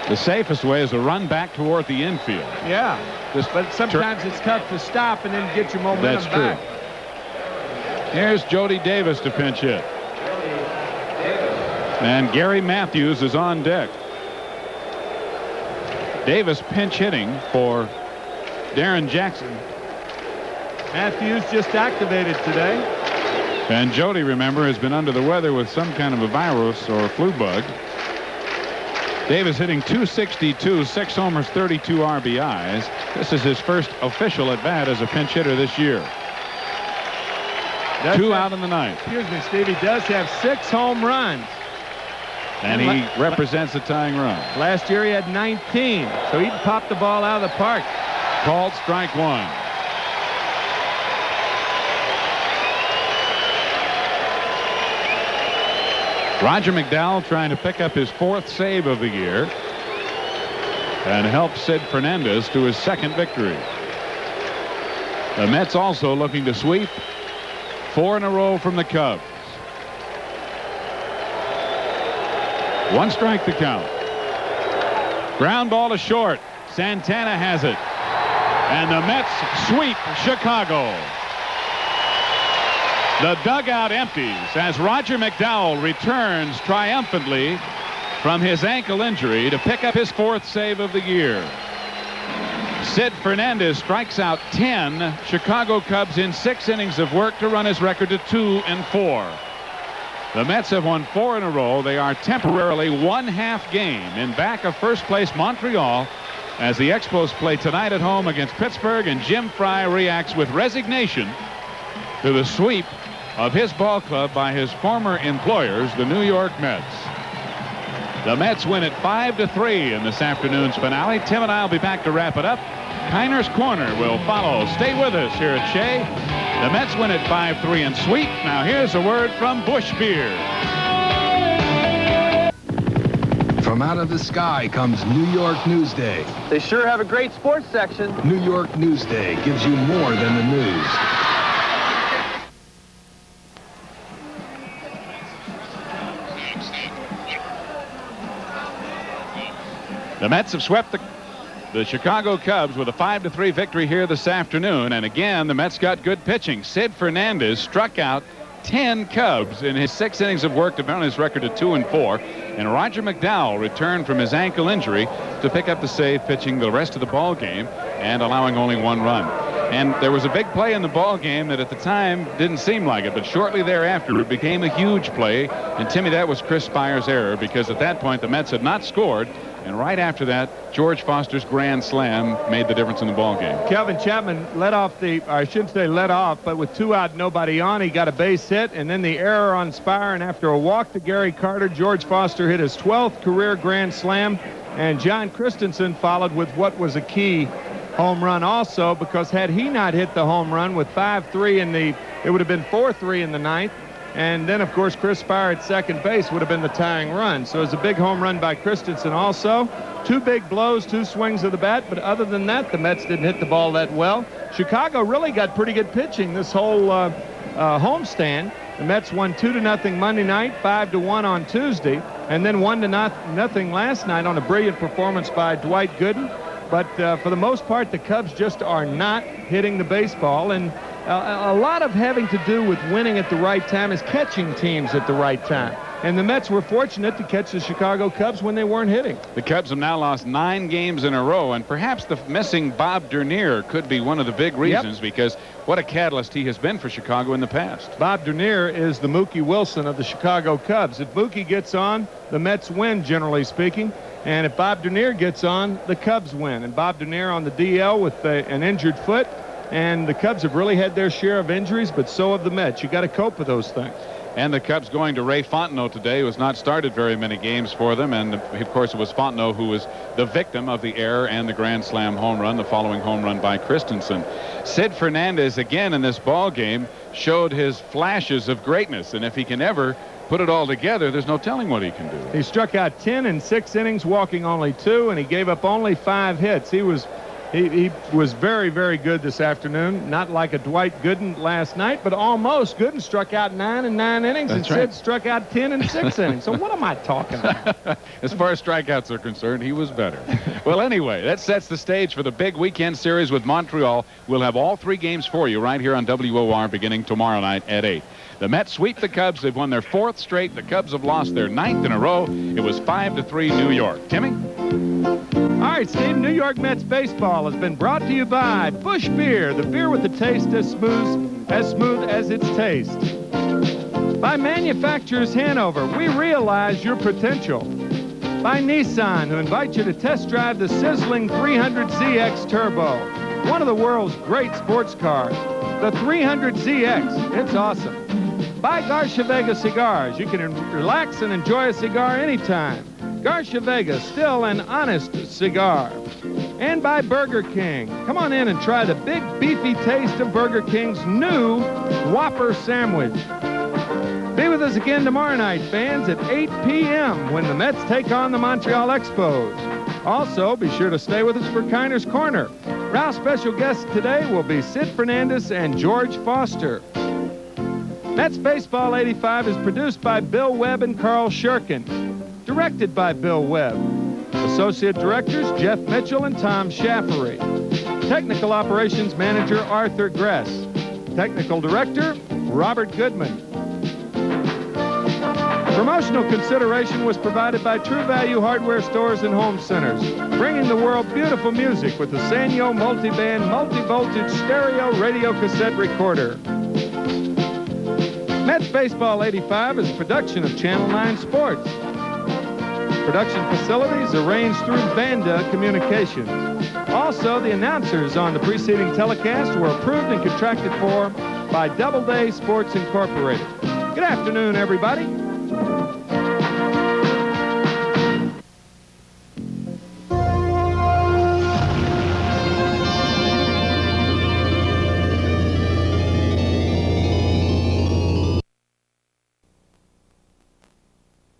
The safest way is to run back toward the infield. Yeah, but sometimes it's tough to stop and then get your momentum back. That's true. Here's Jody Davis to pinch hit. And Gary Matthews is on deck. Davis pinch hitting for Darren Jackson. Matthews just activated today. And Jody, remember, has been under the weather with some kind of a virus or flu bug. Davis hitting .262, 6 homers, 32 RBIs. This is his first official at bat as a pinch hitter this year. 2 out in the ninth. Excuse me, Steve. He does have 6 home runs. And he represents the tying run. Last year he had 19, so he popped the ball out of the park. Called strike 1. Roger McDowell trying to pick up his 4th save of the year and help Sid Fernandez to his 2nd victory. The Mets also looking to sweep 4 in a row from the Cubs. 1 strike to count. Ground ball to short. Santana has it. And the Mets sweep Chicago. The dugout empties as Roger McDowell returns triumphantly from his ankle injury to pick up his 4th save of the year. Sid Fernandez strikes out 10 Chicago Cubs in 6 innings of work to run his record to 2-4. The Mets have won 4 in a row. They are temporarily 1/2 game in back of first place Montreal as the Expos play tonight at home against Pittsburgh, and Jim Fry reacts with resignation to the sweep of his ball club by his former employers, the New York Mets. The Mets win it 5-3 in this afternoon's finale. Tim and I will be back to wrap it up. Kiner's Corner will follow. Stay with us here at Shea. The Mets win it 5-3 and sweep. Now here's a word from Busch Beer. From out of the sky comes New York Newsday. They sure have a great sports section. New York Newsday gives you more than the news. The Mets have swept the Chicago Cubs with a 5-3 victory here this afternoon. And again, the Mets got good pitching. Sid Fernandez struck out 10 Cubs in his 6 innings of work to bring his record to 2-4. And Roger McDowell returned from his ankle injury to pick up the save, pitching the rest of the ball game and allowing only 1 run. And there was a big play in the ball game that at the time didn't seem like it, but shortly thereafter it became a huge play. And Timmy, that was Chris Spire's error, because at that point the Mets had not scored. And right after that, George Foster's grand slam made the difference in the ball game. Kelvin Chapman led off I shouldn't say led off, but with 2 out, nobody on, he got a base hit, and then the error on Spire, and after a walk to Gary Carter, George Foster hit his 12th career grand slam, and John Christensen followed with what was a key home run also, because had he not hit the home run with 5-3 it would have been 4-3 in the 9th. And then, of course, Chris Spire at second base would have been the tying run. So it was a big home run by Christensen also. 2 big blows, 2 swings of the bat. But other than that, the Mets didn't hit the ball that well. Chicago really got pretty good pitching this whole homestand. The Mets won 2-0 Monday night, 5-1 on Tuesday, and then 1-0 last night on a brilliant performance by Dwight Gooden. But for the most part, the Cubs just are not hitting the baseball. And a lot of having to do with winning at the right time is catching teams at the right time. And the Mets were fortunate to catch the Chicago Cubs when they weren't hitting. The Cubs have now lost 9 games in a row, and perhaps the missing Bob Dernier could be one of the big reasons, because what a catalyst he has been for Chicago in the past. Bob Dernier is the Mookie Wilson of the Chicago Cubs. If Mookie gets on, the Mets win, generally speaking. And if Bob Dernier gets on, the Cubs win. And Bob Dernier on the DL with an injured foot. And the Cubs have really had their share of injuries, but so have the Mets. You got to cope with those things. And the Cubs going to Ray Fontenot today, who has not started very many games for them. And, of course, it was Fontenot who was the victim of the error and the grand slam home run, the following home run by Christensen. Sid Fernandez, again in this ball game, showed his flashes of greatness. And if he can ever put it all together, there's no telling what he can do. He struck out 10 in 6 innings, walking only 2, and he gave up only 5 hits. He was very, very good this afternoon. Not like a Dwight Gooden last night, but almost. Gooden struck out 9 in 9 innings, That's and right. Sid struck out 10 in 6 innings. So what am I talking about? As far as strikeouts are concerned, he was better. Well, anyway, that sets the stage for the big weekend series with Montreal. We'll have all 3 games for you right here on WOR beginning tomorrow night at 8. The Mets sweep the Cubs. They've won their 4th straight. The Cubs have lost their 9th in a row. It was 5-3 New York. Timmy? All right, Steve, New York Mets baseball has been brought to you by Busch Beer, the beer with the taste as smooth as its taste. By Manufacturers Hanover, we realize your potential. By Nissan, who invite you to test drive the sizzling 300ZX Turbo, one of the world's great sports cars. The 300ZX, it's awesome. By Garcia Vega Cigars, you can relax and enjoy a cigar anytime. Garcia Vega, still an honest cigar. And by Burger King. Come on in and try the big beefy taste of Burger King's new Whopper sandwich. Be with us again tomorrow night, fans, at 8 p.m. when the Mets take on the Montreal Expos. Also, be sure to stay with us for Kiner's Corner. Our special guests today will be Sid Fernandez and George Foster. Mets Baseball 85 is produced by Bill Webb and Carl Shurkin. Directed by Bill Webb. Associate Directors Jeff Mitchell and Tom Schaffery. Technical Operations Manager Arthur Gress. Technical Director Robert Goodman. Promotional consideration was provided by True Value Hardware Stores and Home Centers, bringing the world beautiful music with the Sanyo Multiband Multi-Voltage Stereo Radio Cassette Recorder. Mets Baseball 85 is a production of Channel 9 Sports. Production facilities arranged through Vanda Communications. Also, the announcers on the preceding telecast were approved and contracted for by Doubleday Sports Incorporated. Good afternoon, everybody.